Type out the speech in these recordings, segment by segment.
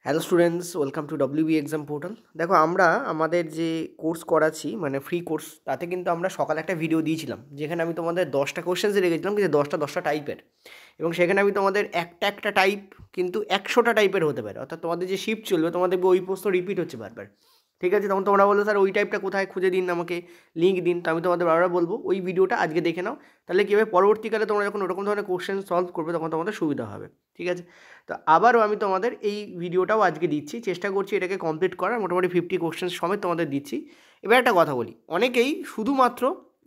Hello students, welcome to WB exam portal. দেখো, আমরা আমাদের যে কোর্স করাচ্ছি মানে ফ্রি কোর্স, তাতে কিন্তু আমরা সকালে একটা ভিডিও দিয়েছিলাম যেখানে আমি তোমাদের 10টা কোশ্চেন্স রেখেছিলাম, কিন্তু 10টা টাইপের। এবং সেখানে আমি তোমাদের একটা একটা টাইপ কিন্তু 100টা টাইপের হতে পারে, অর্থাৎ তোমাদের যে শিফট চলবে তোমাদের ওই প্রশ্ন রিপিট হচ্ছে বারবার। ঠিক আছে, তখন তোমরা বললো স্যার ওই টাইপটা কোথায়, খুঁজে দিন, আমাকে লিঙ্ক দিন। তো আমি তোমাদের বারবার বলবো ওই ভিডিওটা আজকে দেখে নাও, তাহলে কী হবে পরবর্তীকালে তোমরা যখন ওরকম ধরনের কোশ্চেন সলভ করবে তখন তোমাদের সুবিধা হবে। ঠিক আছে, তো আবারও আমি তোমাদের এই ভিডিওটাও আজকে দিচ্ছি, চেষ্টা করছি এটাকে কমপ্লিট করার, মোটামুটি 50 কোশ্চেন সমেত তোমাদের দিচ্ছি। এবার একটা কথা বলি, অনেকেই শুধুমাত্র,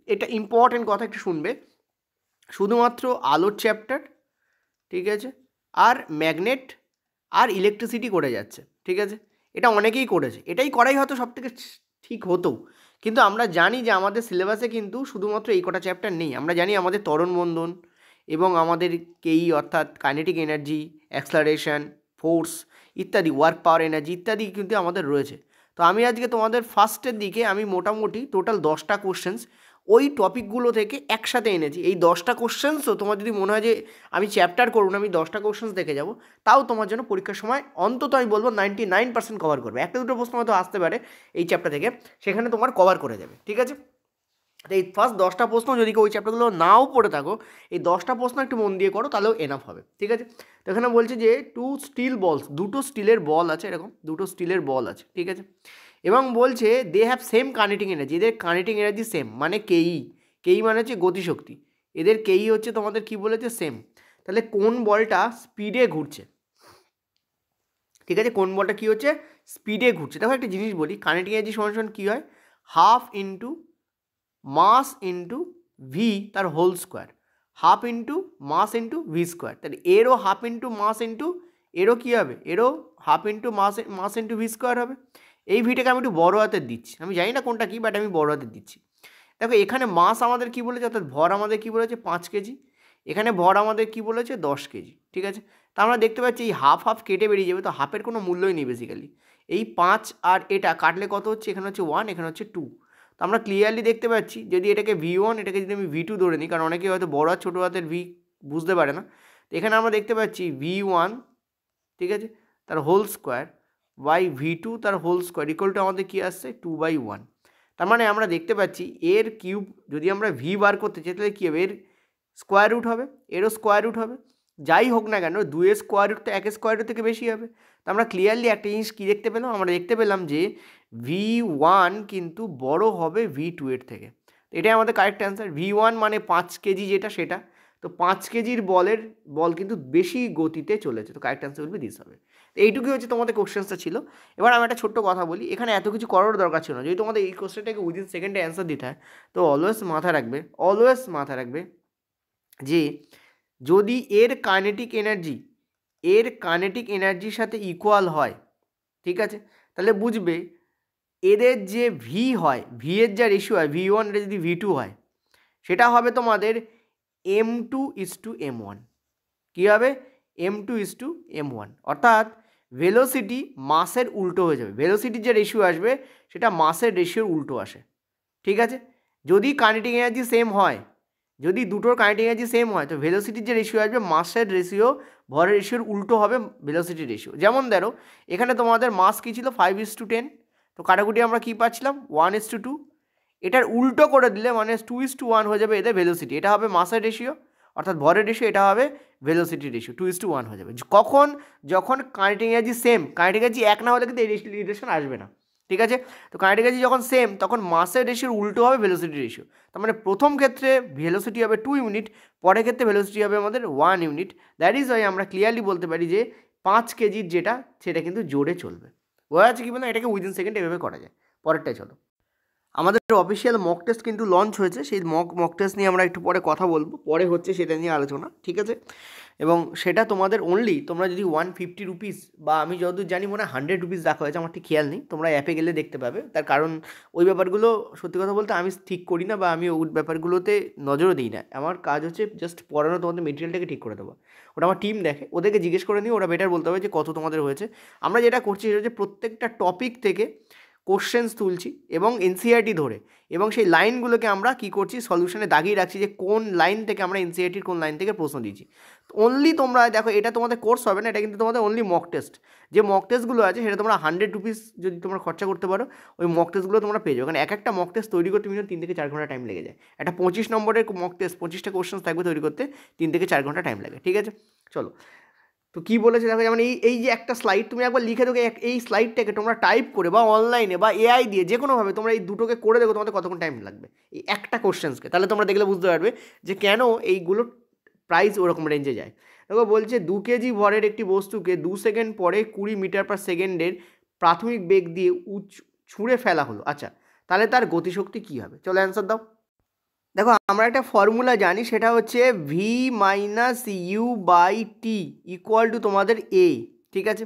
এটা ইম্পর্টেন্ট কথা একটু শুনবে, শুধুমাত্র আলোর চ্যাপ্টার, ঠিক আছে, আর ম্যাগনেট আর ইলেকট্রিসিটি করে যাচ্ছে। ঠিক আছে, এটা অনেকেই করেছে, এটাই করাই হয়তো সব থেকে ঠিক হতো, কিন্তু আমরা জানি যে আমাদের সিলেবাসে কিন্তু শুধুমাত্র এই কটা চ্যাপ্টার নেই। আমরা জানি আমাদের ত্বরণ বন্ধন এবং আমাদের কেই অর্থাৎ কাইনেটিক এনার্জি, অ্যাক্সলারেশন, ফোর্স ইত্যাদি, ওয়ার্ক পাওয়ার এনার্জি ইত্যাদি কিন্তু আমাদের রয়েছে। তো আমি আজকে তোমাদের ফার্স্টের দিকে আমি মোটামুটি টোটাল 10টা কোশ্চেন্স ওই টপিকগুলো থেকে একসাথে এনেছি। এই 10টা কোশ্চেন্সও তোমার যদি মনে হয় যে আমি চ্যাপ্টার করুন, আমি 10টা কোশ্চেন্স দেখে যাব, তাও তোমার জন্য পরীক্ষার সময় অন্তত আমি বলবো 99% কভার করবে। একটা দুটো প্রশ্ন হয়তো আসতে পারে এই চ্যাপ্টার থেকে, সেখানে তোমার কভার করে যাবে। ঠিক আছে, তো এই ফার্স্ট 10টা প্রশ্ন যদি ওই চ্যাপ্টারগুলো নাও পড়ে থাকো, এই 10টা প্রশ্ন একটু মন দিয়ে করো, তাহলেও এনাফ হবে। ঠিক আছে, তো এখানে বলছে যে টু স্টিল বলস, দুটো স্টিলের বল আছে, এরকম দুটো স্টিলের বল আছে। ঠিক আছে, এবং বলছে they have same connecting energy, এদের কানেক্টিং এনার্জি সেম, মানে কেই, কেই মানে হচ্ছে গতিশক্তি, এদের কেই হচ্ছে তোমাদের কি বলেছে, সেম। তাহলে কোন বলটা স্পিডে ঘুরছে? ঠিক আছে, কোন বলটা কী হচ্ছে, স্পিডে ঘুরছে। দেখো একটা জিনিস বলি, কানেক্টিং এনার্জি সমান সমান কী হয়, half into mass into V তার whole square, half into mass into V square. তাহলে এরও হাফ ইন্টু মাস ইন্টু, এরও কী হবে, এরও half into mass into V square হবে। এই ভিটাকে আমি একটু বড় হাতের দিচ্ছি, আমি জানি না কোনটা কী, বাট আমি বড় হাতের দিচ্ছি। দেখো এখানে মাস আমাদের কী বলেছে, অর্থাৎ ভর আমাদের কী বলেছে 5 কেজি, এখানে ভর আমাদের কী বলেছে 10 কেজি। ঠিক আছে, তা আমরা দেখতে পাচ্ছি এই হাফ হাফ কেটে বেরিয়ে যাবে, তো হাফের কোনো মূল্যই নেই বেসিক্যালি। এই 5 আর এটা কাটলে কত হচ্ছে, এখানে হচ্ছে 1, এখানে হচ্ছে 2। তো আমরা ক্লিয়ারলি দেখতে পাচ্ছি যদি এটাকে V1, এটাকে যদি আমি V2 ধরে নিই, কারণ অনেকে হয়তো বড় আর ছোটো হাতের ভি বুঝতে পারে না, তো এখানে আমরা দেখতে পাচ্ছি V1, ঠিক আছে, তার হোল স্কোয়ার বাই V2 তার হোল স্কোয়ার ইকুয়াল টু আমাদের কী আসছে 2/1। তার মানে আমরা দেখতে পাচ্ছি এর কিউব যদি আমরা ভি বার করতে চাই তাহলে কী হবে, এর স্কোয়ার রুট হবে, এরও স্কোয়ার রুট হবে, যাই হোক না কেন 2 এর স্কোয়ার রুট তো 1 স্কোয়ার রুট থেকে বেশি হবে। তো আমরা ক্লিয়ারলি একটা জিনিস কী দেখতে পেলাম, আমরা দেখতে পেলাম যে V1 কিন্তু বড় হবে V2 এর থেকে। তো এটাই আমাদের কারেক্ট অ্যান্সার। V1 মানে 5 কেজি যেটা সেটা, তো 5 কেজির বল কিন্তু বেশি গতিতে চলেছে, তো কারেক্ট অ্যান্সার বলবে দিস হবে। তো এইটুকুই হচ্ছে তোমাদের কোশ্চেন্সটা ছিল। এবার আমি একটা ছোট্ট কথা বলি, এখানে এত কিছু করার দরকার ছিল না, যদি তোমাদের এই কোশ্চেনটাকে উইদিন সেকেন্ডে অ্যান্সার দিতে হয়, তো অলওয়েজ মাথা রাখবে যে যদি এর কাইনেটিক এনার্জির সাথে ইকুয়াল হয়, ঠিক আছে, তাহলে বুঝবে এদের যে ভি হয়, ভি এর যা রেশিও হয়, V1 এর যদি V2 হয়, সেটা হবে তোমাদের M2:M1। কী হবে, M2:M1, অর্থাৎ ভেলোসিটি মাসের উল্টো হয়ে যাবে, ভেলোসিটির যে রেশিও আসবে সেটা মাসের রেশিওর উল্টো আসে। ঠিক আছে, যদি কাইনেটিক এনার্জি সেম হয়, যদি দুটোর কাইনেটিক এনার্জি সেম হয়, তো ভেলোসিটির যে রেশিও আসবে মাসের রেশিও ভরের রেশিওর উল্টো হবে ভেলোসিটির রেশিও। যেমন ধরো এখানে তোমাদের মাস কী ছিল 5:10, তো কাটাকুটি আমরা কী পাচ্ছিলাম 1:2, এটার উল্টো করে দিলে মানে 2:1 হয়ে যাবে এদের ভেলোসিটি, এটা হবে মাসের রেশিও অর্থাৎ ভরের রেশিও, এটা হবে ভেলোসিটির রেশিও, 2:1 হয়ে যাবে। কখন, যখন kinetic energy same, kinetic energy এক না হলে কিন্তু এই রিলেশন আসবে না। ঠিক আছে, তো কাইনেটিক এনার্জি যখন সেম তখন মাসের রেশিওর উল্টো হবে ভেলোসিটি রেশিও। তার মানে প্রথম ক্ষেত্রে ভেলোসিটি হবে 2 ইউনিট, পরের ক্ষেত্রে ভেলোসিটি হবে আমাদের 1 ইউনিট। দ্যাট ইজ ওয়াই আমরা ক্লিয়ারলি বলতে পারি যে 5 কেজির যেটা সেটা কিন্তু জোরে চলবে। বোঝা যাচ্ছে কি বলুন, এটাকে উইদিন সেকেন্ড এভাবে করা যায়। পরেরটাই চলো, আমাদের অফিসিয়াল মক টেস্ট কিন্তু লঞ্চ হয়েছে, সেই মক টেস্ট নিয়ে আমরা একটু পরে কথা বলবো, পরে হচ্ছে সেটা নিয়ে আলোচনা। ঠিক আছে, এবং সেটা তোমাদের অনলি তোমরা যদি 150 রুপিস বা আমি যতদূর জানি মনে হয় 100 রুপিস রাখা হয়েছে, আমার ঠিক খেয়াল নেই, তোমরা অ্যাপে গেলে দেখতে পাবে। তার কারণ ওই ব্যাপারগুলো সত্যি কথা বলতে আমি ঠিক করি না, বা আমি ওই ব্যাপারগুলোতে নজরও দিই না। আমার কাজ হচ্ছে জাস্ট পড়ানো, তোমাদের মেটেরিয়ালটাকে ঠিক করে দেবো, ওটা আমার টিম দেখে, ওদেরকে জিজ্ঞেস করে নিই, ওরা বেটার বলতে হবে যে কত তোমাদের হয়েছে। আমরা যেটা করছি সেটা হচ্ছে প্রত্যেকটা টপিক থেকে কোশ্চেন্স তুলছি এবং এনসিইআরটি ধরে, এবং সেই লাইনগুলোকে আমরা কী করছি, সলিউশনে দাগিয়ে রাখছি যে কোন লাইন থেকে আমরা এনসিইআরটির কোন লাইন থেকে প্রশ্ন দিয়েছি। অনলি তোমরা দেখো, এটা তোমাদের কোর্স হবে না, এটা কিন্তু তোমাদের অনলি মক টেস্ট। যে মক টেস্টগুলো আছে সেটা তোমরা 100 রুপিস যদি তোমরা খরচা করতে পারো, ওই মক টেস্টগুলো তোমরা পেয়ে যাবে। কারণ একটা মক টেস্ট তৈরি করতে মিনিমাম 3 থেকে 4 ঘন্টা টাইম লেগে যায়। একটা 25 নম্বরের মক টেস্ট, 25টা কোশ্চেন থাকবে, তৈরি করতে 3 থেকে 4 ঘন্টা টাইম লাগে। ঠিক আছে, চলো। তো কী বলেছে দেখো, যেমন এই যে একটা স্লাইড তুমি একবার লিখে দেখো, এই স্লাইডটাকে তোমরা টাইপ করে বা অনলাইনে বা এআই দিয়ে যে কোনোভাবে তোমরা এই দুটোকে করে দেখো, তোমাদের কতক্ষণ টাইম লাগবে এই একটা কোশ্চেন্সকে। তাহলে তোমরা দেখলে বুঝতে পারবে যে কেন এইগুলো প্রাইস ওরকম রেঞ্জে যায়। দেখো বলছে 2 কেজি ভরের একটি বস্তুকে 2 সেকেন্ড পরে 20 মিটার পার সেকেন্ডের প্রাথমিক বেগ দিয়ে ছুঁড়ে ফেলা হলো। আচ্ছা, তাহলে তার গতিশক্তি কী হবে? চলো অ্যান্সার দাও। দেখো আমরা একটা ফর্মুলা জানি, সেটা হচ্ছে v minus you by t equal to তোমাদের এ। ঠিক আছে,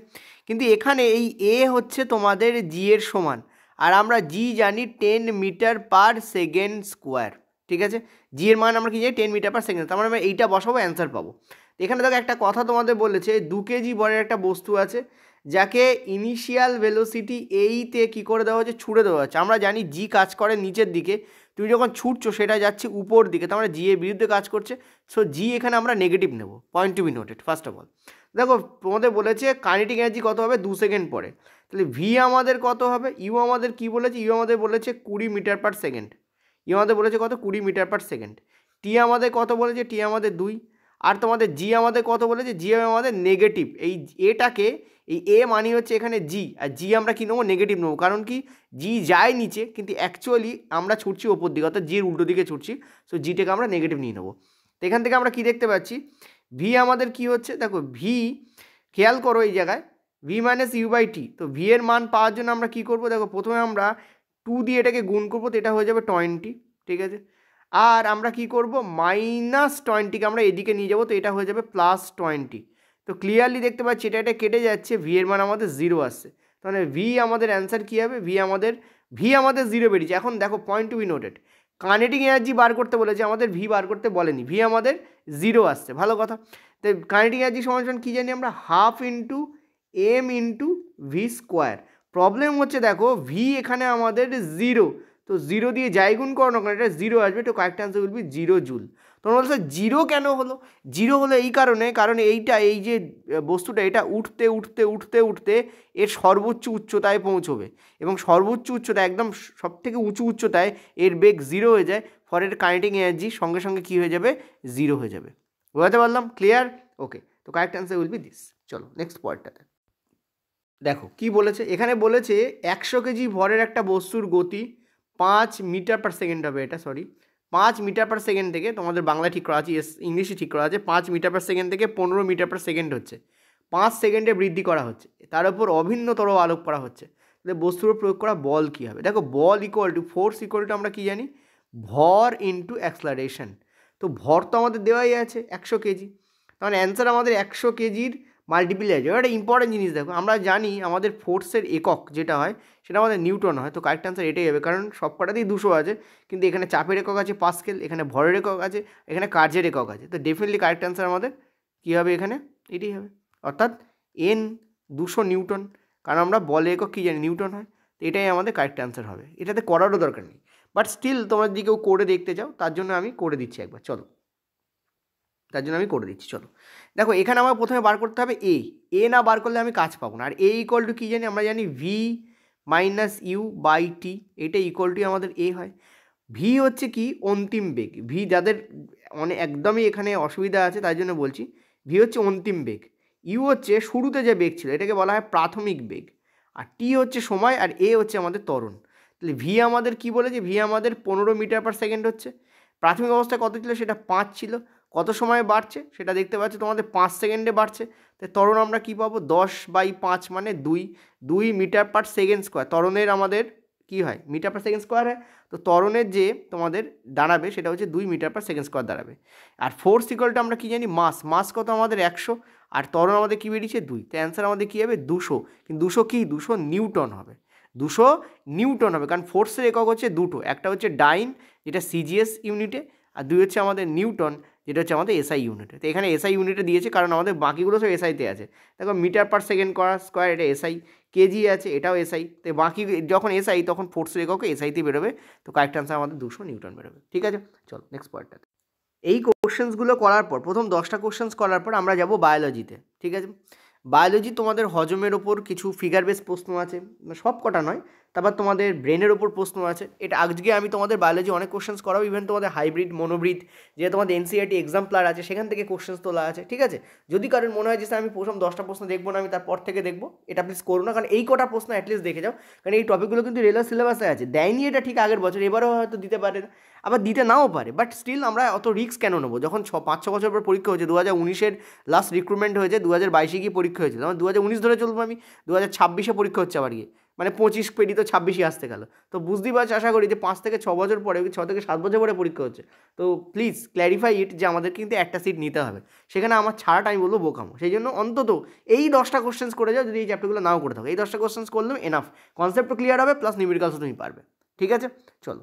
কিন্তু এখানে এই এ হচ্ছে তোমাদের জি এর সমান, আর আমরা জি জানি 10 মিটার পার সেকেন্ড স্কোয়ার। ঠিক আছে, জি এর মান আমরা কি জানি 10 মিটার পার সেকেন্ড, তার মানে আমরা এইটা বসাবো, অ্যান্সার পাবো। এখানে দেখো একটা কথা তোমাদের বলেছে, 2 কেজি ভরের একটা বস্তু আছে যাকে ইনিশিয়াল ভেলোসিটি এইতে কী করে দেওয়া হচ্ছে, ছুড়ে দেওয়া হচ্ছে। আমরা জানি জি কাজ করে নিচের দিকে, তুমি যখন ছুটছো সেটা যাচ্ছে উপর দিকে, তার মানে জি এর বিরুদ্ধে কাজ করছে। সো জি এখানে আমরা নেগেটিভ নেব, point to be noted. First of all দেখো তোমাদের বলেছে কাইনেটিক এনার্জি কত হবে 2 সেকেন্ড পরে, তাহলে ভি আমাদের কত হবে, ইউ আমাদের কি বলেছে, ইউ আমাদের বলেছে 20 মিটার পার সেকেন্ড, ইউ আমাদের বলেছে কত 20 মিটার পার সেকেন্ড। টি আমাদের কত বলেছে, টি আমাদের 2, আর তোমাদের জি আমাদের কত বলেছে, জি আমাদের নেগেটিভ। এই এটাকে, এই এ মানি হচ্ছে এখানে জি, আর জি আমরা কী নেবো, নেগেটিভ নেবো। কারণ কি, জি যায় নিচে কিন্তু অ্যাকচুয়ালি আমরা ছুটছি ওপর দিকে, অর্থাৎ জির উল্টো দিকে ছুটছি। সো জিটাকে আমরা নেগেটিভ নিয়ে নেবো। তো এখান থেকে আমরা কী দেখতে পাচ্ছি, ভি আমাদের কি হচ্ছে, দেখো ভি, খেয়াল করো এই জায়গায় V minus you by T. তো ভি এর মান পাওয়ার জন্য আমরা কী করবো, দেখো প্রথমে আমরা 2 দিয়ে এটাকে গুণ করবো, তো এটা হয়ে যাবে 20। ঠিক আছে, আর আমরা কি করব, -20কে আমরা এদিকে নিয়ে যাবো, তো এটা হয়ে যাবে +20। তো ক্লিয়ারলি দেখতে পাচ্ছি এটা কেটে যাচ্ছে, ভি এর মান আমাদের 0 আসছে। তাহলে ভি আমাদের অ্যান্সার কী হবে, ভি আমাদের 0 বেরিয়েছে। এখন দেখো point to be noted, kinetic energy বার করতে বলেছে, আমাদের ভি বার করতে বলেনি, ভি আমাদের 0 আসছে, ভালো কথা। তো কাইনেটিক এনার্জি সমান কী জানি আমরা, 1/2 into m into V square. Problem হচ্ছে দেখো ভি এখানে আমাদের 0, তো 0 দিয়ে যাই গুণ করো না কারণ এটা 0 আসবে, তো correct answer will be 0 joule. তোমরা বলছো 0 কেন হলো, 0 হলো এই কারণে, কারণ এইটা, এই যে বস্তুটা, এটা উঠতে উঠতে উঠতে উঠতে এর সর্বোচ্চ উচ্চতায় পৌঁছবে, এবং সর্বোচ্চ উচ্চতা একদম সবথেকে উঁচু উচ্চতায় এর বেগ 0 হয়ে যায়, ফরের কাইনেটিক এনার্জি সঙ্গে সঙ্গে কী হয়ে যাবে, 0 হয়ে যাবে। বোঝাতে পারলাম? ক্লিয়ার? ওকে, তো correct answer will be this. চলো নেক্সট পয়েন্টটাতে দেখো কি বলেছে, এখানে বলেছে 100 কেজি ভরের একটা বস্তুর গতি 5 মিটার পার সেকেন্ড হবে। এটা 5 মিটার পার সেকেন্ড থেকে, তোমাদের বাংলা ঠিক করা আছে, ইংলিশে ঠিক করা আছে, 5 মিটার পার সেকেন্ড থেকে 15 মিটার পার সেকেন্ড হচ্ছে, 5 সেকেন্ডে বৃদ্ধি করা হচ্ছে, তার উপর অভিন্নতর আলোক করা হচ্ছে। তাহলে বস্তুর প্রয়োগ করা বল কী হবে? দেখো বল equal to force equal to আমরা কী জানি, ভর ইন্টু অ্যাক্সলারেশন। তো ভর তো আমাদের দেওয়াই আছে 100 কেজি, তাহলে অ্যান্সার আমাদের 100 কেজির মাল্টিপ্লাই আছে। একটা ইম্পর্টেন্ট জিনিস দেখো, আমরা জানি আমাদের ফোর্সের একক যেটা হয় সেটা আমাদের নিউটন হয়। তো কারেক্ট আনসার এটাই হবে, কারণ সব কটাতেই 200 আছে, কিন্তু এখানে চাপের একক আছে পাস্কেল, এখানে ভরের একক আছে, এখানে কার্যের একক আছে। তো ডেফিনেটলি কারেক্ট আনসার আমাদের কী হবে, এখানে এটাই হবে, অর্থাৎ N 200 নিউটন, কারণ আমরা বলের একক কী জানি, নিউটন হয়। তো এটাই আমাদের কারেক্ট আনসার হবে, এটাতে করারও দরকার নেই, বাট স্টিল তোমরা যদি কেউ করে দেখতে চাও তার জন্য আমি করে দিচ্ছি একবার, চলো চলো দেখো এখানে আমার প্রথমে বার করতে হবে এ না বার করলে আমি কাজ পাবো না। আর এ ইকুয়াল টু কী জানি, আমরা জানি ভি মাইনাস ইউ বাই টি, এটা ইকুয়াল টু আমাদের এ হয়। ভি হচ্ছে কি, অন্তিম বেগ। ভি যাদের একদমই এখানে অসুবিধা আছে তাই জন্য বলছি, ভি হচ্ছে অন্তিম বেগ, ইউ হচ্ছে শুরুতে যে বেগ ছিল এটাকে বলা হয় প্রাথমিক বেগ, আর টি হচ্ছে সময়, আর এ হচ্ছে আমাদের ত্বরণ। তাহলে ভি আমাদের কি বলেছে, ভি আমাদের 15 মিটার পার সেকেন্ড হচ্ছে, প্রাথমিক অবস্থায় কত ছিল, সেটা 5 ছিল, কত সময় বাড়ছে সেটা দেখতে পাচ্ছি তোমাদের 5 সেকেন্ডে বাড়ছে। তো ত্বরণ আমরা কী পাবো, 10/5 মানে 2 মিটার পার সেকেন্ড স্কোয়ার। ত্বরণের আমাদের কী হয়, মিটার পার সেকেন্ড স্কোয়ার হয়, তো ত্বরণের যে তোমাদের দাঁড়াবে সেটা হচ্ছে 2 মিটার পার সেকেন্ড স্কোয়ার দাঁড়াবে। আর ফোর্স ইকুয়ালটা আমরা কী জানি, মাস কত আমাদের 100, আর ত্বরণ আমাদের কী বেরিয়েছে 2, তো অ্যান্সার আমাদের কী হবে 200, কিন্তু 200 কি, 200 নিউটন হবে, 200 নিউটন হবে, কারণ ফোর্সের একক হচ্ছে দুটো, একটা হচ্ছে ডাইন যেটা সিজিএস ইউনিটে, আর 2 হচ্ছে আমাদের নিউটন যেটা হচ্ছে আমাদের এসআই ইউনিটে। তো এখানে এসআই ইউনিটে দিয়েছে কারণ আমাদের বাকিগুলো সব এসআইতে আছে। দেখো মিটার পার সেকেন্ড করা স্কোয়ার, এটা এসআই। কেজি আছে, এটাও এসআই। তো বাকি যখন এসআই তখন ফোর্স এককে এসআইতে বেরোবে। তো কারেক্ট আনসার আমাদের 200 নিউটন বেরোবে। ঠিক আছে, চলো নেক্সট পয়েন্টটাতে। এই কোশ্চেন্সগুলো করার পর, প্রথম 10টা কোশ্চেন্স করার পর আমরা যাব বায়োলজিতে। ঠিক আছে, বায়োলজি তোমাদের হজমের ওপর কিছু ফিগার বেস প্রশ্ন আছে, সব কটা নয়। তারপর তোমাদের ব্রেনের ওপর প্রশ্ন আছে। এটা আজকে আমি তোমাদের বায়োলজি অনেক কোশ্চেন্স করাবো, ইভেন তোমাদের হাইব্রিড মনোব্রিড যে তোমাদের এনসিইআরটি এক্সাম্পলার আছে সেখান থেকে কোশ্চেন্স তোলা আছে। ঠিক আছে, যদি কারোর মনে হয় যে স্যার আমি প্রথম 10টা প্রশ্ন দেখবো না, আমি তারপর থেকে দেখবো, এটা প্লিজ করো না, কারণ এই কটা প্রশ্ন অ্যাটলিস্ট দেখে যাও। কারণ এই টপিকগুলো কিন্তু রেলওয়ে সিলেবাসে আছে, দেয়নি এটা ঠিক আগের বছর, এবারও হয়তো দিতে পারে না, আবার দিতে নাও পারে, বাট স্টিল আমরা অত রিস্ক কেন নেবো? যখন 5-6 বছর পর পরীক্ষা হয়েছে, 2019-এর লাস্ট রিক্রুটমেন্ট হয়েছে, 2022-এ গিয়ে পরীক্ষা হয়েছে, তখন 2019 ধরে চলবো আমি, 2026-এ পরীক্ষা হচ্ছে আবার গিয়ে, মানে 25 পেরিয়ে তো 26-ই আসতে গেল। তো বুঝতেই পারছি, আশা করি যে 5 থেকে 6 বছর পরে, 6 থেকে 7 বছর পরে পরীক্ষা হচ্ছে। তো প্লিজ ক্ল্যারিফাই ইট যে আমাদের কিন্তু একটা সিট নিতে হবে, সেখানে আমার ছাড়াটা আমি বলবো বোকামো। সেই জন্য অন্তত এই 10টা কোশ্চেন্স করে যাও, যদি এই চ্যাপ্টারগুলো নাও করে থাকো, এই 10টা কোশ্চেন্স করলেও এনাফ, কনসেপ্টও ক্লিয়ার হবে, প্লাস নিউমেরিক্যালসও তুমি পারবে। ঠিক আছে, চলো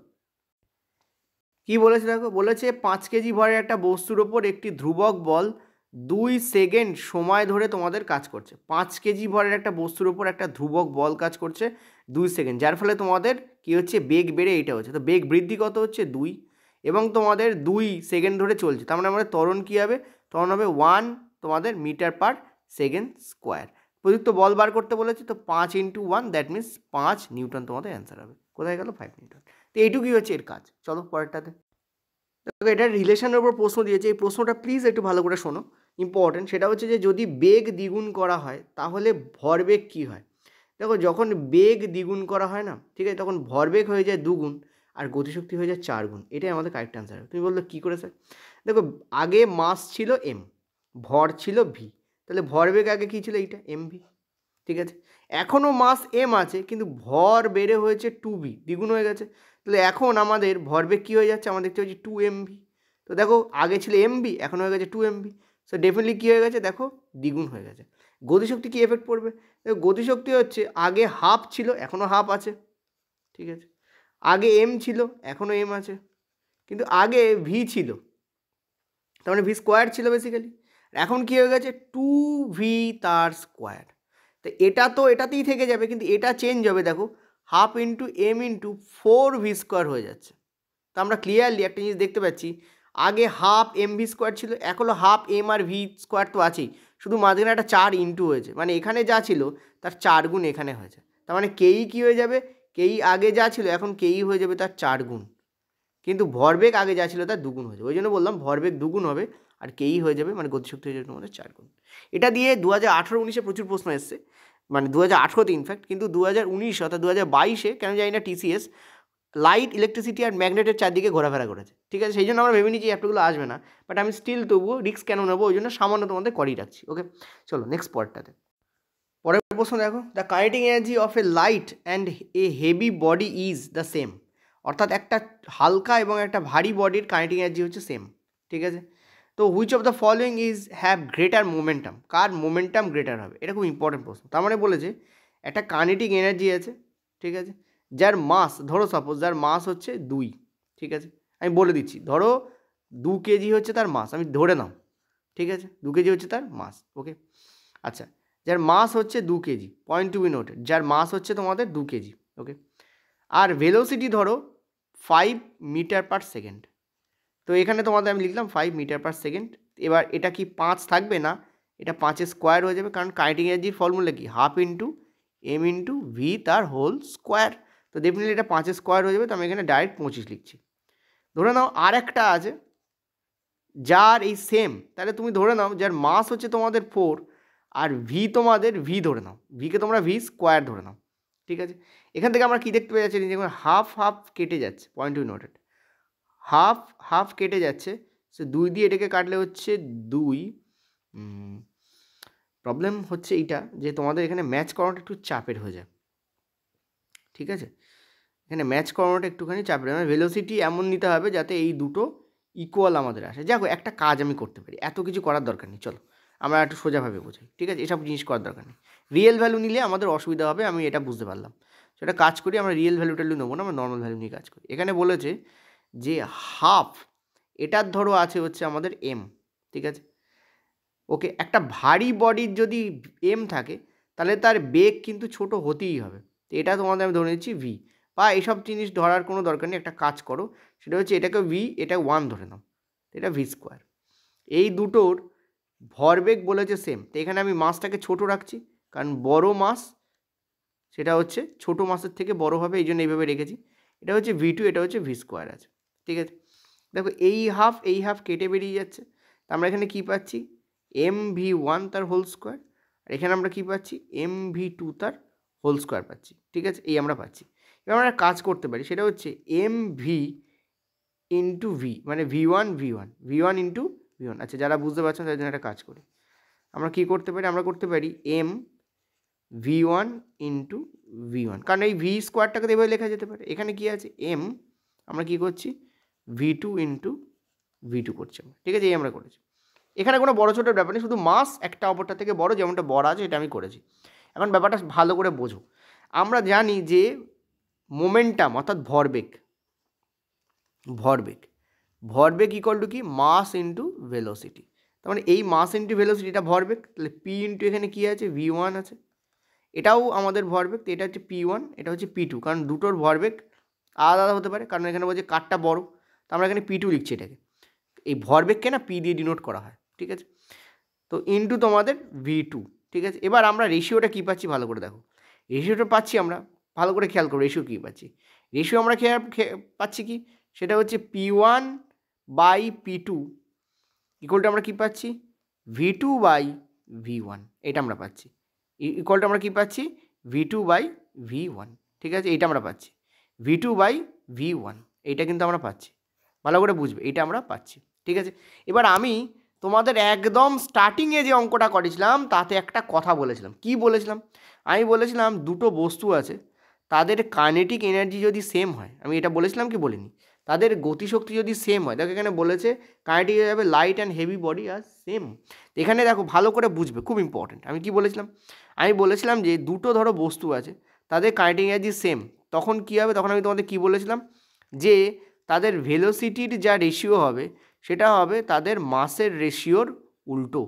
কি বলেছে দেখো, বলেছে 5 কেজি ভরের একটা বস্তুর ওপর একটি ধ্রুবক বল 2 সেকেন্ড সময় ধরে তোমাদের কাজ করছে। 5 কেজি ভরের একটা বস্তুর ওপর একটা ধ্রুবক বল কাজ করছে 2 সেকেন্ড, যার ফলে তোমাদের কি হচ্ছে, বেগ বেড়ে এইটা হচ্ছে। তো বেগ বৃদ্ধি কত হচ্ছে 2, এবং তোমাদের 2 সেকেন্ড ধরে চলছে, তার মানে আমাদের ত্বরণ কী হবে, ত্বরণ হবে 1 তোমাদের মিটার পার সেকেন্ড স্কোয়ার। প্রযুক্ত বল বার করতে বলেছে, তো 5 × 1 দ্যাট মিনস 5 নিউটন তোমাদের অ্যান্সার হবে। কোথায় গেল 5 নিউটন। তো এইটুকুই হচ্ছে এর কাজ। চলো পরেরটাতে। দেখো এটা রিলেশনের উপর প্রশ্ন দিয়েছে, এই প্রশ্নটা প্লিজ একটু ভালো করে শোনো, ইম্পর্টেন্ট। সেটা হচ্ছে যে যদি বেগ দ্বিগুণ করা হয় তাহলে ভরবেগ কী হয়। দেখো যখন বেগ দ্বিগুণ করা হয় না, ঠিক আছে, তখন ভরবেগ হয়ে যায় 2 গুণ আর গতিশক্তি হয়ে যায় 4 গুণ। এটাই আমাদের কারেক্ট অ্যান্সার। তুমি বললো কী করে স্যার? দেখো আগে মাস ছিল এম, ভর ছিল ভি, তাহলে ভরবেগ আগে কী ছিল, এইটা এম ভি। ঠিক আছে, এখনও মাস এম আছে কিন্তু ভর বেড়ে হয়েছে 2v, দ্বিগুণ হয়ে গেছে। তাহলে এখন আমাদের ভরবেগ কী হয়ে যাচ্ছে, আমাদের দেখতে পাচ্ছি 2mv। তো দেখো আগে ছিল mv, এখন হয়ে গেছে 2mv। সো ডেফিনেটলি কী হয়ে গেছে, দেখো দ্বিগুণ হয়ে গেছে। গতিশক্তি কী এফেক্ট পড়বে, দেখো গতিশক্তি হচ্ছে আগে হাফ ছিল, এখনও হাফ আছে। ঠিক আছে, আগে এম ছিল, এখনও এম আছে, কিন্তু আগে ভি ছিল, তার মানে ভি স্কোয়ার ছিল বেসিক্যালি। এখন কী হয়ে গেছে 2v তার স্কোয়ার। তো এটা তো এটাতেই থেকে যাবে, কিন্তু এটা চেঞ্জ হবে, দেখো half into m into 4v square হয়ে যাচ্ছে। তো আমরা ক্লিয়ারলি একটা জিনিস দেখতে পাচ্ছি, আগে হাফ এম ভি স্কোয়ার ছিল, এখনও half M R V square তো আছেই, শুধু মাঝখানে একটা 4 ইন্টু হয়েছে, মানে এখানে যা ছিল তার 4 গুণ এখানে হয়েছে। তার মানে কেই কী হয়ে যাবে, কেই আগে যা ছিল এখন কেই হয়ে যাবে তার 4 গুণ, কিন্তু ভরবেগ আগে যা ছিল তার 2 গুণ হয়ে যাবে। ওই জন্য বললাম ভরবেগ 2 গুণ হবে আর কেই হয়ে যাবে, মানে গতিশক্তি হয়ে যাবে তোমাদের 4 গুণ। এটা দিয়ে 2018-19-এ প্রচুর প্রশ্ন এসছে, মানে 2018-তে ইনফ্যাক্ট, কিন্তু 2019 অর্থাৎ 2022-এ কেন জানি না টিসিএস লাইট, ইলেকট্রিসিটি আর ম্যাগনেটের চারদিকে ঘোরাফেরা করেছে। ঠিক আছে, সেই জন্য আমরা ভেবে নিচ্ছি এই অ্যাপগুলো আসবে না, বাট আমি স্টিল তবুও রিস্ক কেন নেবো, ওই জন্য সামান্য তোমাদের করেই রাখছি। ওকে, চলো নেক্সট পয়েন্টটাতে। পরের প্রশ্ন দেখো, the kinetic energy of A light and a heavy body is the same. অর্থাৎ একটা হালকা এবং একটা ভারী বডির কাইনেটিক এনার্জি হচ্ছে সেম। ঠিক আছে, তো which of the following is have greater momentum, car momentum greater হবে, এটা খুব ইম্পর্টেন্ট প্রশ্ন। তার মানে বলেছে একটা কাইনেটিক এনার্জি আছে, ঠিক আছে, যার মাস, ধরো সাপোজ যার মাস হচ্ছে 2, ঠিক আছে, আমি বলে দিচ্ছি, ধরো 2 কেজি হচ্ছে তার মাস, আমি ধরে নাও, ঠিক আছে, 2 কেজি হচ্ছে তার মাস। ওকে, আচ্ছা, যার মাস হচ্ছে 2 KG, point to be noted, যার মাস হচ্ছে তোমাদের 2 কেজি। ওকে, আর ভেলোসিটি ধরো 5 মিটার পার সেকেন্ড। তো এখানে তোমাদের আমি লিখলাম 5 মিটার পার সেকেন্ড। এবার এটা কি 5 থাকবে না, এটা 5-এর স্কোয়ার হয়ে যাবে, কারণ কাইনেটিক এনার্জির ফর্মুলা কি, half into m into V তার হোল স্কোয়ার। তো ডেফিনেটলি এটা 5-এর স্কোয়ার হয়ে যাবে, তো আমি এখানে ডাইরেক্ট 25 লিখছি। ধরে নাও আর একটা আছে যার এই সেম, তাহলে তুমি ধরে নাও যার মাস হচ্ছে তোমাদের 4 আর ভি তোমাদের ভি ধরে নাও, ভিকে তোমরা ভি স্কোয়ার ধরে নাও। ঠিক আছে, এখান থেকে আমরা কী দেখতে পেয়ে যাচ্ছি, দেখুন হাফ হাফ কেটে যাচ্ছে, point to be noted, half half কেটে যাচ্ছে। সে 2 দিয়ে এটাকে কাটলে হচ্ছে 2। প্রবলেম হচ্ছে এইটা যে তোমাদের এখানে ম্যাচ করানোটা একটু চাপের হয়ে যায়। ঠিক আছে, এখানে ম্যাচ করানোটা একটুখানি চাপের, মানে ভেলোসিটি এমন নিতে হবে যাতে এই দুটো ইকুয়াল আমাদের আসে। দেখো একটা কাজ আমি করতে পারি, এত কিছু করার দরকার নেই, চলো আমরা একটু সোজাভাবে বোঝাই। ঠিক আছে, এসব জিনিস করার দরকার নেই, রিয়েল ভ্যালু নিলে আমাদের অসুবিধা হবে, আমি এটা বুঝতে পারলাম। সেটা কাজ করি, আমরা রিয়েল ভ্যালু ট্যালু নেবো না, আমরা নর্মাল ভ্যালু নিয়ে কাজ করি। এখানে বলেছে যে হাফ এটার ধরো আছে হচ্ছে আমাদের এম, ঠিক আছে। ওকে, একটা ভারী বডির যদি এম থাকে তাহলে তার বেগ কিন্তু ছোট হতেই হবে। তো এটা তোমাদের আমি ধরে নিচ্ছি ভি, বা এইসব জিনিস ধরার কোনো দরকার নেই। একটা কাজ করো, সেটা হচ্ছে এটাকে ভি, এটা 1 ধরে নাও, এটা ভি স্কোয়ার। এই দুটোর ভরবেগ বলেছে সেম, তো এখানে আমি মাসটাকে ছোট রাখছি, কারণ বড় মাস সেটা হচ্ছে ছোট মাসের থেকে বড় হবে, এই জন্য এইভাবে রেখেছি। এটা হচ্ছে ভি টু, এটা হচ্ছে ভি স্কোয়ার আছে, ঠিক আছে। দেখো এই হাফ কেটে বেরিয়ে যাচ্ছে, তা আমরা এখানে কী পাচ্ছি, এম ভি ওয়ান তার হোল স্কোয়ার, আর এখানে আমরা কী পাচ্ছি, এম ভি টু তার হোল স্কোয়ার পাচ্ছি, ঠিক আছে। এই আমরা পাচ্ছি। এবার আমরা কাজ করতে পারি, সেটা হচ্ছে এম ভি ইন্টু ভি, মানে V one into v one. আচ্ছা, যারা বুঝতে পারছেন তাদের জন্য একটা কাজ করি, আমরা কী করতে পারি, আমরা করতে পারি m v one into v one, কারণ এই ভি স্কোয়ারটাকে তো এভাবে লেখা যেতে পারে। এখানে কী আছে, এম, আমরা কী করছি, v two into v two করছি আমরা, ঠিক আছে। এই আমরা করেছি। এখানে কোনো বড়ো ছোটোর ব্যাপার নেই, শুধু মাস একটা অপরটা থেকে বড়, যেমনটা বড় আছে এটা আমি করেছি। এখন ব্যাপারটা ভালো করে বোঝো। আমরা জানি যে মোমেন্টাম অর্থাৎ ভরবেগ ইকুয়াল টু কি, মাস ইন্টু ভেলোসিটি। তার মানে এই মাস ইন্টু ভেলোসিটিটা ভরবেগ, তাহলে পি ইন্টু এখানে কী আছে, ভি ওয়ান আছে, এটাও আমাদের ভরবেগ। তো এটা হচ্ছে পি ওয়ান, এটা হচ্ছে পি টু, কারণ দুটোর ভরবেগ আলাদা আলাদা হতে পারে, কারণ এখানে বলছে কারটা বড়, তো আমরা এখানে পি টু লিখছি। এটাকে এই ভরবেগকে না পি দিয়ে ডিনোট করা হয়, ঠিক আছে। তো ইন্টু তোমাদের ভি টু, ঠিক আছে। এবার আমরা রেশিওটা কী পাচ্ছি ভালো করে দেখো, রেশিওটা পাচ্ছি আমরা, ভালো করে খেয়াল করো রেশিও কী পাচ্ছি। রেশিও আমরা পাচ্ছি কি, সেটা হচ্ছে P one by P two ইকুয়ালটা আমরা কী পাচ্ছি, V two by V one, এটা আমরা পাচ্ছি। ইকুয়ালটা আমরা কী পাচ্ছি, V two by V one, ঠিক আছে। এইটা আমরা পাচ্ছি V two by V one, এইটা কিন্তু আমরা পাচ্ছি, ভালো করে বুঝবে, এইটা আমরা পাচ্ছি, ঠিক আছে। এবার আমি তোমাদের একদম স্টার্টিংয়ে যে অঙ্কটা করেছিলাম তাতে একটা কথা বলেছিলাম, কি বলেছিলাম, আমি বলেছিলাম দুটো বস্তু আছে, তাদের কাইনেটিক এনার্জি যদি সেম হয়, আমি এটা বলেছিলাম কি বলিনি, তাদের গতিশক্তি যদি সেম হয়, দেখো এখানে বলেছে কাইনেটিক যাবে লাইট অ্যান্ড হেভি বডি আর সেম। এখানে দেখো ভালো করে বুঝবে, খুব ইম্পর্টেন্ট। আমি কি বলেছিলাম, আমি বলেছিলাম যে দুটো ধরো বস্তু আছে, তাদের কাইনেটিক এনার্জি সেম, তখন কী হবে, তখন আমি তোমাদের কী বলেছিলাম, যে তাদের ভেলোসিটির যা রেশিও হবে সেটা হবে তাদের মাসের রেশিওর উল্টো,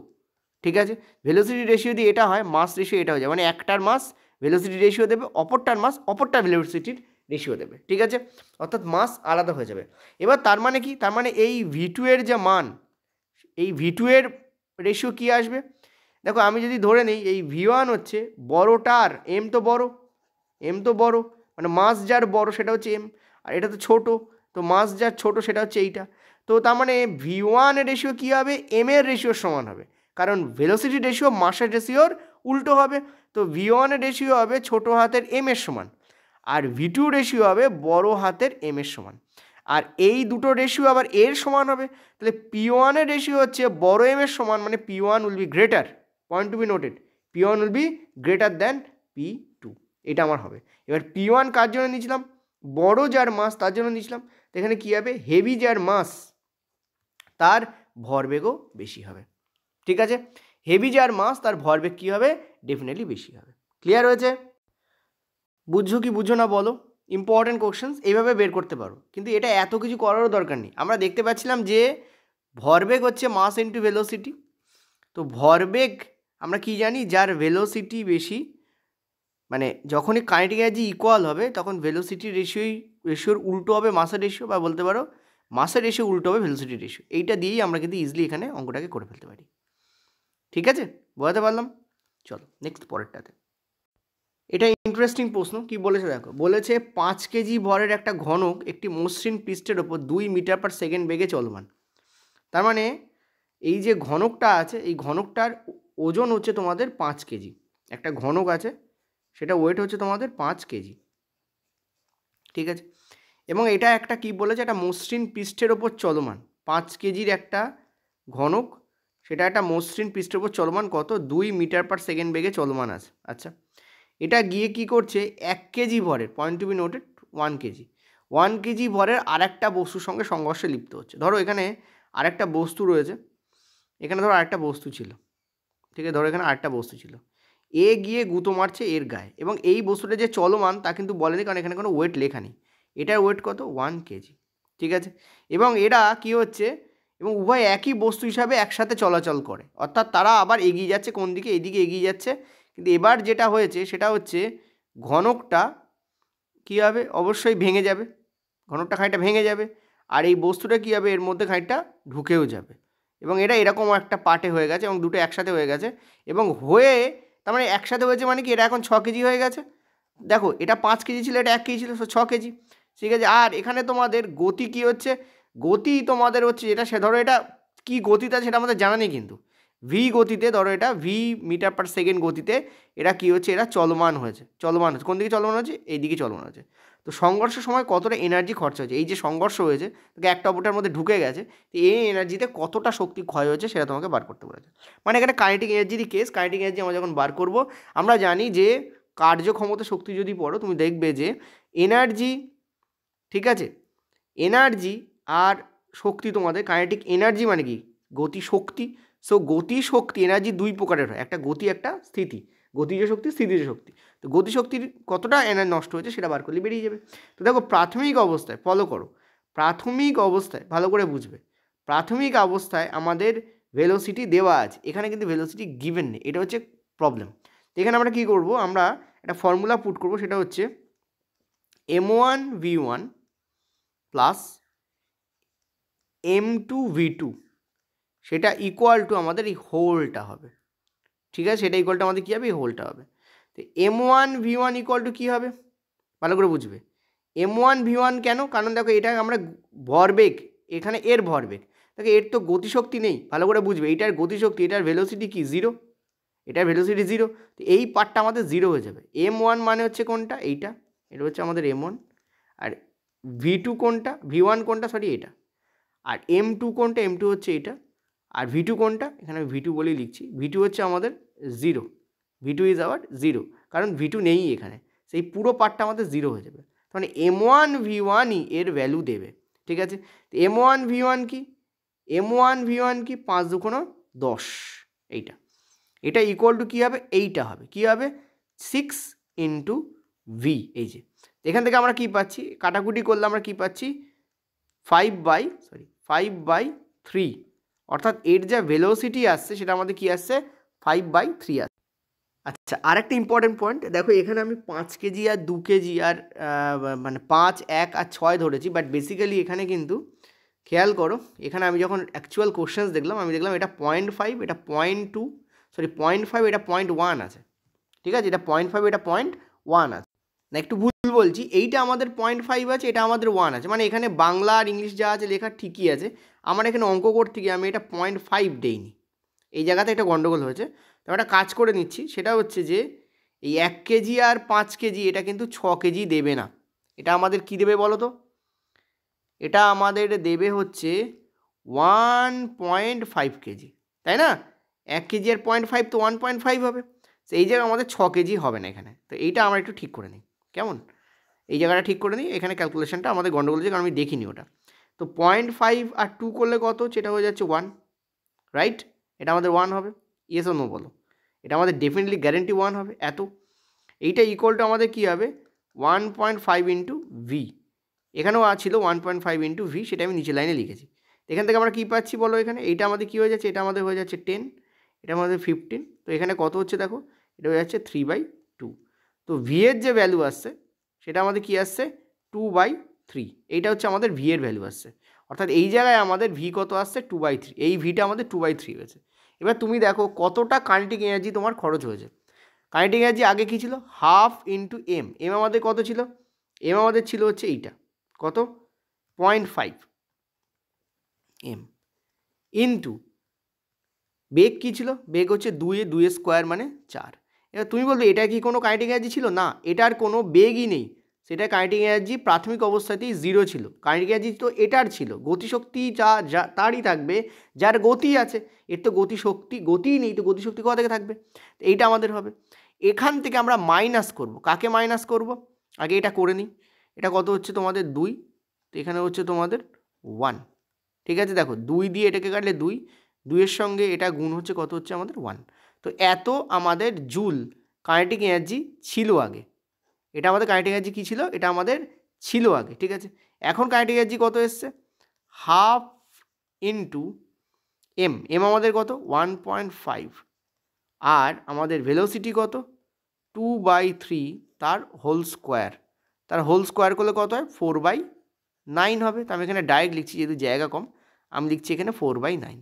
ঠিক আছে। ভেলোসিটি রেশিও দিয়ে এটা হয়, মাস রেশিও এটা হয়ে যায়, মানে একটার মাস ভেলোসিটি রেশিও দেবে, অপরটার মাস অপরটার ভেলোসিটির রেশিও দেবে, ঠিক আছে। অর্থাৎ মাস আলাদা হয়ে যাবে। এবার তার মানে কি, তার মানে এই ভি টু এর যে মান, এই ভি টু এর রেশিও কী আসবে, দেখো আমি যদি ধরে নিই এই ভি ওয়ান হচ্ছে বড়টার, এম তো বড়, মানে মাস যার বড় সেটা হচ্ছে এম, আর এটা তো ছোট, তো মাস যার ছোট সেটা হচ্ছে এইটা। তো তার মানে ভি ওয়ানের রেশিও কী হবে, এম এর রেশিওর সমান হবে, কারণ ভেলোসিটি রেশিও মাসের রেশিওর উল্টো হবে। তো ভি ওয়ানের রেশিও হবে ছোটো হাতের এম এর সমান, আর ভি টু রেশিও হবে বড় হাতের এম এর সমান, আর এই দুটো রেশিও আবার এর সমান হবে। তাহলে পি ওয়ানের রেশিও হচ্ছে বড় এম এর সমান, মানে p one will be greater, point to be noted, p one will be greater than p two, এটা আমার হবে। এবার পি ওয়ান কার জন্য নিয়েছিলাম, বড় যার মাস তার জন্য নিয়েছিলাম, তো এখানে কী হবে, হেভি যার মাস তার ভরবেগও বেশি হবে, ঠিক আছে। হেভি যার মাস তার ভরবেগ কী হবে, ডেফিনেটলি বেশি হবে। ক্লিয়ার হয়েছে? বুঝছো কি বুঝছো না বলো? ইম্পর্টেন্ট কোশ্চেন্স এইভাবে বের করতে পারো, কিন্তু এটা এত কিছু করারও দরকার নেই। আমরা দেখতে পাচ্ছিলাম যে ভরবেগ হচ্ছে মাস ইন্টু ভেলোসিটি। তো ভরবেগ আমরা কি জানি, যার ভেলোসিটি বেশি, মানে যখনই কাইনেটিক এনার্জি ইকুয়াল হবে তখন ভেলোসিটি রেশিওর উল্টো হবে মাসের রেশিও, বা বলতে পারো মাসের রেশিও উল্টো হবে ভেলোসিটি রেশিও। এইটা দিয়েই আমরা কিন্তু ইজিলি এখানে অঙ্কটাকে করে ফেলতে পারি, ঠিক আছে, বোঝাতে পারলাম। চলো নেক্সট পরেরটাতে। এটা ইন্টারেস্টিং প্রশ্ন, কি বলেছে দেখো, বলেছে 5 কেজি ভরের একটা ঘনক একটি মসৃণ পৃষ্ঠের ওপর 2 মিটার পার সেকেন্ড বেগে চলমান। তার মানে এই যে ঘনকটা আছে, এই ঘনকটার ওজন হচ্ছে তোমাদের 5 কেজি। একটা ঘনক আছে, সেটা ওয়েট হচ্ছে তোমাদের 5 কেজি, ঠিক আছে। এবং এটা একটা কি বলেছে, একটা মসৃণ পৃষ্ঠের ওপর চলমান, 5 কেজির একটা ঘনক, সেটা একটা মসৃণ পৃষ্ঠের ওপর চলমান কত, 2 মিটার পার সেকেন্ড বেগে চলমান আছে। আচ্ছা, এটা গিয়ে কি করছে, 1 কেজি ভরের, point to be noted 1 KG, 1 KG ভরের আরেকটা বস্তুর সঙ্গে সংঘর্ষে লিপ্ত হচ্ছে। ধরো এখানে আরেকটা বস্তু রয়েছে, এখানে ধরো আরেকটা বস্তু ছিল, ঠিক আছে, ধরো এখানে আরেকটা বস্তু ছিল, এ গিয়ে গুঁতো মারছে এর গায়ে, এবং এই বস্তুটা যে চলমান তা কিন্তু বলেনি, কারণ এখানে কোনো ওয়েট লেখা নেই। এটার ওয়েট কত, 1 কেজি, ঠিক আছে, এবং এরা কি হচ্ছে, এবং উভয় একই বস্তু হিসাবে একসাথে চলাচল করে, অর্থাৎ তারা আবার এগিয়ে যাচ্ছে কোন দিকে, এইদিকে এগিয়ে যাচ্ছে। কিন্তু এবার যেটা হয়েছে সেটা হচ্ছে ঘনকটা কী হবে, অবশ্যই ভেঙে যাবে, ঘনকটা খানিকটা ভেঙে যাবে, আর এই বস্তুটা কী হবে, এর মধ্যে খানিকটা ঢুকেও যাবে, এবং এটা এরকম একটা পার্টে হয়ে গেছে এবং দুটো একসাথে হয়ে গেছে, এবং হয়ে তার মানে একসাথে হয়েছে মানে কি এটা এখন 6 কেজি হয়ে গেছে। দেখো এটা 5 কেজি ছিল, এটা 1 কেজি ছিল, 6 কেজি। ঠিক আছে, আর এখানে তোমাদের গতি কি হচ্ছে, গতি তোমাদের হচ্ছে যেটা, সে ধরো এটা কি গতিতে সেটা আমাদের জানা নেই, কিন্তু ভি গতিতে, ধরো এটা ভি মিটার পার সেকেন্ড গতিতে এরা কি হচ্ছে, এরা চলমান হয়েছে, কোন দিকে চলমান হচ্ছে, এই দিকে চলমান হয়েছে। তো সংঘর্ষের সময় কতটা এনার্জি খরচা হয়েছে, এই যে সংঘর্ষ হয়েছে একটা অপরটার মধ্যে ঢুকে গেছে, তো এই এনার্জিতে কতটা শক্তি ক্ষয় হয়েছে সেটা তোমাকে বার করতে বলেছে। মানে এখানে কাইনেটিক এনার্জিরই কেস। কাইনেটিক এনার্জি আমরা যখন বার করব, আমরা জানি যে কার্যক্ষমতা শক্তি যদি পড়ো তুমি দেখবে যে এনার্জি, ঠিক আছে, এনার্জি আর শক্তি, তোমাদের কাইনেটিক এনার্জি মানে কি, গতি শক্তি। সো গতি শক্তি এনার্জি দুই প্রকারের হয়, একটা গতি একটা স্থিতি, গতিজ শক্তি স্থিতিজ শক্তি। তো গতিশক্তির কতটা এনার্জি নষ্ট হয়েছে সেটা বার করলে বেরিয়ে যাবে। তো দেখো প্রাথমিক অবস্থায় ফলো করো, প্রাথমিক অবস্থায় ভালো করে বুঝবে, প্রাথমিক অবস্থায় আমাদের ভেলোসিটি দেওয়া আছে, এখানে কিন্তু ভেলোসিটি গিভেন নেই, এটা হচ্ছে প্রবলেম। এখানে আমরা কী করব, আমরা একটা ফর্মুলা পুট করব, সেটা হচ্ছে m1v1 প্লাস m2v2, সেটা ইকুয়াল টু আমাদের এই হোলটা হবে। ঠিক আছে, সেটা ইকুয়াল টু আমাদের কী হবে, এই হোলটা হবে। তো m1v1 ইকুয়াল টু কী হবে, ভালো করে বুঝবে। m1v1 কেন, কারণ দেখো এটা আমরা ভরবেগ, এখানে এর ভরবেগ, দেখো এর তো গতিশক্তি নেই, ভালো করে বুঝবে, এটার গতিশক্তি, এটার ভেলোসিটি কি 0, এটার ভেলোসিটি 0, তো এই পার্টটা আমাদের 0 হয়ে যাবে। m1 মানে হচ্ছে কোনটা, এইটা, এটা হচ্ছে আমাদের m1, আর v2 কোনটা, v1 কোনটা, সরি এটা, আর m2 কোনটা, m2 হচ্ছে এটা, আর v2 কোনটা, এখানে আমি v2 বলেই লিখছি, v2 হচ্ছে আমাদের 0, v2 ইজ আওয়ার 0, কারণ v2 নেই এখানে, সেই পুরো পার্টটা আমাদের 0 হয়ে যাবে। মানে m1v1ই এর ভ্যালু দেবে। ঠিক আছে, তো m1v1 কি, m1v1 কি 5 2 10, এইটা, এটা ইকুয়াল টু কী হবে, এইটা হবে, কী হবে 6 ইন্টু ভি। এই যে এখান থেকে আমরা কী পাচ্ছি, কাটাকুটি করলে আমরা কী পাচ্ছি, 5/3, অর্থাৎ এর যা ভেলোসিটি আসছে সেটা আমাদের কী আসছে, 5/3 আসছে। আচ্ছা, আরেকটা ইম্পর্টেন্ট পয়েন্ট দেখো, এখানে আমি 5 কেজি আর 2 কেজি আর মানে 5, 1 আর 6 ধরেছি, বাট বেসিক্যালি এখানে কিন্তু খেয়াল করো, এখানে আমি যখন অ্যাকচুয়াল কোশ্চেন্স দেখলাম, আমি দেখলাম এটা 0.5, এটা 0.2, সরি 0.5, এটা 0.1 আছে। ঠিক আছে, এটা 0.5, এটা 0.1 আছে, না একটু ভুল বলছি, এইটা আমাদের 0.5 আছে, এটা আমাদের 1 আছে, মানে এখানে বাংলা আর ইংলিশ যা আছে লেখা ঠিকই আছে, আমার এখানে অঙ্ক করতে গিয়ে আমি এটা 0.5 দেইনি, এই জায়গাতে একটা গন্ডগোল হয়েছে। তো একটা কাজ করে নিচ্ছি, সেটা হচ্ছে যে এই 1 কেজি আর 5 কেজি এটা কিন্তু 6 কেজি দেবে না, এটা আমাদের কি দেবে বলো তো, এটা আমাদের দেবে হচ্ছে 1.5 কেজি, তাই না, 1 কেজি আর 0.5 তো 1.5 হবে, তো এই জায়গায় আমাদের 6 কেজি হবে না এখানে। তো এইটা আমরা একটু ঠিক করে নিই, কেমন, এই জায়গাটা ঠিক করে নিই, এখানে ক্যালকুলেশনটা আমাদের গন্ডগোল হচ্ছে, কারণ আমি দেখিনি ওটা। তো 0.5 আর 2 করলে কত, সেটা হয়ে যাচ্ছে 1, রাইট, এটা আমাদের 1 হবে, ইয়েস ও নো বলো, এটা আমাদের ডেফিনেটলি গ্যারেন্টি 1 হবে, এত, এইটা ইকুয়াল টু আমাদের কী হবে 1.5 ইন্টু ভি, এখানেও ছিল 1.5 ইন্টু ভি, সেটা আমি নিচে লাইনে লিখেছি। এখান থেকে আমরা কী পাচ্ছি বলো, এখানে এইটা আমাদের কী হয়ে যাচ্ছে, এটা আমাদের হয়ে যাচ্ছে 10, এটা আমাদের 15, তো এখানে কত হচ্ছে দেখো, এটা হয়ে যাচ্ছে 3/2। তো ভি এর যে ভ্যালু আসছে সেটা আমাদের কী আসছে 2/3, এইটা হচ্ছে আমাদের ভি এর ভ্যালু আসছে, অর্থাৎ এই জায়গায় আমাদের ভি কত আসছে 2/3, এই ভিটা আমাদের 2/3 হয়েছে। এবার তুমি দেখো কতটা কাইনেটিক এনার্জি তোমার খরচ হয়েছে। কাইনেটিক এনার্জি আগে কী ছিল, হাফ ইন্টু এম, এম আমাদের কত ছিল, এম আমাদের ছিল হচ্ছে এইটা কত 0.5 এম, ইন্টু বেগ কী ছিল, বেগ হচ্ছে 2 স্কোয়ার মানে 4। এবার তুমি বলবে এটা কি কোনো কাইনেটিক এনার্জি ছিল, না এটার কোনো বেগই নেই, সেটা কাইনেটিক এনার্জি প্রাথমিক অবস্থাতেই 0 ছিল, কাইনেটিক এনার্জি তো এটার ছিল, গতিশক্তি যা তারই থাকবে যার গতি আছে, এর তো গতিই নেই, তো গতিশক্তি কোথা থেকে থাকবে, তো এইটা আমাদের হবে। এখান থেকে আমরা মাইনাস করব, কাকে মাইনাস করব, আগে এটা করে নিই, এটা কত হচ্ছে তোমাদের 2, তো এখানে হচ্ছে তোমাদের 1, ঠিক আছে, দেখো 2 দিয়ে এটাকে কাটলে 2, 2-এর সঙ্গে এটা গুণ হচ্ছে কত হচ্ছে আমাদের 1, তো এত আমাদের জুল কাইনেটিক এনার্জি ছিল আগে, এটা আমাদের কাইনেটিক এনার্জি কী ছিল, এটা আমাদের ছিল আগে, ঠিক আছে। এখন কাইনেটিক এনার্জি কত এসছে, হাফ ইন্টু এম, এম আমাদের কত 1.5, আর আমাদের ভেলোসিটি কত 2/3 তার হোল স্কোয়ার, তার হোল স্কোয়ার করলে কত হয় 4/9 হবে। তো আমি এখানে ডাইরেক্ট লিখছি, যেহেতু জায়গা কম আমি লিখছি এখানে 4/9।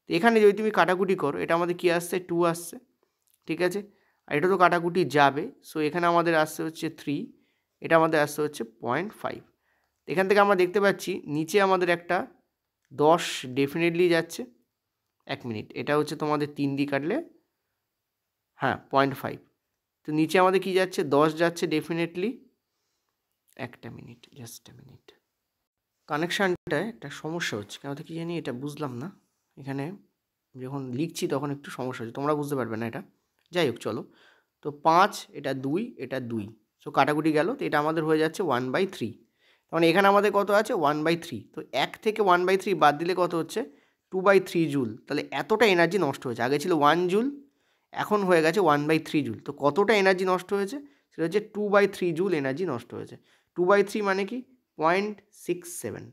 তো এখানে যদি তুমি কাটাকুটি করো, এটা আমাদের কী আসছে 2 আসছে, ঠিক আছে। আর এটা তো কাটাকুটি যাবে, সো এখানে আমাদের আসছে হচ্ছে 3, এটা আমাদের আসছে হচ্ছে 0.5। এখান থেকে আমরা দেখতে পাচ্ছি নিচে আমাদের একটা 10 ডেফিনেটলি যাচ্ছে। 1 মিনিট, এটা হচ্ছে তোমাদের 3 দিয়ে কাটলে হ্যাঁ 0.5, তো নিচে আমাদের কি যাচ্ছে 10 যাচ্ছে ডেফিনেটলি। একটা মিনিট, জাস্ট এ মিনিট, কানেকশানটায় একটা সমস্যা হচ্ছে কেন কি জানি, এটা বুঝলাম না। এখানে যখন লিখছি তখন একটু সমস্যা হচ্ছে, তোমরা বুঝতে পারবে না এটা, যাই হোক চলো। তো 5, এটা 2, এটা 2, সো কাটাকুটি গেল, তো এটা আমাদের হয়ে যাচ্ছে 1/3। মানে এখানে আমাদের কত আছে 1/3, তো 1 থেকে 1/3 বাদ দিলে কত হচ্ছে 2/3 জুল। তাহলে এতটা এনার্জি নষ্ট হয়েছে, আগে ছিল 1 জুল, এখন হয়ে গেছে 1/3 জুল। তো কতটা এনার্জি নষ্ট হয়েছে, সেটা হচ্ছে 2/3 জুল এনার্জি নষ্ট হয়েছে। 2/3 মানে কি 0.67,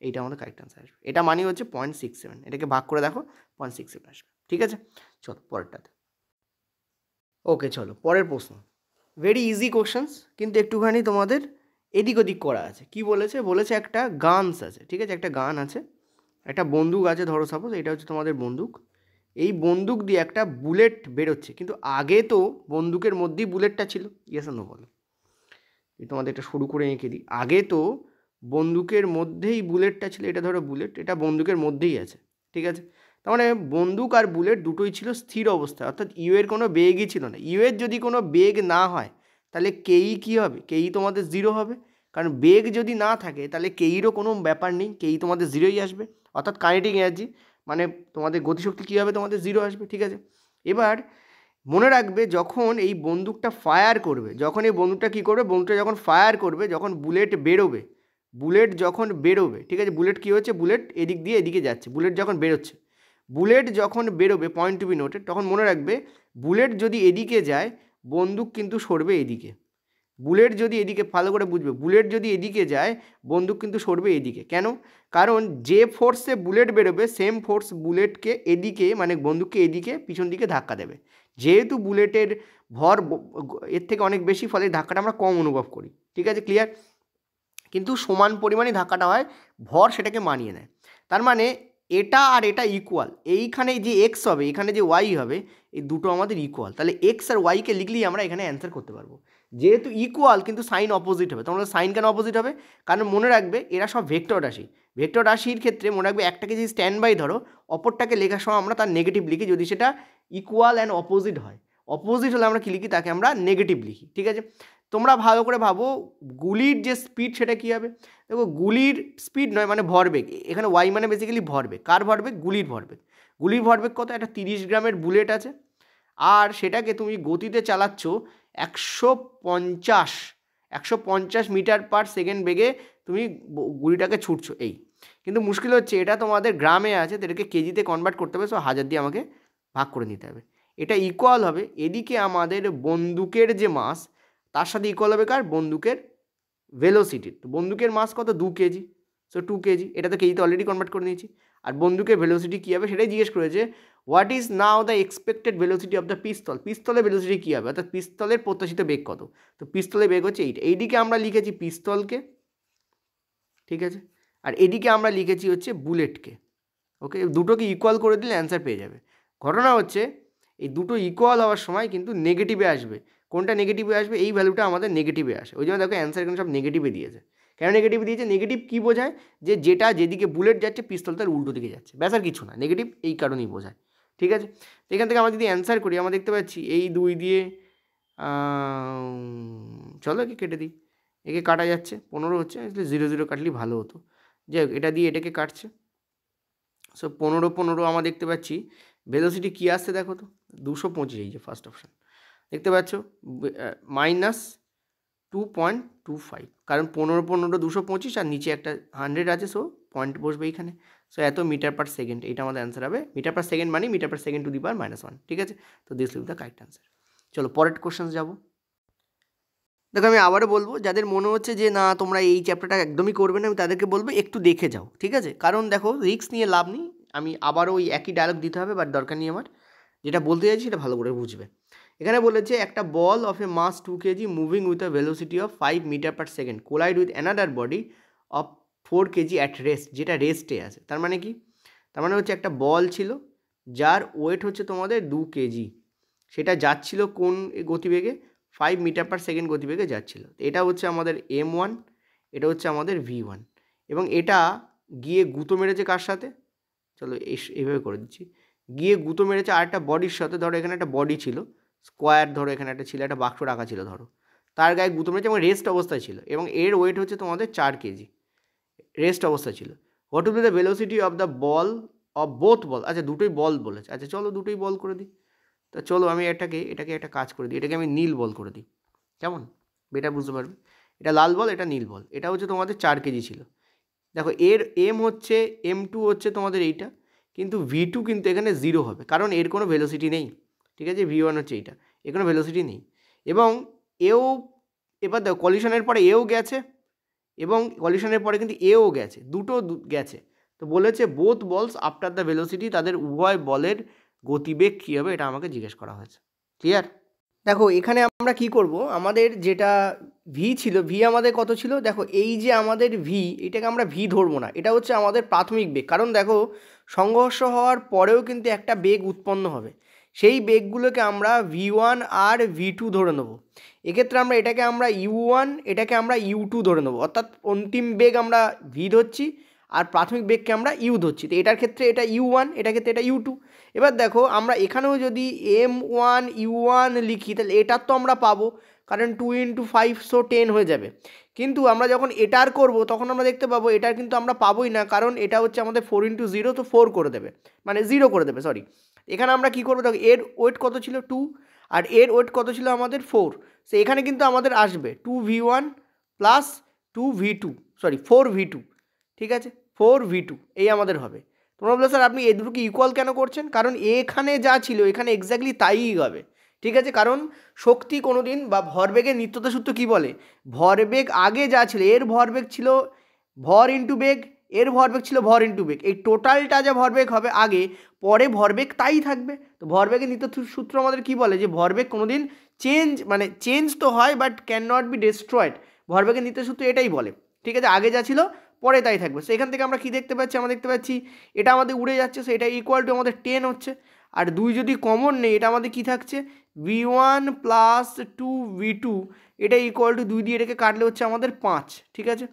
এইটা আমাদের কারেক্ট আনসার আসবে। এটা মানে হচ্ছে 0.67, এটাকে ভাগ করে দেখো 0.67 আসবে, ঠিক আছে। চলো পরেরটাতে। ওকে চলো পরের প্রশ্ন, ভেরি ইজি কোশ্চেন্স, কিন্তু একটুখানি তোমাদের এদিক ওদিক করা আছে। কি বলেছে, বলেছে একটা গানস আছে, ঠিক আছে, একটা গান আছে, একটা বন্দুক আছে, ধরো সাপোজ এটা হচ্ছে তোমাদের বন্দুক, এই বন্দুক দিয়ে একটা বুলেট বেরোচ্ছে, কিন্তু আগে তো বন্দুকের মধ্যেই বুলেটটা ছিল, ইয়েস নো বলো। তোমাদের এটা শুরু করে এঁকে দিই, আগে তো বন্দুকের মধ্যেই বুলেটটা ছিল, এটা ধরো বুলেট, এটা বন্দুকের মধ্যেই আছে, ঠিক আছে। তার মানে বন্দুক আর বুলেট দুটোই ছিল স্থির অবস্থায়, অর্থাৎ ইউ এর কোনো বেগই ছিল না। ইউ এর যদি কোনো বেগ না হয় তাহলে কেই কী হবে, কেই তোমাদের জিরো হবে, কারণ বেগ যদি না থাকে তাহলে কেইরও কোনো ব্যাপার নেই, কেই তোমাদের জিরোই আসবে, অর্থাৎ কাইনেটিক এনার্জি মানে তোমাদের গতিশক্তি কী হবে, তোমাদের জিরো আসবে, ঠিক আছে। এবার মনে রাখবে যখন এই বন্দুকটা ফায়ার করবে, যখন এই বন্দুকটা কী করবে, বন্দুকটা যখন ফায়ার করবে, যখন বুলেট বেরোবে, বুলেট যখন বেরোবে, ঠিক আছে, বুলেট কী হচ্ছে, বুলেট এদিক দিয়ে এদিকে যাচ্ছে, বুলেট যখন বেরোচ্ছে, বুলেট যখন বেরোবে পয়েন্ট টু বি নোটেড, তখন মনে রাখবে বুলেট যদি এদিকে যায় বন্দুক কিন্তু সরবে এদিকে। বুলেট যদি এদিকে, ভালো করে বুঝবে, বুলেট যদি এদিকে যায় বন্দুক কিন্তু সরবে এদিকে। কেন, কারণ যে ফোর্সে বুলেট বেরোবে সেম ফোর্স বুলেটকে এদিকে মানে বন্দুককে এদিকে পিছন দিকে ধাক্কা দেবে। যেহেতু বুলেটের ভর এর থেকে অনেক বেশি, ফলে ধাক্কাটা আমরা কম অনুভব করি, ঠিক আছে, ক্লিয়ার। কিন্তু সমান পরিমাণে ধাক্কাটা হয়, ভর সেটাকে মানিয়ে নেয়। তার মানে এটা আর এটা ইকুয়াল, এইখানে যে এক্স হবে এখানে যে ওয়াই হবে, এই দুটো আমাদের ইকুয়াল, তাহলে এক্স আর ওয়াইকে লিখলেই আমরা এখানে অ্যান্সার করতে পারবো। যেহেতু ইকুয়াল কিন্তু সাইন অপোজিট হবে, তোমরা সাইন কেন অপোজিট হবে, কারণ মনে রাখবে এরা সব ভেক্টর রাশি, ভেক্টর রাশির ক্ষেত্রে মনে রাখবে একটাকে যদি স্ট্যান্ড বাই ধরো, অপরটাকে লেখার সময় আমরা তার নেগেটিভ লিখি, যদি সেটা ইকুয়াল অ্যান্ড অপোজিট হয়। অপোজিট হলে আমরা কী লিখি, তাকে আমরা নেগেটিভ লিখি, ঠিক আছে। তোমরা ভালো করে ভাবো গুলির যে স্পিড সেটা কী হবে, দেখো গুলির স্পিড নয় মানে ভরবেগ, এখানে ওয়াই মানে বেসিক্যালি ভরবেগ, কার ভরবেগ, গুলির ভরবেগ। গুলির ভরবেগ কত, একটা 30 গ্রামের বুলেট আছে, আর সেটাকে তুমি গতিতে চালাচ্ছ 150 মিটার পার সেকেন্ড বেগে তুমি গুলিটাকে ছুটছো, এই। কিন্তু মুশকিল হচ্ছে এটা তোমাদের গ্রামে আছে, তো এটাকে কেজিতে কনভার্ট করতে হবে, সো 1000 দিয়ে আমাকে ভাগ করে নিতে হবে। এটা ইকুয়াল হবে এদিকে আমাদের বন্দুকের যে মাস, তার সাথে ইকুয়াল হবে কার, বন্দুকের ভেলোসিটি। তো বন্দুকের মাস কত 2 কেজি, সো 2 কেজি, এটা তো কেজিতে অলরেডি কনভার্ট করে নিয়েছি। আর বন্দুকের ভেলোসিটি কী হবে সেটাই জিজ্ঞেস করেছে, what is now the expected velocity of the pistol, পিস্তলের ভেলোসিটি কী হবে, অর্থাৎ পিস্তলের প্রত্যাশিত বেগ কত। তো পিস্তলের বেগ হচ্ছে এইটা, এইদিকে আমরা লিখেছি পিস্তলকে, ঠিক আছে, আর এদিকে আমরা লিখেছি হচ্ছে বুলেটকে। ওকে, দুটোকে ইকুয়াল করে দিলে অ্যান্সার পেয়ে যাবে। ঘটনা হচ্ছে এই দুটো ইকুয়াল হওয়ার সময় কিন্তু নেগেটিভে আসবে, কোনটা নেগেটিভে আসবে, এই ভ্যালুটা আমাদের নেগেটিভে আসে, ওই জন্য দেখো অ্যান্সার এখানে সব নেগেটিভে দিয়েছে। কেন নেগেটিভ দিয়েছে, নেগেটিভ কী বোঝায়, যে যেটা যেদিকে বুলেট যাচ্ছে পিস্তল তার উল্টো দিকে যাচ্ছে, ব্যাস আর কিছু না, নেগেটিভ এই কারণেই বোঝায়, ঠিক আছে। তো এখান থেকে আমরা যদি অ্যান্সার করি, আমরা দেখতে পাচ্ছি এই 2 দিয়ে চলো একে কেটে দিই, একে কাটা যাচ্ছে 15 হচ্ছে, 0 0 কাটলেই ভালো হতো, যাই হোক এটা দিয়ে এটাকে কাটছে, সো 15 আমরা দেখতে পাচ্ছি ভেলোসিটি কী আসছে দেখো তো 225, এই যে ফার্স্ট অপশান দেখতে পাচ্ছ, -2.25, কারণ 15 225 আর নিচে একটা 100 আছে, সো পয়েন্ট বসবে এইখানে, সো এত মিটার পার সেকেন্ড, এইটা আমাদের অ্যান্সার হবে। মিটার পার সেকেন্ড মানে metre per second to the power -1, ঠিক আছে। তো this will be the correct answer. চলো পরের কোশ্চেন যাবো। দেখো আমি আবারও বলবো, যাদের মনে হচ্ছে যে না তোমরা এই চ্যাপ্টারটা একদমই করবে না, আমি তাদেরকে বলবো একটু দেখে যাও, ঠিক আছে? কারণ দেখো রিস্ক নিয়ে লাভ নেই, আমি আবারও ওই একই ডায়লগ দিতে হবে, বাট দরকার নেই আমার। যেটা বলতে চাইছি সেটা ভালো করে বুঝবে। এখানে বলেছে একটা ball of a mass 2 kg moving with a velocity of 5 metre per second collide with another body of 4 kg at rest, যেটা রেস্টে আছে। তার মানে কি? তার মানে হচ্ছে একটা বল ছিল যার ওয়েট হচ্ছে তোমাদের 2 kg, সেটা যাচ্ছিল কোন গতিবেগে? 5 মিটার পার সেকেন্ড গতিবেগে যাচ্ছিল। এটা হচ্ছে আমাদের M1, এটা হচ্ছে আমাদের V1, এবং এটা গিয়ে গুঁতো মেরেছে কার সাথে? চলো এইভাবে করে দিচ্ছি। গিয়ে গুঁতো মেরেছে আরেকটা বডির সাথে। ধরো এখানে একটা বডি ছিল স্কোয়ার, ধরো এখানে একটা ছিল, একটা বাক্স রাখা ছিল ধরো, তার গায়ে গুঁতো মেরেছে এবং রেস্ট অবস্থায় ছিল, এবং এর ওয়েট হচ্ছে তোমাদের 4 kg, রেস্ট অবস্থায় ছিল। What will be the velocity of the ball of both ball? আচ্ছা দুটোই বল বলেছে, আচ্ছা চলো দুটোই বল করে দিই। তা চলো আমি এটাকে একটা কাজ করে দিই, এটাকে আমি নীল বল করে দিই, কেমন? বেটা বুঝতে পারবে। এটা লাল বল, এটা নীল বল, এটা হচ্ছে তোমাদের 4 কেজি ছিল। দেখো এর হচ্ছে M2 হচ্ছে তোমাদের এইটা, কিন্তু V2 কিন্তু এখানে 0 হবে, কারণ এর কোনো ভেলোসিটি নেই, ঠিক আছে? V1 হচ্ছে এইটা, এর কোনো ভেলোসিটি নেই। এবং এও, এবার দেখো কলিশনের পরে এও গেছে, এবং কলিশনের পরে কিন্তু এও গেছে, দুটো গেছে। তো বলেছে বোথ বলস আফটার দ্য ভেলোসিটি, তাদের উভয় বলের গতিবেগ কী হবে, এটা আমাকে জিজ্ঞেস করা হয়েছে। ক্লিয়ার? দেখো এখানে আমরা কি করব, আমাদের যেটা ভি ছিল, ভি আমাদের কত ছিল? দেখো এই যে আমাদের ভি, এটাকে আমরা ভি ধরবো না, এটা হচ্ছে আমাদের প্রাথমিক বেগ। কারণ দেখো সংঘর্ষ হওয়ার পরেও কিন্তু একটা বেগ উৎপন্ন হবে, সেই বেগগুলোকে আমরা V1 আর V2 ধরে নেবো। এক্ষেত্রে আমরা এটাকে আমরা U1, এটাকে আমরা U2 ধরে নেবো, অর্থাৎ অন্তিম বেগ আমরা ভি ধরছি আর প্রাথমিক বেগকে আমরা ইউ ধরছি। তো এটার ক্ষেত্রে এটা U1, এটার ক্ষেত্রে এটা U2। এবার দেখো আমরা এখানেও যদি M1 U1 লিখি, তাহলে এটার তো আমরা পাবো, কারণ 2 × 5 সো 10 হয়ে যাবে। কিন্তু আমরা যখন এটার করব তখন আমরা দেখতে পাবো এটার কিন্তু আমরা পাবোই না, কারণ এটা হচ্ছে আমাদের 4 × 0, তো 4 করে দেবে, মানে 0 করে দেবে, সরি। এখানে আমরা কি করবো? দেখো এর ওয়েট কত ছিল? 2, আর এর ওয়েট কত ছিল আমাদের? 4। সো এখানে কিন্তু আমাদের আসবে 2V1 plus 2V2, sorry 4V2, ঠিক আছে? 4V2 এই আমাদের হবে। তোমরা বলে স্যার আপনি এ দুটোকে ইকুয়াল কেন করছেন? কারণ এখানে যা ছিল এখানে এক্স্যাক্টলি তাই হবে, ঠিক আছে? কারণ শক্তি কোনো দিন বা ভরবেগের নিত্যতা সূত্র কী বলে? ভরবেগ আগে যা ছিল, এর ভরবেগ ছিল ভর ইন্টু বেগ, এর ভরবেগ ছিল ভর ইন্টু বেগ, এই টোটালটা যা ভরবেগ হবে আগে, পরে ভরবেগ তাই থাকবে। তো ভরবেগের নিত্যতা সূত্র আমাদের কী বলে? যে ভরবেগ কোনো দিন চেঞ্জ তো হয়, but can not be destroyed. ভরবেগের নিত্যতা সূত্র এটাই বলে, ঠিক আছে? আগে যা ছিল পরে তাই থাকবে। সো এখান থেকে আমরা কী দেখতে পাচ্ছি? আমরা দেখতে পাচ্ছি এটা আমাদের উড়ে যাচ্ছে, সো এটা ইকুয়াল টু আমাদের 10 হচ্ছে। আর 2 যদি কমন নেই, এটা আমাদের কী থাকছে? V1 প্লাস 2V2, এটা ইকুয়াল টু 2 দিয়ে এটাকে কাটলে হচ্ছে আমাদের 5, ঠিক আছে?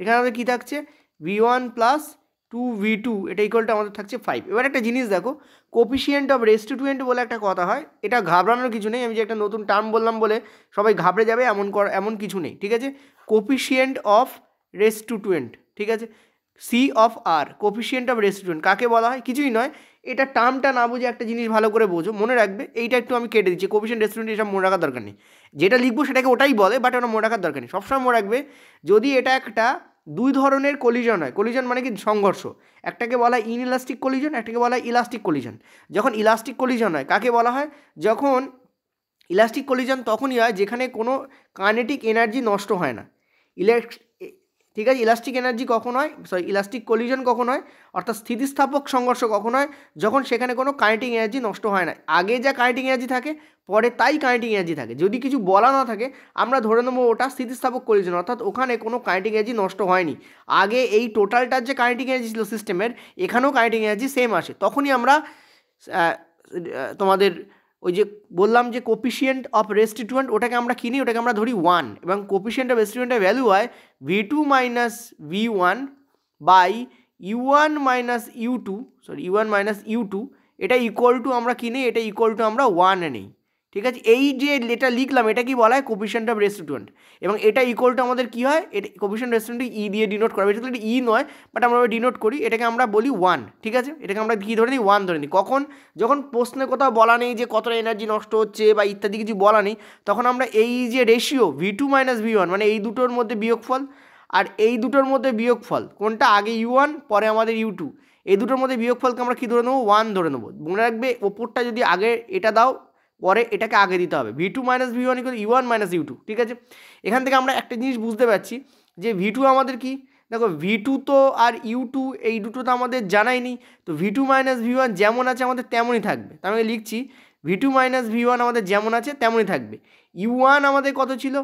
এখানে আমাদের কী থাকছে? V1 প্লাস 2V2, এটা ইকুয়াল টু আমাদের থাকছে 5। এবার একটা জিনিস দেখো, কোফিশিয়েন্ট অফ রেস্টিটুয়েন্ট বলে একটা কথা হয়, এটা ঘাবড়ানোর কিছু নেই। আমি যে একটা নতুন টার্ম বললাম বলে সবাই ঘাবড়ে যাবে এমন কিছু নেই, ঠিক আছে? কোফিশিয়েন্ট অফ রেস্টিটুয়েন্ট, ঠিক আছে? C/R, কোফিশিয়েন্ট অফ রেস্টিটুয়েন্ট কাকে বলা হয়? কিছুই নয়, এটা টার্মটা না বুঝে একটা জিনিস ভালো করে বোঝো, মনে রাখবে। এইটা একটু আমি কেটে দিচ্ছি, কোফিশিয়েন্ট রেস্টিটুয়েন্ট এসব মনে রাখার দরকার নেই। যেটা লিখবো সেটাকে ওটাই বলে, বাট ওটা মনে রাখার দরকার নেই। সবসময় মনে রাখবে যদি এটা একটা দুই ধরনের কলিজন হয়, কলিজন মানে কি? সংঘর্ষ। একটাকে বলা হয় ইনইলাস্টিক কলিজন, একটাকে বলা হয় ইলাস্টিক কলিজন। যখন ইলাস্টিক কলিজন হয় কাকে বলা হয়? যখন ইলাস্টিক কলিজন তখনই হয় যেখানে কোনো কাইনেটিক এনার্জি নষ্ট হয় না। ঠিক আছে? ইলাস্টিক এনার্জি কখন হয়, সরি ইলাস্টিক কলিজন কখন হয়, অর্থাৎ স্থিতিস্থাপক সংঘর্ষ কখন হয়? যখন সেখানে কোনো কাইনেটিক এনার্জি নষ্ট হয় না। আগে যা কাইনেটিক এনার্জি থাকে পরে তাই কাইনেটিক এনার্জি থাকে। যদি কিছু বলা না থাকে আমরা ধরে নেবো ওটা স্থিতিস্থাপক কলিজন, অর্থাৎ ওখানে কোনো কাইনেটিক এনার্জি নষ্ট হয়নি। আগে এই টোটালটার যে কাইনেটিক এনার্জি ছিল সিস্টেমের, এখানেও কাইনেটিক এনার্জি সেম আসে, তখনই আমরা তোমাদের ওই যে বললাম যে কোফিশিয়েন্ট অফ রেস্টিটুয়েন্ট, ওটাকে আমরা কিনি, ওটাকে আমরা ধরি 1, এবং কোফিশিয়েন্ট অফ রেস্টিটুয়েন্টের ভ্যালু হয় V2 minus V1 by U1 minus U2, sorry U1 minus U2, এটা ইকুয়াল টু আমরা কিনি, এটা ইকুয়াল টু আমরা 1 নেই, ঠিক আছে? এই যে এটা লিখলাম এটা কি বলা হয়? Coefficient of restitution. এবং এটা ইকুয়াল টু আমাদের কী হয়? এটা কোফিশিয়েন্ট রেস্টিটুয়েন্ট ই দিয়ে ডিনোট করা, এটা ই নয়, বাট আমরা ডিনোট করি, এটাকে আমরা বলি 1, ঠিক আছে? এটাকে আমরা কী ধরে নিই? 1 ধরে নিই। কখন? যখন প্রশ্নে কোথাও বলা নেই যে কতটা এনার্জি নষ্ট হচ্ছে বা ইত্যাদি কিছু বলা নেই, তখন আমরা এই যে রেশিও V2 মাইনাস V1, মানে এই দুটোর মধ্যে বিয়োগফল, আর এই দুটোর মধ্যে বিয়োগফল কোনটা? আগে U1 পরে আমাদের U2, এই দুটোর মধ্যে বিয়োগফলকে আমরা কী ধরে নেবো? 1 ধরে নেবো। মনে রাখবে ওপরটা যদি আগে এটা দাও পরে এটাকে আগে দিতে হবে V2 minus V1 equal U1 minus U2, ঠিক আছে। এখান থেকে আমরা একটা জিনিস বুঝতে পারছি যে V2 আমাদের কি, দেখো V2 তো আর U2 এই দুটো তো আমাদের জানাই নেই, তো V2 মাইনাস V1 যেমন আছে আমাদের তেমনই থাকবে। তার মানে লিখছি V2 মাইনাস V1 আমাদের যেমন আছে তেমনই থাকবে। U1 আমাদের কত ছিল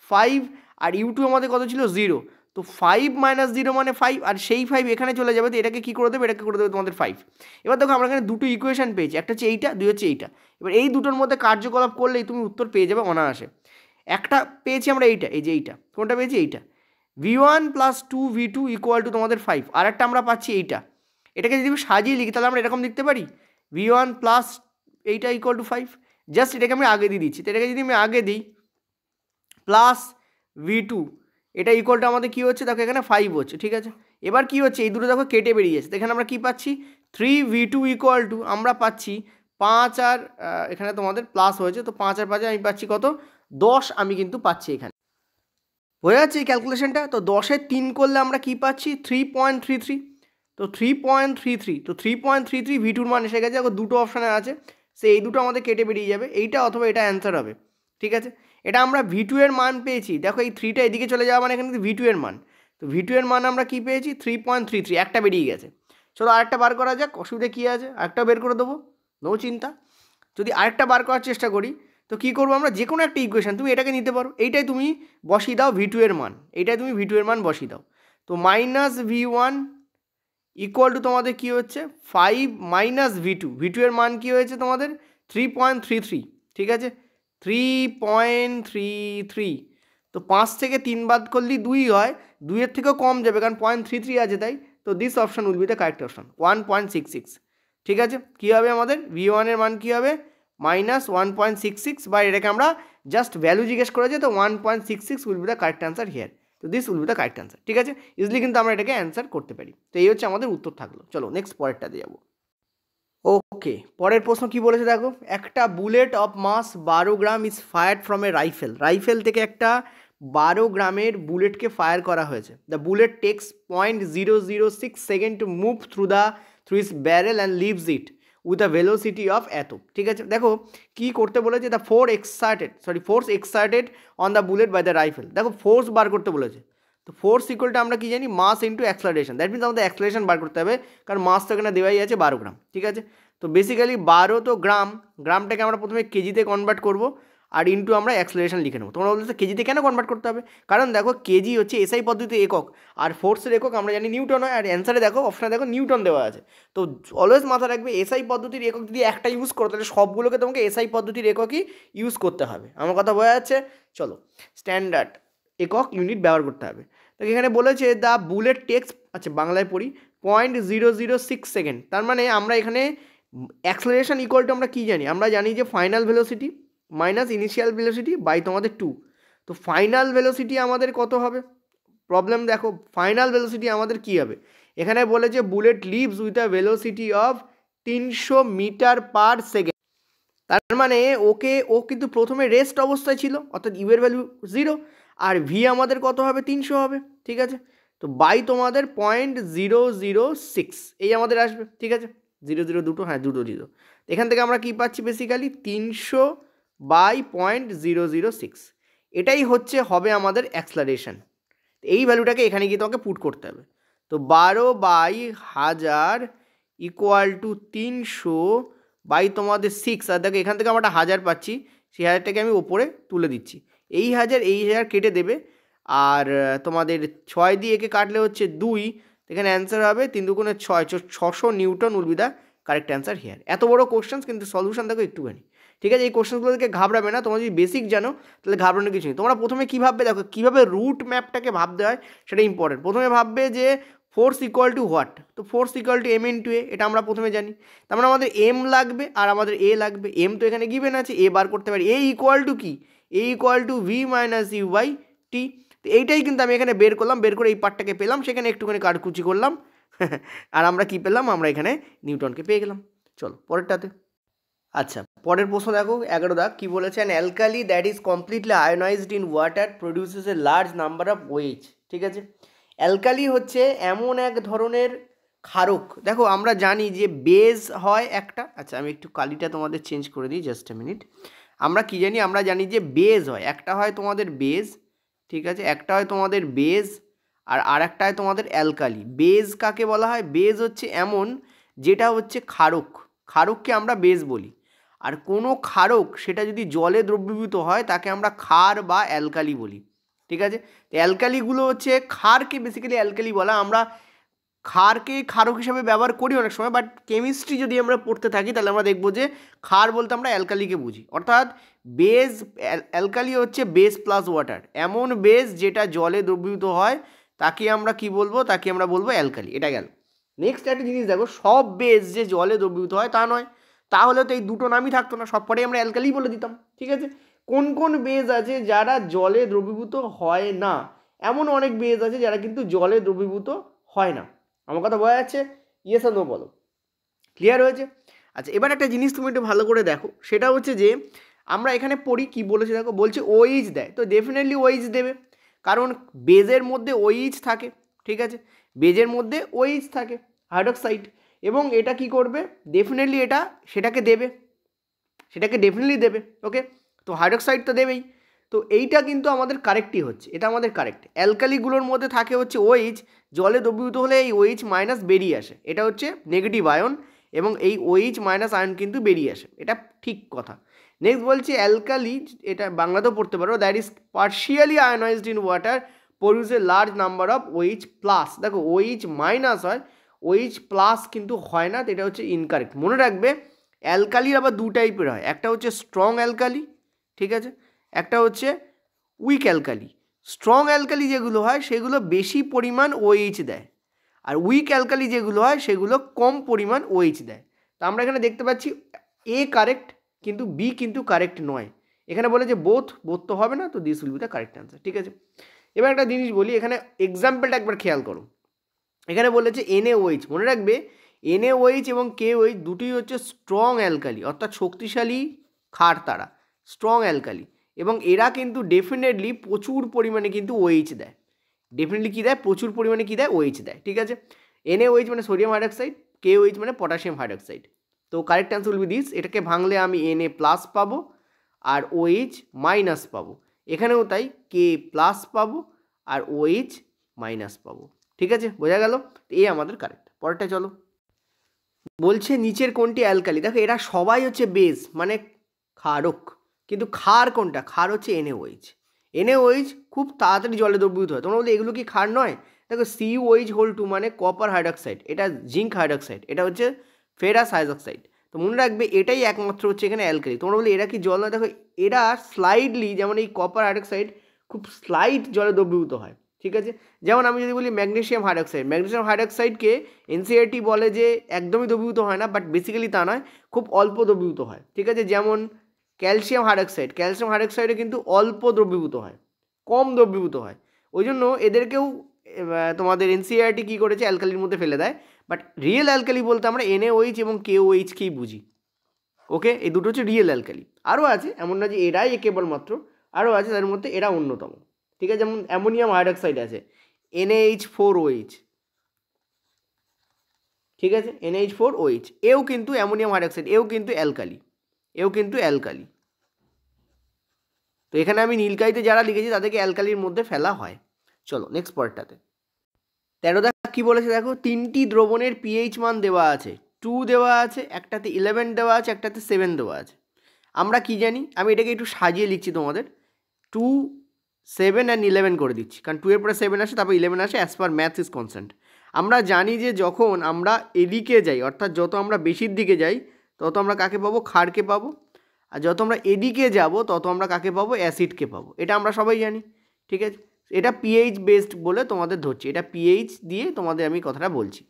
5 আর U2 আমাদের কত ছিল 0, তো 5 মাইনাস 0 মানে 5, আর সেই 5 এখানে চলে যাবে, তো এটাকে কী করে দেবে, এটাকে করে দেবে তোমাদের 5। এবার দেখো আমরা এখানে দুটো ইকুয়েশন পেয়েছি, একটা হচ্ছে এইটা, দুই হচ্ছে এইটা। এবার এই দুটোর মধ্যে কার্যকলাপ করলেই তুমি উত্তর পেয়ে যাবে অনায়াসে। একটা পেয়েছি আমরা এইটা, এই যে এইটা, কোনটা পেয়েছি এইটা V1 plus 2V2 equal to তোমাদের 5, আর একটা আমরা পাচ্ছি এইটা। এটাকে যদি সাজিয়ে লিখি তাহলে আমরা এরকম লিখতে পারি V1 প্লাস এইটা ইকুয়াল টু 5, জাস্ট এটাকে আমি আগে দিয়ে দিচ্ছি। তো এটাকে যদি আমি আগে দিই প্লাস V2, এটা ইকুয়াল টু আমাদের কী হচ্ছে, দেখো এখানে 5 হচ্ছে, ঠিক আছে। এবার কি হচ্ছে, এই দুটো দেখো কেটে বেরিয়ে যাচ্ছে, এখানে আমরা কী পাচ্ছি 3V2 ইকুয়াল টু আমরা পাচ্ছি 5, আর এখানে তোমাদের প্লাস হয়েছে, তো 5 আর 5 আমি পাচ্ছি কত 10, আমি কিন্তু পাচ্ছি এখানে। হয়ে যাচ্ছে এই ক্যালকুলেশনটা। তো 10-এর 3 করলে আমরা কি পাচ্ছি 3.33, তো 3.33, তো 3.33 V2-র মান এসে গেছে। এখন দুটো অপশানে আছে, সে এই দুটো আমাদের কেটে বেরিয়ে যাবে, এইটা অথবা এটা অ্যান্সার হবে, ঠিক আছে। এটা আমরা V2 এর মান পেয়েছি, দেখো এই 3টা এদিকে চলে যাওয়া মানে এখানে কিন্তু V2 এর মান, তো V2 এর মান আমরা কি পেয়েছি 3.33, একটা বেরিয়ে গেছে। চলো আরেকটা বার করা যাক, অসুবিধা কী আছে, আরেকটা বের করে দেবো, নো চিন্তা। যদি আরেকটা বার করার চেষ্টা করি, তো কী করবো আমরা, যে কোনো একটা ইকুয়েশান তুমি এটাকে নিতে পারো, এইটাই তুমি বসিয়ে দাও V2 এর মান, এইটাই তুমি V2 এর মান বসিয়ে দাও। তো মাইনাস V1 ইকুয়াল টু তোমাদের কী হচ্ছে 5 মাইনাস V2 এর মান কী হয়েছে তোমাদের 3.33, ঠিক আছে 3.33। তো 5 থেকে 3 বাদ করলেই 2 হয়, 2-এর থেকেও কম যাবে কারণ 0.33 আছে তাই। তো this option will be the correct option 1.66, ঠিক আছে। কী হবে আমাদের V1 এর মান কী হবে মাইনাস 1.66, বা এটাকে আমরা জাস্ট ভ্যালু জিজ্ঞেস করেছি, তো 1.66 will be the correct answer here. তো this will be the correct answer, ঠিক আছে। ইজিলি কিন্তু আমরা এটাকে অ্যান্সার করতে পারি। তো এই হচ্ছে আমাদের উত্তর থাকলো। চলো নেক্সট পরেরটাতে যাবো। ওকে, পরের প্রশ্ন কি বলেছে দেখো, একটা bullet of mass 12 gram is fired from a rifle থেকে একটা 12 গ্রামের বুলেটকে ফায়ার করা হয়েছে। The bullet takes 0.006 second to move through its barrel and leaves it with a velocity of এত, ঠিক আছে। দেখো কি করতে বলেছে, the force exerted on the bullet by the rifle. দেখো ফোর্স বার করতে বলেছে, তো ফোর্স ইকুয়ালটা আমরা কি জানি mass into acceleration, that means আমাদের অ্যাক্সলারেশন বার করতে হবে, কারণ মাস তো এখানে দেওয়াই আছে 12 গ্রাম, ঠিক আছে। তো বেসিক্যালি 12 তো গ্রামটাকে আমরা প্রথমে কেজিতে কনভার্ট করব, আর ইন্টু আমরা অ্যাক্সলারেশন লিখে নেবো। তোমরা বলতে কেজিতে কেন কনভার্ট করতে হবে, কারণ দেখো কেজি হচ্ছে এসআই পদ্ধতিতে একক, আর ফোর্সের একক আমরা জানি নিউটন হয়, আর অ্যান্সারে দেখো অপশানে দেখো নিউটন দেওয়া আছে। তো অলওয়েজ মাথা রাখবে এসআই পদ্ধতির একক যদি একটা ইউজ করো তাহলে সবগুলোকে তোমাকে এসআই পদ্ধতির এককই ইউজ করতে হবে। আমার কথা বোঝা যাচ্ছে? চলো স্ট্যান্ডার্ড একক ইউনিট ব্যবহার করতে হবে। তো এখানে বলেছে দ্য বুলেট টেক্স, আচ্ছা বাংলায় পড়ি, 0.006 সেকেন্ড। তার মানে আমরা এখানে অ্যাক্সেলারেশন ইকুয়াল টু আমরা কী জানি, আমরা জানি যে final velocity minus initial velocity by তোমাদের 2। তো ফাইনাল ভেলোসিটি আমাদের কত হবে, প্রবলেম দেখো ফাইনাল ভেলোসিটি আমাদের কী হবে, এখানে বলেছে bullet leaves with a velocity of 300 metre per second. তার মানে ও কিন্তু প্রথমে রেস্ট অবস্থায় ছিল, অর্থাৎ ইউ এর ভ্যালু 0, আর ভি আমাদের কত হবে 300 হবে, ঠিক আছে। তো বাই তোমাদের 0.006 এই আমাদের আসবে, ঠিক আছে। 0 দুটো, হ্যাঁ দুটো 0। এখান থেকে আমরা কি পাচ্ছি বেসিক্যালি 300 বাই 0.006, এটাই হবে আমাদের অ্যাক্সলারেশন। এই ভ্যালুটাকে এখানে গিয়ে তোমাকে পুট করতে হবে। তো 12/1000 ইকুয়াল টু 300 বাই তোমাদের 6, আর দেখো এখান থেকে আমরা 1000 পাচ্ছি, সেই 1000টাকে আমি ওপরে তুলে দিচ্ছি। এই 1000 কেটে দেবে, আর তোমাদের 6 দিয়ে একে কাটলে হচ্ছে 2, এখানে অ্যান্সার হবে 3 দুগুণে 6, 600 Newton will be the correct answer here. এত বড় কোশ্চেন্স কিন্তু সলিউশন দেখো একটুখানি, ঠিক আছে। এই কোশ্চেন্সগুলো থেকে ঘাবড়াবে না, তোমরা যদি বেসিক জানো তাহলে ঘাবড়ানোর কিছু নেই। তোমরা প্রথমে কী ভাববে দেখো, কীভাবে রুট ম্যাপটাকে ভাবতে হয় সেটা ইম্পর্টেন্ট। প্রথমে ভাববে যে ফোর্স ইকুয়াল টু হোয়াট, তো force equal to M into A, এটা আমরা প্রথমে জানি। তার মানে আমাদের এম লাগবে আর আমাদের এ লাগবে। এম তো এখানে গিভেন আছে, এ বার করতে পারি। এ ইকুয়াল টু কি, A equal to V minus you by T. তো এইটাই কিন্তু আমি এখানে বের করলাম, বের করে এই পার্টটাকে পেলাম, সেখানে একটুখানি কাটকুচি করলাম আর আমরা কি পেলাম, আমরা এখানে নিউটনকে পেয়ে গেলাম। চলো পরেরটাতে। আচ্ছা পরের প্রশ্ন দেখো 11 দাগ কী বলেছে, an alkali that is completely ionized in water produces a large number of ওয়েজ, ঠিক আছে। অ্যালকালি হচ্ছে এমন এক ধরনের ক্ষারক, দেখো আমরা জানি যে বেজ হয় একটা, আচ্ছা আমি একটু কালিটা তোমাদের চেঞ্জ করে দিই, জাস্ট এ মিনিট। আমরা কি জানি, আমরা জানি যে বেজ হয়, একটা হয় তোমাদের বেজ, ঠিক আছে, একটা হয় তোমাদের বেজ আর একটা হয় তোমাদের অ্যালকালি। বেজ কাকে বলা হয়? বেজ হচ্ছে এমন যেটা হচ্ছে ক্ষারক, ক্ষারককে আমরা বেজ বলি। আর কোনো ক্ষারক সেটা যদি জলে দ্রবীভূত হয় তাকে আমরা ক্ষার বা অ্যালকালি বলি, ঠিক আছে। তো অ্যালকালিগুলো হচ্ছে, ক্ষারকে বেসিক্যালি অ্যালকালি বলা, আমরা ক্ষারকে ক্ষারক হিসাবে ব্যবহার করি অনেক সময়, বাট কেমিস্ট্রি যদি আমরা পড়তে থাকি তাহলে আমরা দেখবো যে ক্ষার বলতে আমরা অ্যালকালিকে বুঝি, অর্থাৎ বেজ, অ্যালকালি হচ্ছে বেস প্লাস ওয়াটার, এমন বেস যেটা জলে দ্রবীভূত হয় তাকে আমরা কি বলবো, তাকে আমরা বলবো অ্যালকালি। এটা গেল। নেক্সট একটা জিনিস দেখো, সব বেস যে জলে দ্রবীভূত হয় তা নয়, তাহলে তো এই দুটো নামই থাকতো না, সব পরেই আমরা অ্যালকালি বলে দিতাম, ঠিক আছে। কোন কোন বেস আছে যারা জলে দ্রবীভূত হয় না? এমন অনেক বেস আছে যারা কিন্তু জলে দ্রবীভূত হয় না। আমার কথা বোঝা যাচ্ছে? ইয়েস আর নো বলো। ক্লিয়ার হয়েছে? আচ্ছা, এবার একটা জিনিস তুমি একটু ভালো করে দেখো, সেটা হচ্ছে যে আমরা এখানে পড়ি কি বলেছে, দেখো বলছে ওইচ দেয়, তো ডেফিনেটলি ওইচ দেবে, কারণ বেজের মধ্যে ওইচ থাকে, ঠিক আছে, বেজের মধ্যে ওইচ থাকে, হাইড্রক্সাইড, এবং এটা কি করবে, ডেফিনেটলি এটা সেটাকে দেবে, সেটাকে ডেফিনেটলি দেবে, ওকে। তো হাইড্রক্সাইড তো দেবেই, তো এইটা কিন্তু আমাদের কারেক্টই হচ্ছে, এটা আমাদের কারেক্ট। অ্যালকালিগুলোর মধ্যে থাকে হচ্ছে ওইচ, জলে দ্রবীভূত হলে এই ওইচ মাইনাস বেরিয়ে আসে, এটা হচ্ছে নেগেটিভ আয়ন, এবং এই ওইচ মাইনাস আয়ন কিন্তু বেরিয়ে আসে, এটা ঠিক কথা। নেক্সট বলছি অ্যালকালি, এটা বাংলাতেও পড়তে পারো, that is partially ionized in water produce a large number of OH plus. দেখো ওইচ মাইনাস হয়, ওইচ প্লাস কিন্তু হয় না, তো এটা হচ্ছে ইনকারেক্ট। মনে রাখবে অ্যালকালির আবার দু টাইপের হয়, একটা হচ্ছে স্ট্রং অ্যালকালি, ঠিক আছে, একটা হচ্ছে উইক অ্যালকালি। স্ট্রং অ্যালকালি যেগুলো হয় সেগুলো বেশি পরিমাণ ওএইচ দেয়, আর উইক অ্যালকালি যেগুলো হয় সেগুলো কম পরিমাণ ওএইচ দেয়। তো আমরা এখানে দেখতে পাচ্ছি এ কারেক্ট, কিন্তু বি কিন্তু কারেক্ট নয়। এখানে বলে যে বোথ, বোথ তো হবে না, তো this will be the correct answer, ঠিক আছে। এবার একটা জিনিস বলি, এখানে এক্সাম্পলটা একবার খেয়াল করো। এখানে বলেছে NaOH, মনে রাখবে NaOH এবং KOH দুটোই হচ্ছে স্ট্রং অ্যালকালি, অর্থাৎ শক্তিশালী ক্ষার তারা, স্ট্রং অ্যালকালি, এবং এরা কিন্তু ডেফিনেটলি প্রচুর পরিমাণে কিন্তু OH দেয়, ডেফিনেটলি কী দেয়, প্রচুর পরিমাণে কী দেয়, OH দেয়, ঠিক আছে। NaOH মানে সোডিয়াম হাইড্রক্সাইড, KOH মানে পটাশিয়াম হাইড্রক্সাইড। তো correct answer will be this, এটাকে ভাঙলে আমি Na প্লাস পাবো আর OH মাইনাস পাবো, এখানেও তাই K প্লাস পাবো আর OH মাইনাস পাবো, ঠিক আছে, বোঝা গেল? এ আমাদের কারেক্ট। পরেরটা চলো, বলছে নিচের কোনটি অ্যালকালি। দেখো এরা সবাই হচ্ছে বেস মানে ক্ষারক, কিন্তু ক্ষার কোনটা? ক্ষার হচ্ছে NaOH। NaOH খুব তাড়াতাড়ি জলে দ্রবীভূত হয়, তোমরা বলতে এগুলো কি ক্ষার নয়? দেখো COH2 মানে কপার হাইড্রক্সাইড, এটা জিঙ্ক হাইড্রক্সাইড, এটা হচ্ছে ফেরাস হাইড্রক্সাইড। তো মনে রাখবে এটাই একমাত্র হচ্ছে এখানে অ্যালকালি। তোমরা বলে এরা কি জল নয়? দেখো এরা স্লাইডলি, যেমন এই কপার হাইড্রক্সাইড খুব স্লাইড জলে দ্রবীভূত হয়, ঠিক আছে। যেমন আমি যদি বলি ম্যাগনেসিয়াম হাইড্রক্সাইড, ম্যাগনেসিয়াম হাইড্রক্সাইডকে এনসিআরটি বলে যে একদমই দ্রবীভূত হয় না, বাট বেসিক্যালি তা নয়, খুব অল্প দ্রবীভূত হয়, ঠিক আছে। যেমন ক্যালসিয়াম হাইড্রক্সাইড, ক্যালসিয়াম হাইড্রক্সাইডে কিন্তু অল্প দ্রবীভূত হয়, কম দ্রবীভূত হয়, ওই জন্য এদেরকেও তোমাদের এনসিআরটি কী করেছে, অ্যালকালির মধ্যে ফেলে দেয়। বাট রিয়েল অ্যালকালি বলতে আমরা NaOH এবং KOHকেই বুঝি, ওকে। এই দুটো হচ্ছে রিয়েল অ্যালকালি। আরও আছে, এমন না যে এরাই কেবলমাত্র, আরও আছে, তার মধ্যে এরা অন্যতম, ঠিক আছে। যেমন অ্যামোনিয়াম হাইড্রক্সাইড আছে NaH4OH, ঠিক আছে, NaH4OH, এও কিন্তু অ্যামোনিয়াম হাইড্রক্সাইড, এও কিন্তু অ্যালকালি, এও কিন্তু অ্যালকালি। তো এখানে আমি নীলকাইতে যারা লিখেছি তাদেরকে অ্যালকালির মধ্যে ফেলা হয়। চলো নেক্সট পয়েন্টটাতে, 13 কি বলেছে দেখো, তিনটি দ্রবণের পিএইচ মান দেওয়া আছে, 2 দেওয়া আছে, একটাতে 11 দেওয়া আছে, একটাতে 7 দেওয়া আছে। আমরা কি জানি, আমি এটাকে একটু সাজিয়ে লিখছি তোমাদের, 2, 7 অ্যান্ড 11 করে দিচ্ছি, কারণ 2 এর পরে 7 আসে, তারপর 11 আসে, as per math is constant. আমরা জানি যে যখন আমরা এদিকে যাই, অর্থাৎ যত আমরা বেশির দিকে যাই তত আমরা কাকে পাবো, ক্ষারকে পাবো, আর যত আমরা এদিকে যাব তত আমরা কাকে পাবো, অ্যাসিডকে পাবো, এটা আমরা সবাই জানি, ঠিক আছে। এটা পিএইচ বেসড বলে তোমাদের ধরছি, এটা পিএইচ দিয়ে তোমাদের আমি কথাটা বলছি।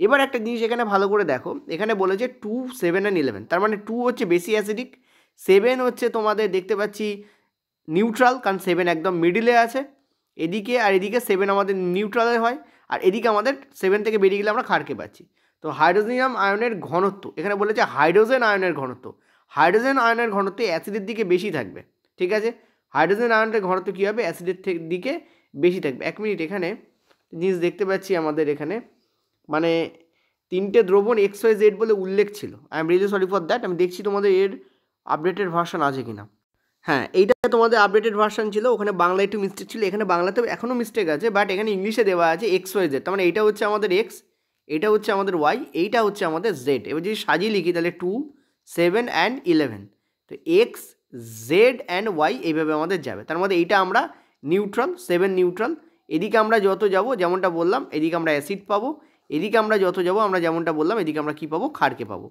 এবার একটা জিনিস এখানে ভালো করে দেখো, এখানে বলেছে 2, 7 অ্যান্ড 11, তার মানে 2 হচ্ছে বেশি অ্যাসিডিক, 7 হচ্ছে তোমাদের দেখতে পাচ্ছি নিউট্রাল, কারণ 7 একদম মিডিলে আছে, এদিকে আর এদিকে 7 আমাদের নিউট্রালে হয়, আর এদিকে আমাদের 7 থেকে বেরিয়ে গেলে আমরা ক্ষারকে পাচ্ছি। তো হাইড্রোজেনিয়াম আয়নের ঘনত্ব, এখানে বলেছে হাইড্রোজেন আয়নের ঘনত্ব, হাইড্রোজেন আয়নের ঘনত্ব অ্যাসিডের দিকে বেশি থাকবে, ঠিক আছে। হাইড্রোজেন আয়নের ঘনত্ব কী হবে, অ্যাসিডের দিকে বেশি থাকবে। এক মিনিট, এখানে জিনিস দেখতে পাচ্ছি আমাদের এখানে, মানে তিনটে দ্রবণ XYZ বলে উল্লেখ ছিল। I am really sorry for that. আমি দেখছি তোমাদের এর আপডেটেড ভার্সন আছে কিনা। হ্যাঁ, এইটা তোমাদের আপডেটেড ভার্সন ছিল, ওখানে বাংলা একটু মিস্টেক ছিল, এখানে বাংলাতেও এখনও মিস্টেক আছে, বাট এখানে ইংলিশে দেওয়া আছে XYZ, তার মানে এইটা হচ্ছে আমাদের X, এটা হচ্ছে আমাদের Y, এইটা হচ্ছে আমাদের Z। এবার যদি সাজিয়ে লিখি তাহলে 2, 7 অ্যান্ড 11, তো X, Z অ্যান্ড Y এইভাবে আমাদের যাবে। তার মধ্যে এইটা আমরা নিউট্রাল, 7 নিউট্রাল। এদিকে আমরা যত যাব, যেমনটা বললাম, এদিকে আমরা অ্যাসিড পাবো, এদিকে আমরা যত যাব, আমরা যেমনটা বললাম, এদিকে আমরা কী পাবো, ক্ষারকে পাবো।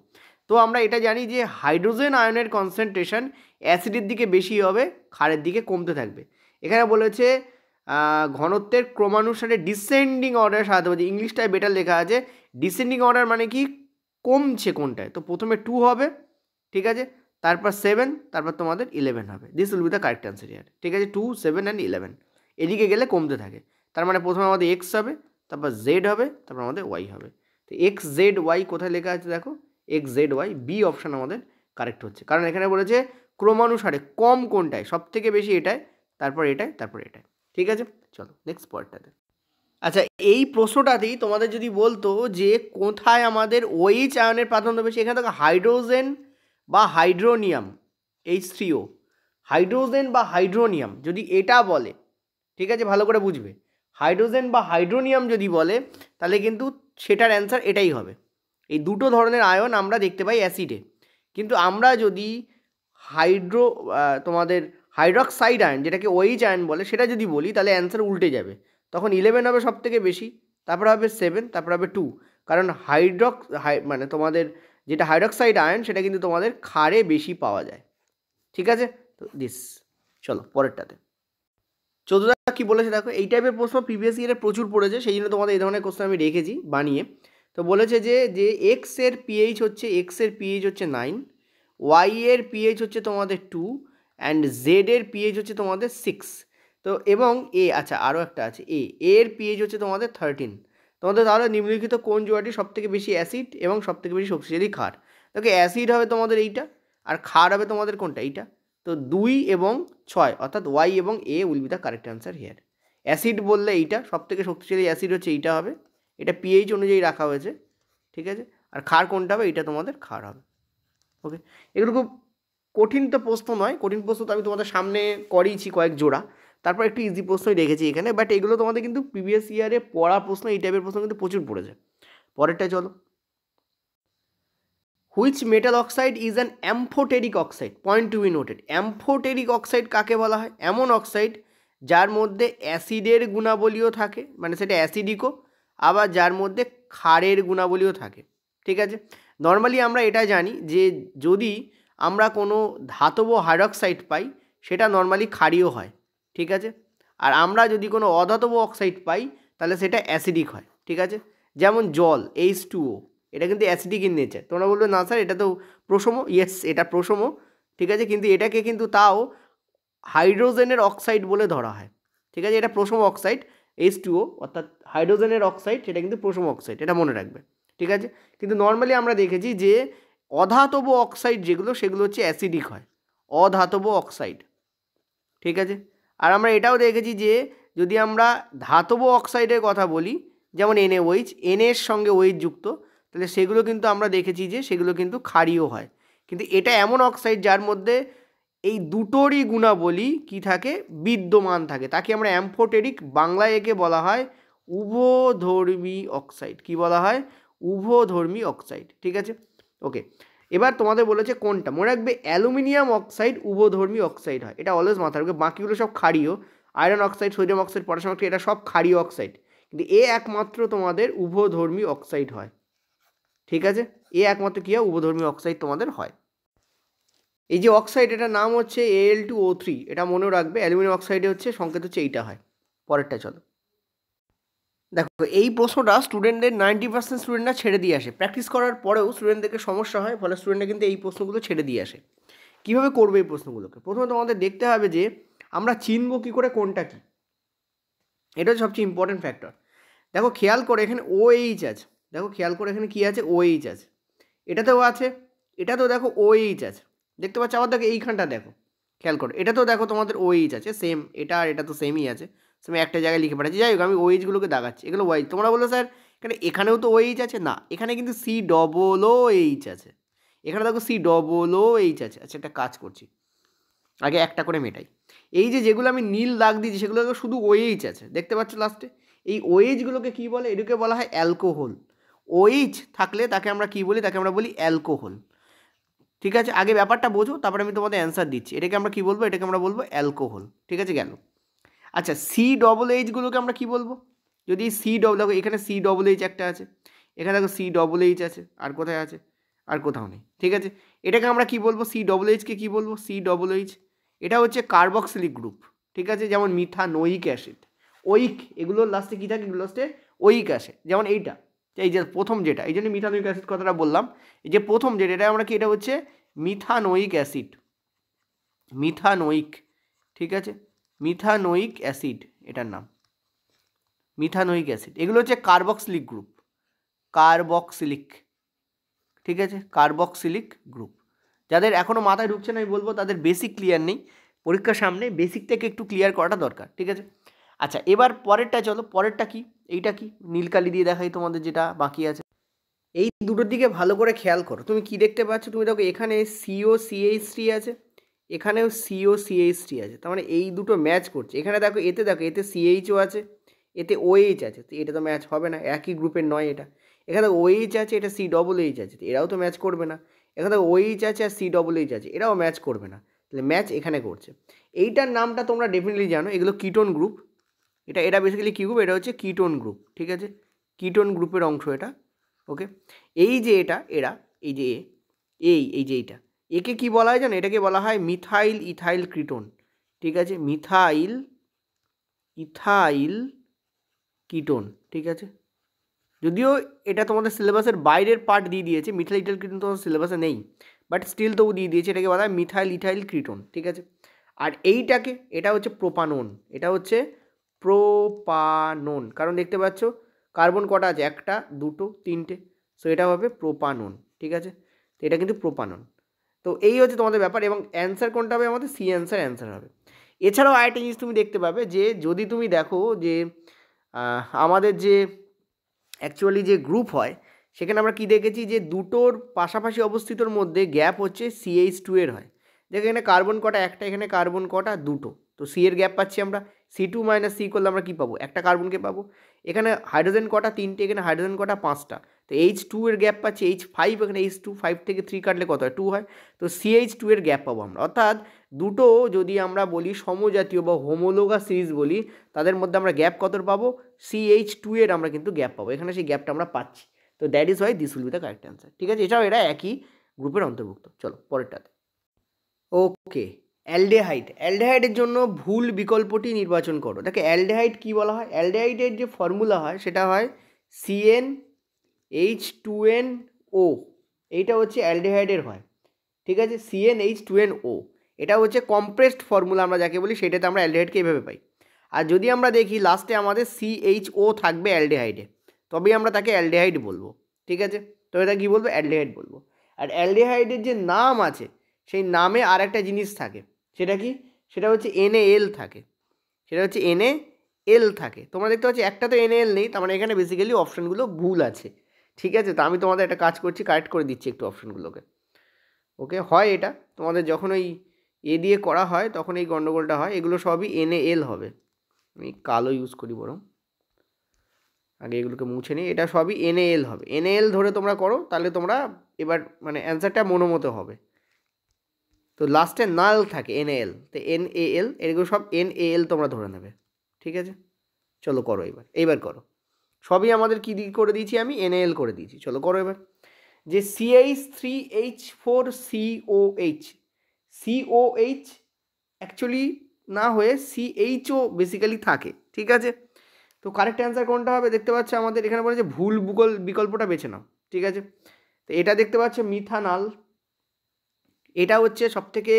তো আমরা এটা জানি যে হাইড্রোজেন আয়নের কনসেন্ট্রেশন অ্যাসিডের দিকে বেশি হবে, ক্ষারের দিকে কমতে থাকবে। এখানে বলেছে ঘনত্বের ক্রমানুসারে ডিসেন্ডিং অর্ডার সাজাতে হবে। ইংলিশটায় বেটার লেখা আছে, ডিসেন্ডিং অর্ডার মানে কি, কমছে কোনটায়। তো প্রথমে 2 হবে, ঠিক আছে, তারপর 7, তারপর তোমাদের 11 হবে। This will be the correct answer here, ঠিক আছে। 2, 7 অ্যান্ড 11 এদিকে গেলে কমতে থাকে। তার মানে প্রথমে আমাদের X হবে, তারপর Z হবে, তারপর আমাদের Y হবে। তো XZY কোথায় লেখা আছে দেখো, XZY, বি অপশান আমাদের কারেক্ট হচ্ছে, কারণ এখানে বলেছে ক্রমানুসারে কম কোনটায়, সব থেকে বেশি এটায়, তারপর এটায়, তারপর এটায়, ঠিক আছে। চলো নেক্সট পয়েন্টটাতে। আচ্ছা, এই প্রশ্নটাতেই তোমাদের যদি বলতো যে কোথায় আমাদের OH আয়নের প্রাধান্য বেশি, এখানে দেখো হাইড্রোজেন বা হাইড্রোনিয়াম, H3O, হাইড্রোজেন বা হাইড্রোনিয়াম যদি এটা বলে, ঠিক আছে, ভালো করে বুঝবে, হাইড্রোজেন বা হাইড্রোনিয়াম যদি বলে তাহলে কিন্তু সেটার অ্যান্সার এটাই হবে। এই দুটো ধরনের আয়ন আমরা দেখতে পাই অ্যাসিডে, কিন্তু আমরা যদি তোমাদের হাইড্রক্সাইড আয়ন, যেটাকে OH আয়ন বলে, সেটা যদি বলি তাহলে অ্যান্সার উল্টে যাবে। তখন 11 হবে সব থেকে বেশি, তারপর হবে 7, তারপর হবে 2, কারণ মানে তোমাদের যেটা হাইড্রক্সাইড আয়ন সেটা কিন্তু তোমাদের ক্ষারে বেশি পাওয়া যায়, ঠিক আছে। তো দিস, চলো পরেরটাতে। 14টা কী বলেছে দেখো, এই টাইপের প্রশ্ন প্রিভিয়াস ইয়ারে প্রচুর পড়েছে, সেই জন্য তোমাদের এই ধরনের কোশ্চেন আমি রেখেছি বানিয়ে। তো বলেছে যে এক্স এর পিএইচ হচ্ছে 9, ওয়াই এর পিএইচ হচ্ছে তোমাদের 2, অ্যান্ড জেড এর পিএইচ হচ্ছে তোমাদের 6। তো এবং এ, আচ্ছা আরও একটা আছে, এর পিএইচ হচ্ছে তোমাদের 13। তোমাদের তাহলে নিম্নলিখিত কোন জোড়াটি সবথেকে বেশি অ্যাসিড এবং সবথেকে বেশি শক্তিশালী ক্ষার? দেখো অ্যাসিড হবে তোমাদের এইটা, আর ক্ষার হবে তোমাদের কোনটা, এইটা। তো 2 এবং 6, অর্থাৎ ওয়াই এবং A will be the correct answer here. Acid বললে এইটা সবথেকে শক্তিশালী অ্যাসিড হচ্ছে এইটা হবে, এটা পিএইচ অনুযায়ী রাখা হয়েছে, ঠিক আছে। আর ক্ষার কোনটা হবে, এইটা তোমাদের ক্ষার হবে। ওকে, এগুলো খুব কঠিন তো প্রশ্ন নয়, কঠিন প্রশ্ন তো আমি তোমাদের সামনে করিয়েছি কয়েক জোড়া, তারপর একটু ইজি প্রশ্নই রেখেছি এখানে, বাট এগুলো তোমাদের কিন্তু প্রিভিয়াস ইয়ারে পড়া প্রশ্ন, এই টাইপের প্রশ্ন কিন্তু প্রচুর পড়েছে। পরেরটা চলো। Which metal oxide is an amphoteric oxide? Point to be noted. Amphoteric oxide কাকে বলা হয়? এমন অক্সাইড যার মধ্যে অ্যাসিডের গুণাবলীও থাকে, মানে সেটা অ্যাসিডিকও, আবার যার মধ্যে ক্ষারের গুণাবলীও থাকে, ঠিক আছে। নর্মালি আমরা এটা জানি যে যদি আমরা কোনো ধাতব হাইড্রক্সাইড পাই সেটা নর্মালি ক্ষারীয় হয়, ঠিক আছে। আর আমরা যদি কোনো অধাতব অক্সাইড পাই তাহলে সেটা অ্যাসিডিক হয়, ঠিক আছে। যেমন জল, H2O, এটা কিন্তু অ্যাসিডিক ইন নেচার। তোমরা বলবে না স্যার এটা তো প্রশম, ইয়েস এটা প্রশম, ঠিক আছে, কিন্তু এটাকে কিন্তু তাও হাইড্রোজেনের অক্সাইড বলে ধরা হয়, ঠিক আছে। এটা প্রশম অক্সাইড, H2O অর্থাৎ হাইড্রোজেনের অক্সাইড, সেটা কিন্তু প্রশম অক্সাইড, এটা মনে রাখবে, ঠিক আছে। কিন্তু নর্মালি আমরা দেখেছি যে অধাতব অক্সাইড যেগুলো, সেগুলো হচ্ছে অ্যাসিডিক হয়, অধাতব অক্সাইড, ঠিক আছে। আর আমরা এটাও দেখেছি যে যদি আমরা ধাতব অক্সাইডের কথা বলি, যেমন NaOH, এর সঙ্গে OH যুক্ত, তাহলে সেগুলো কিন্তু আমরা দেখেছি যে সেগুলো কিন্তু ক্ষারীয় হয়। কিন্তু এটা এমন অক্সাইড যার মধ্যে এই দুটোরই গুণাবলী কি থাকে, বিদ্যমান থাকে, তাকে আমরা অ্যাম্ফোটেরিক, বাংলায় একে বলা হয় উভধর্মী অক্সাইড। কি বলা হয়? উভধর্মী অক্সাইড, ঠিক আছে। ওকে, এবার তোমাদের বলেছে কোনটা, মনে রাখবে অ্যালুমিনিয়াম অক্সাইড উভধর্মী অক্সাইড হয়, এটা অলওয়েজ মাথায় রাখবে। বাকিগুলো সব ক্ষারীয়, iron oxide, sodium oxide, potassium oxide, এটা সব ক্ষারীয় অক্সাইড, কিন্তু এ একমাত্র তোমাদের উভধর্মী অক্সাইড হয়, ঠিক আছে। এ একমাত্র কী হয়, উভধর্মী অক্সাইড তোমাদের হয়। এই যে অক্সাইড, এটার নাম হচ্ছে Al2O3, এটা মনেও রাখবে। অ্যালুমিনিয়াম অক্সাইডে হচ্ছে সংকেত হচ্ছে এইটা হয়। পরেরটা চলো। দেখো এই প্রশ্নটা স্টুডেন্টদের 90% স্টুডেন্টরা ছেড়ে দিয়ে আসে, প্র্যাকটিস করার পরেও স্টুডেন্টদেরকে সমস্যা হয়, ফলে স্টুডেন্টরা কিন্তু এই প্রশ্নগুলো ছেড়ে দিয়ে আসে। কীভাবে করবে এই প্রশ্নগুলোকে? প্রথমে তোমাদের দেখতে হবে যে আমরা চিনব কী করে কোনটা কী, এটা হচ্ছে সবচেয়ে ইম্পর্টেন্ট ফ্যাক্টর। দেখো খেয়াল করে এখানে OH আছে, দেখো খেয়াল করে এখানে কী আছে, OH আছে, এটাতেও আছে, এটাতেও দেখো OH আছে, দেখতে পাচ্ছ। আবার দেখো এইখানটা দেখো, খেয়াল করো, এটাতেও দেখো তোমাদের OH আছে, সেম, এটা আর এটা তো সেমই আছে, সেম একটা জায়গায় লিখে পাঠাচ্ছি। যাই হোক, আমি OH গুলোকে দাগাচ্ছি, এগুলো OH। তোমরা বলো স্যার কেন এখানেও তো OH আছে না, এখানে কিন্তু COOH আছে, এখানে দেখো COOH আছে। আচ্ছা একটা কাজ করছি, আগে একটা করে মেটাই। এই যে যেগুলো আমি নীল দাগ দিয়েছি সেগুলো শুধু OH আছে, দেখতে পাচ্ছ লাস্টে। এই OHগুলোকে কী বলে? এটাকে বলা হয় অ্যালকোহল। OH থাকলে তাকে আমরা কী বলি? তাকে আমরা বলি অ্যালকোহল। ঠিক আছে, আগে ব্যাপারটা বোঝো, তারপরে আমি তোমাদের অ্যান্সার দিচ্ছি। এটাকে আমরা কী বলবো? এটাকে আমরা বলবো অ্যালকোহল। ঠিক আছে, গেল। আচ্ছা COOHগুলোকে আমরা কী বলবো? যদি দেখো এখানে COOH একটা আছে, এখানে দেখো COOH আছে, আর কোথায় আছে? আর কোথাও নেই। ঠিক আছে, এটাকে আমরা কী বলবো? COOHকে কী বলবো? COOH। এটা হচ্ছে কার্বক্সিলিক গ্রুপ। ঠিক আছে, যেমন মিথানোইক অ্যাসিড, ওইক, এগুলোর লাস্টে কী থাকে? এগুলো লাস্টে ওইক আসে। যেমন এইটা, এই যে প্রথম যেটা, এই জন্য মিথানোইক অ্যাসিড কথাটা বললাম। এই যে প্রথম যেটা, এটা আমরা কি, এটা হচ্ছে মিথানোইক অ্যাসিড, মিথানোইক। ঠিক আছে, মিথানোইক অ্যাসিড এটার নাম, মিথানোইক অ্যাসিড। এগুলো হচ্ছে কার্বক্সিলিক গ্রুপ, কার্বক্সিলিক। ঠিক আছে, কার্বক্সিলিক গ্রুপ। যাদের এখনও মাথায় ঢুকছে না আমি বলবো তাদের বেসিক ক্লিয়ার নেই, পরীক্ষার সামনে বেসিকটাকে একটু ক্লিয়ার করাটা দরকার। ঠিক আছে, আচ্ছা এবার পরেরটা চলো, পরেরটা কি? এইটা কি? নীলকালি দিয়ে দেখাই তোমাদের যেটা বাকি আছে। এই দুটোর দিকে ভালো করে খেয়াল করো, তুমি কি দেখতে পাচ্ছ? তুমি দেখো এখানে COCH3 আছে, এখানেও COCH3 আছে, তার মানে এই দুটো ম্যাচ করছে। এখানে দেখো এতে CHও আছে, এতে OH আছে, তো এটা তো ম্যাচ হবে না, একই গ্রুপের নয় এটা। এখানে OH আছে, এটা COOH আছে, তো এরাও তো ম্যাচ করবে না। এখানে OH আছে আর COOH আছে, এরাও ম্যাচ করবে না, তাহলে ম্যাচ এখানে করছে। এইটার নামটা তোমরা ডেফিনেটলি জানো, এগুলো কিটোন গ্রুপ। এটা বেসিক্যালি কী গ্রুপ? এটা হচ্ছে কিটোন গ্রুপ। ঠিক আছে, কিটোন গ্রুপের অংশ এটা। ওকে, এই যে এটা, এরা, এই যে এই যে এইটা, একে কি বলা হয় জানো? এটাকে বলা হয় মিথাইল ইথাইল কিটোন। ঠিক আছে, মিথাইল ইথাইল কিটোন। ঠিক আছে, যদিও এটা তোমাদের সিলেবাসের বাইরের পার্ট দিয়ে দিয়েছে, মিথাইল ইথাইল কিটোন তোমাদের সিলেবাসে নেই, বাট স্টিল তবু দিয়ে দিয়েছে, এটাকে বলা হয় মিথাইল ইথাইল কিটোন। ঠিক আছে, আর এইটাকে, এটা হচ্ছে প্রোপানন, এটা হচ্ছে প্রোপানন, কারণ দেখতে পাচ্ছ কার্বন কটা আছে? একটা, দুটো, তিনটে, সো এটা হবে প্রোপানন। ঠিক আছে, তো এটা কিন্তু প্রোপানন। তো এই হচ্ছে তোমাদের ব্যাপার, এবং অ্যান্সার কোনটা হবে? আমাদের সি অ্যান্সার হবে। এছাড়াও আরেকটা জিনিস তুমি দেখতে পাবে, যে যদি তুমি দেখো যে আমাদের যে অ্যাকচুয়ালি যে গ্রুপ হয়, সেখানে আমরা কি দেখেছি? যে দুটোর পাশাপাশি অবস্থিতর মধ্যে গ্যাপ হচ্ছে CH2 এর হয়। দেখো এখানে কার্বন কটা? একটা। এখানে কার্বন কটা? দুটো। তো সি এর গ্যাপ পাচ্ছি আমরা, C2 - C করলে আমরা কী পাবো? একটা কার্বনকে পাবো। এখানে হাইড্রোজেন কটা? তিনটে। এখানে হাইড্রোজেন কটা? পাঁচটা। তো H2 এর গ্যাপ পাচ্ছি H5, এখানে H2, 5 থেকে 3 কাটলে কত হয়? 2 হয়। তো CH2 এর গ্যাপ পাবো আমরা, অর্থাৎ দুটো যদি আমরা বলি সমজাতীয় বা হোমোলোগাস সিরিজ বলি, তাদের মধ্যে আমরা গ্যাপ কত পাবো? CH2 এর আমরা কিন্তু গ্যাপ পাবো, এখানে সেই গ্যাপটা আমরা পাচ্ছি। তো that is why this will be the correct answer. ঠিক আছে, এটাও এরা একই গ্রুপের অন্তর্ভুক্ত। চলো পরেরটাতে। ওকে, অ্যালডেহাইড। অ্যালডেহাইডের জন্য ভুল বিকল্পটি নির্বাচন করো। দেখো অ্যালডেহাইড কী বলা হয়? অ্যালডেহাইডের যে ফর্মুলা হয় সেটা হয় CnH2nO, এইটা হচ্ছে অ্যালডেহাইডের হয়। ঠিক আছে, CnH2nO, এটা হচ্ছে কম্প্রেসড ফর্মুলা আমরা যাকে বলি, সেটাতে আমরা অ্যালডেহাইডকে এইভাবে পাই। আর যদি আমরা দেখি লাস্টে আমাদের CHO থাকবে অ্যালডেহাইডে, তবেই আমরা তাকে অ্যালডেহাইড বলবো। ঠিক আছে, তো এটা কী বলবো? অ্যালডেহাইড বলবো। আর অ্যালডেহাইডের যে নাম আছে, সেই নামে আর একটা জিনিস থাকে, সেটা কি? সেটা হচ্ছে NaL থাকে, সেটা হচ্ছে NaL থাকে। তোমরা দেখতে পাচ্ছি একটা তো NaL নেই, তার মানে এখানে বেসিক্যালি অপশানগুলো ভুল আছে। ঠিক আছে, তো আমি তোমাদের একটা কাজ করছি, কারেক্ট করে দিচ্ছি একটু অপশানগুলোকে। ওকে, হয় এটা তোমাদের যখন ওই দিয়ে করা হয় তখন এই গণ্ডগোলটা হয়, এগুলো সবই NaL হবে। আমি কালো ইউজ করি বরং, আগে এগুলোকে মুছে নিই। এটা সবই NaL হবে, NaL ধরে তোমরা করো, তাহলে তোমরা এবার মানে অ্যান্সারটা মনোমতো হবে। তো লাস্টে নাল থাকে NaL, তো NaL, এগুলো সব NaL তোমরা ধরে নেবে। ঠিক আছে, চলো করো এইবার করো। সবই আমাদের কী করে দিয়েছি? আমি NaL করে দিয়েছি। চলো করো এবার। যে CH3H4COH, COH অ্যাকচুয়ালি না হয়ে CHO বেসিক্যালি থাকে। ঠিক আছে, তো কারেক্ট অ্যান্সার কোনটা হবে? দেখতে পাচ্ছ আমাদের এখানে বলেছে ভুল বিকল্পটা বেছে নাও। ঠিক আছে, তো এটা দেখতে পাচ্ছ মিথানাল, এটা হচ্ছে সবথেকে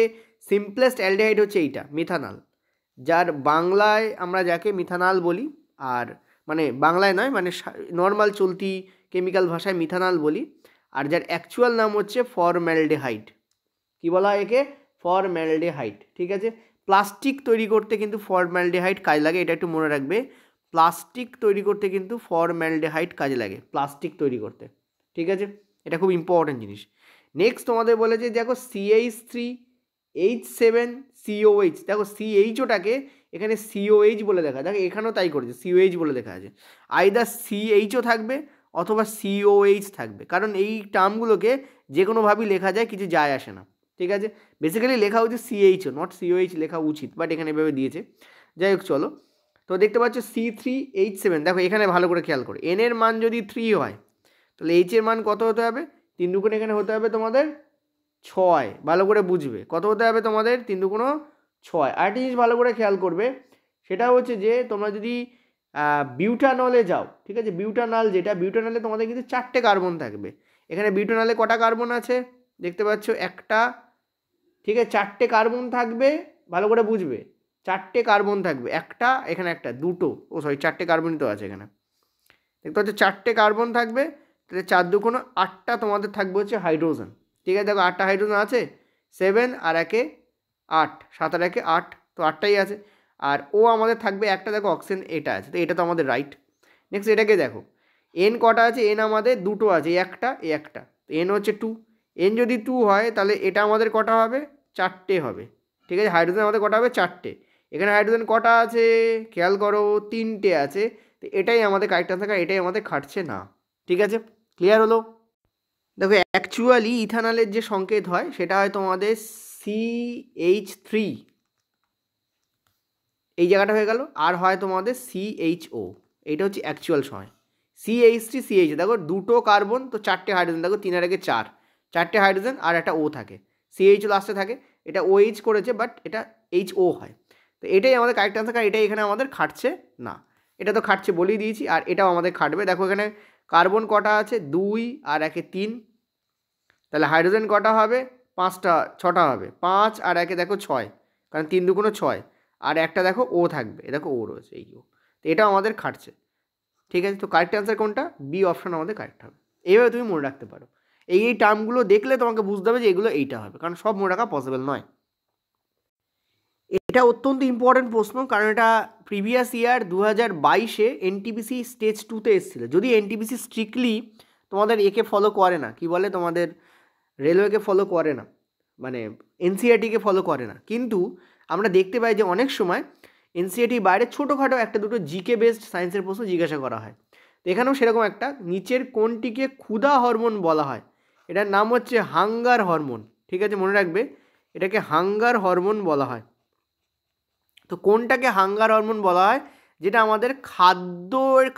সিম্পলেস্ট অ্যালডিহাইড হচ্ছে এইটা মিথানাল, যার বাংলায় আমরা যাকে মিথানাল বলি, আর মানে বাংলায় নয়, মানে নর্মাল চলতি কেমিক্যাল ভাষায় মিথানাল বলি, আর যার অ্যাকচুয়াল নাম হচ্ছে ফর্ম্যালডিহাইড। কী বলা হয় একে? ফর্ম্যালডিহাইড। ঠিক আছে, প্লাস্টিক তৈরি করতে কিন্তু ফর্ম্যালডিহাইড কাজ লাগে, এটা একটু মনে রাখবে। প্লাস্টিক তৈরি করতে কিন্তু ফর্ম্যালডিহাইড কাজে লাগে, প্লাস্টিক তৈরি করতে, ঠিক আছে? এটা খুব ইম্পর্টেন্ট জিনিস। নেক্সট তোমাদের বলেছে দেখো CH3H7COH, দেখো CHOটাকে এখানে COH বলে দেখা, দেখো এখানেও তাই করেছে, COH বলে দেখা আছে। আইদার CHO থাকবে অথবা COH থাকবে, কারণ এই টার্মগুলোকে যে কোনোভাবেই লেখা যায়, কিছু যায় আসে না, ঠিক আছে? বেসিক্যালি লেখা উচিত CHO, নট COH লেখা উচিত, বাট এখানে এভাবে দিয়েছে। যাই হোক চলো, তো দেখতে পাচ্ছ C3H7, দেখো এখানে ভালো করে খেয়াল করো, N এর মান যদি 3 হয় তাহলে H এর মান কত হতে হবে? 3 দুগুণ এখানে হতে হবে তোমাদের 6, ভালো করে বুঝবে কত হতে হবে তোমাদের, 3 দুগুণ 6। আরেকটা জিনিস ভালো করে খেয়াল করবে, সেটা হচ্ছে যে তোমরা যদি বিউটানলে যাও, ঠিক আছে, বিউটানল যেটা, বিউটানলে তোমাদের কিন্তু 4টে কার্বন থাকবে। এখানে বিউটানলে কটা কার্বন আছে দেখতে পাচ্ছ? একটা, ঠিক আছে, 4টে কার্বন থাকবে, ভালো করে বুঝবে, 4টে কার্বন থাকবে, একটা এখানে একটা, দুটো, ও সরি 4টে কার্বনই তো আছে এখানে, দেখতে পাচ্ছ 4টে কার্বন থাকবে, তাহলে 4 দুগুণ 8টা তোমাদের থাকবে হচ্ছে হাইড্রোজেন, ঠিক আছে? দেখো 8টা হাইড্রোজেন আছে, 7 আর 1 8, 7 আর 1 8, তো 8টাই আছে। আর ও আমাদের থাকবে একটা, দেখো অক্সিজেন এটা আছে, তো এটা তো আমাদের রাইট। নেক্সট এটাকে দেখো, এন কটা আছে? এন আমাদের দুটো আছে, একটা একটা, এন হচ্ছে 2। এন যদি 2 হয় তাহলে এটা আমাদের কটা হবে? 4টে হবে, ঠিক আছে? হাইড্রোজেন আমাদের কটা হবে? 4টে। এখানে হাইড্রোজেন কটা আছে খেয়াল করো? 3টে আছে, তো এটাই আমাদের কারেক্ট আনসার, এটাই আমাদের খাটছে না, ঠিক আছে? ক্লিয়ার হলো? দেখো অ্যাকচুয়ালি ইথানলের যে সংকেত হয় সেটা হয় তোমাদের CH3, এই জায়গাটা হয়ে গেল, আর হয় তোমাদের CHO, এইটা হচ্ছে অ্যাকচুয়াল সময়। CH3CHO, দেখো দুটো কার্বন তো 4টে হাইড্রোজেন, দেখো 3 আর 1 4, 4টে হাইড্রোজেন আর একটা ও থাকে, CHO লাস্টে থাকে, এটা OH করেছে বাট এটা HO হয়, তো এটাই আমাদের কারেক্ট আনসার, কারণ এটাই এখানে আমাদের খাটছে না। এটা তো খাটছে বলেই দিয়েছি, আর এটাও আমাদের খাটবে। দেখো এখানে কার্বন কটা আছে? 2 আর 1 3, তাহলে হাইড্রোজেন কটা হবে? 6টা হবে, 5 আর 1 দেখো 6, কারণ 3 দুগুণ 6, আর একটা দেখো ও থাকবে, দেখো ও রয়েছে, এই ও, তো এটাও আমাদের খাটছে, ঠিক আছে? তো কারেক্ট অ্যান্সার কোনটা? বি অপশন আমাদের কারেক্ট হবে। এইভাবে তুমি মনে রাখতে পারো, এই টার্মগুলো দেখলে তোমাকে বুঝতে হবে যে এগুলো এইটা হবে, কারণ সব মনে রাখা পসিবল নয়। এটা অত্যন্ত ইম্পর্টেন্ট প্রশ্ন, কারণ এটা প্রিভিয়াস ইয়ার 2022-এ এনটিপিসি স্টেজ 2-তে এসেছিলো। যদি এনটিপিসি স্ট্রিক্টলি তোমাদের একে ফলো করে না, কি বলে, তোমাদের রেলওয়েকে ফলো করে না, মানে এনসিআরটিকে ফলো করে না, কিন্তু আমরা দেখতে পাই যে অনেক সময় এনসিআরটির বাইরে ছোটোখাটো একটা দুটো জিকে বেসড সায়েন্সের প্রশ্ন জিজ্ঞাসা করা হয়। তো এখানেও সেরকম একটা, নিচের কোনটিকে ক্ষুধা হরমোন বলা হয়? এটার নাম হচ্ছে হাঙ্গার হরমোন, ঠিক আছে, মনে রাখবে, এটাকে হাঙ্গার হরমোন বলা হয়। তো কোনটাকে হাঙ্গার হরমোন বলা হয়? যেটা আমাদের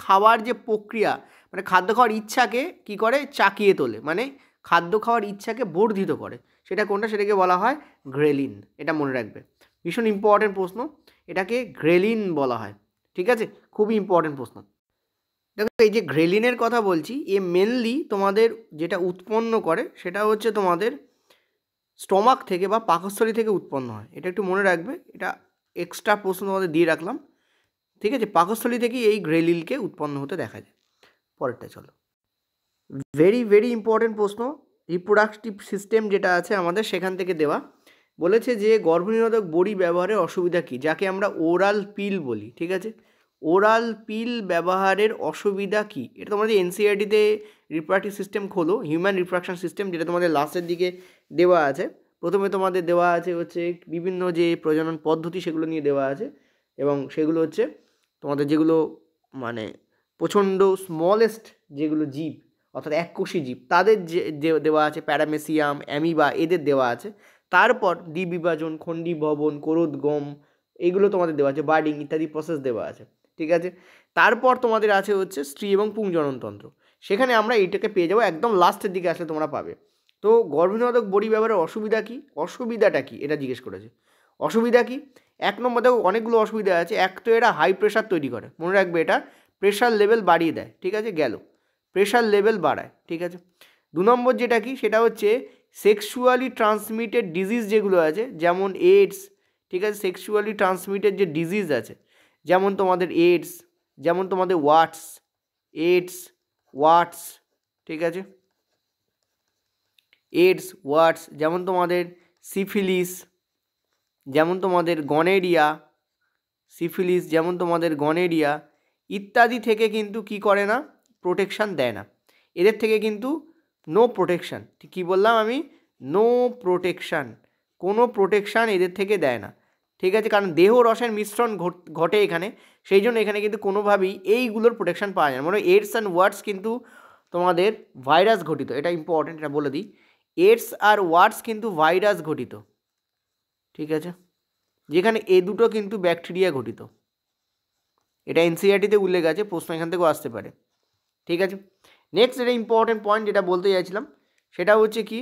খাওয়ার যে প্রক্রিয়া, মানে খাদ্য খাওয়ার ইচ্ছাকে কি করে? চাকিয়ে তোলে, মানে খাদ্য খাওয়ার ইচ্ছাকে বর্ধিত করে, সেটা কোনটা? সেটাকে বলা হয় গ্রেলিন। এটা মনে রাখবে, ভীষণ ইম্পর্টেন্ট প্রশ্ন, এটাকে গ্রেলিন বলা হয়, ঠিক আছে? খুবই ইম্পর্টেন্ট প্রশ্ন। দেখো এই যে গ্রেলিনের কথা বলছি, এ মেনলি তোমাদের যেটা উৎপন্ন করে সেটা হচ্ছে তোমাদের স্টমাক থেকে বা পাকস্থলী থেকে উৎপন্ন হয়, এটা একটু মনে রাখবে, এটা এক্সট্রা প্রশ্ন তোমাদের দিয়ে রাখলাম, ঠিক আছে? পাকস্থলী থেকেই এই গ্রেলিনকে উৎপন্ন হতে দেখা যায়। পরেরটা চলো, ভেরি ভেরি ইম্পর্টেন্ট প্রশ্ন, রিপ্রোডাক্টিভ সিস্টেম যেটা আছে আমাদের সেখান থেকে দেওয়া। বলেছে যে গর্ভনিরোধক বড়ি ব্যবহারের অসুবিধা কী, যাকে আমরা ওরাল পিল বলি, ঠিক আছে? ওরাল পিল ব্যবহারের অসুবিধা কী? এটা তোমাদের এনসিআরটিতে রিপ্রোডাক্টিভ সিস্টেম খোলো, হিউম্যান রিপ্রোডাকশন সিস্টেম, যেটা তোমাদের লাস্টের দিকে দেওয়া আছে। প্রথমে তোমাদের দেওয়া আছে হচ্ছে বিভিন্ন যে প্রজনন পদ্ধতি সেগুলো নিয়ে দেওয়া আছে, এবং সেগুলো হচ্ছে তোমাদের যেগুলো মানে প্রচণ্ড স্মলেস্ট যেগুলো জীব, অর্থাৎ এককোষী জীব, তাদের যে দেওয়া আছে প্যারামেসিয়াম, অ্যামিবা, এদের দেওয়া আছে। তারপর দ্বিবিভাজন, খণ্ডীভবন, কোরোদগম, এগুলো তোমাদের দেওয়া আছে, বার্ডিং ইত্যাদি প্রসেস দেওয়া আছে, ঠিক আছে? তারপর তোমাদের আছে হচ্ছে স্ত্রী এবং পুংজননতন্ত্র, সেখানে আমরা এইটাকে পেয়ে যাবো একদম লাস্টের দিকে আসলে তোমরা পাবে। তো গর্ভনিরোধক বড়ি ব্যবহারের অসুবিধা কী? অসুবিধাটা কী এটা জিজ্ঞেস করেছে। অসুবিধা কী? 1 নম্বর, দেখো অনেকগুলো অসুবিধা আছে। এক তো এরা হাই প্রেশার তৈরি করে, মনে রাখবে, এটা প্রেশার লেভেল বাড়িয়ে দেয়, ঠিক আছে, গেল, প্রেশার লেভেল বাড়ায়, ঠিক আছে? 2 নম্বর যেটা কি, সেটা হচ্ছে সেক্সুয়ালি ট্রান্সমিটেড ডিজিজ যেগুলো আছে, যেমন এইডস, ঠিক আছে, সেক্সুয়ালি ট্রান্সমিটেড যে ডিজিজ আছে, যেমন তোমাদের এইডস, যেমন তোমাদের ওয়াটস, ঠিক আছে, এইডস, ওয়াটস, যেমন তোমাদের সিফিলিস, যেমন তোমাদের গনেরিয়া, যেমন তোমাদের গনেরিয়া, ইত্যাদি থেকে কিন্তু কি করে না, প্রোটেকশান দেয় না। এদের থেকে কিন্তু নো প্রোটেকশান, ঠিক কী বললাম আমি, নো প্রোটেকশান, কোনো প্রোটেকশান এদের থেকে দেয় না, ঠিক আছে। কারণ দেহ রসের মিশ্রণ ঘটে এখানে, সেই জন্য এখানে কিন্তু কোনোভাবেই এইগুলোর প্রোটেকশান পাওয়া যায় না। মানে এডস অ্যান্ড ওয়ার্ডস কিন্তু তোমাদের ভাইরাস ঘটিত, এটা ইম্পর্টেন্ট, এটা বলে দিই। এডস আর ওয়ার্ডস কিন্তু ভাইরাস ঘটিত, ঠিক আছে, যেখানে এ দুটো কিন্তু ব্যাকটেরিয়া ঘটিত। এটা এনসিইআরটিতে উল্লেখ আছে, প্রশ্ন এখান থেকেও আসতে পারে, ঠিক আছে। নেক্সট এটা ইম্পর্টেন্ট পয়েন্ট যেটা বলতে চাইছিলাম সেটা হচ্ছে কি,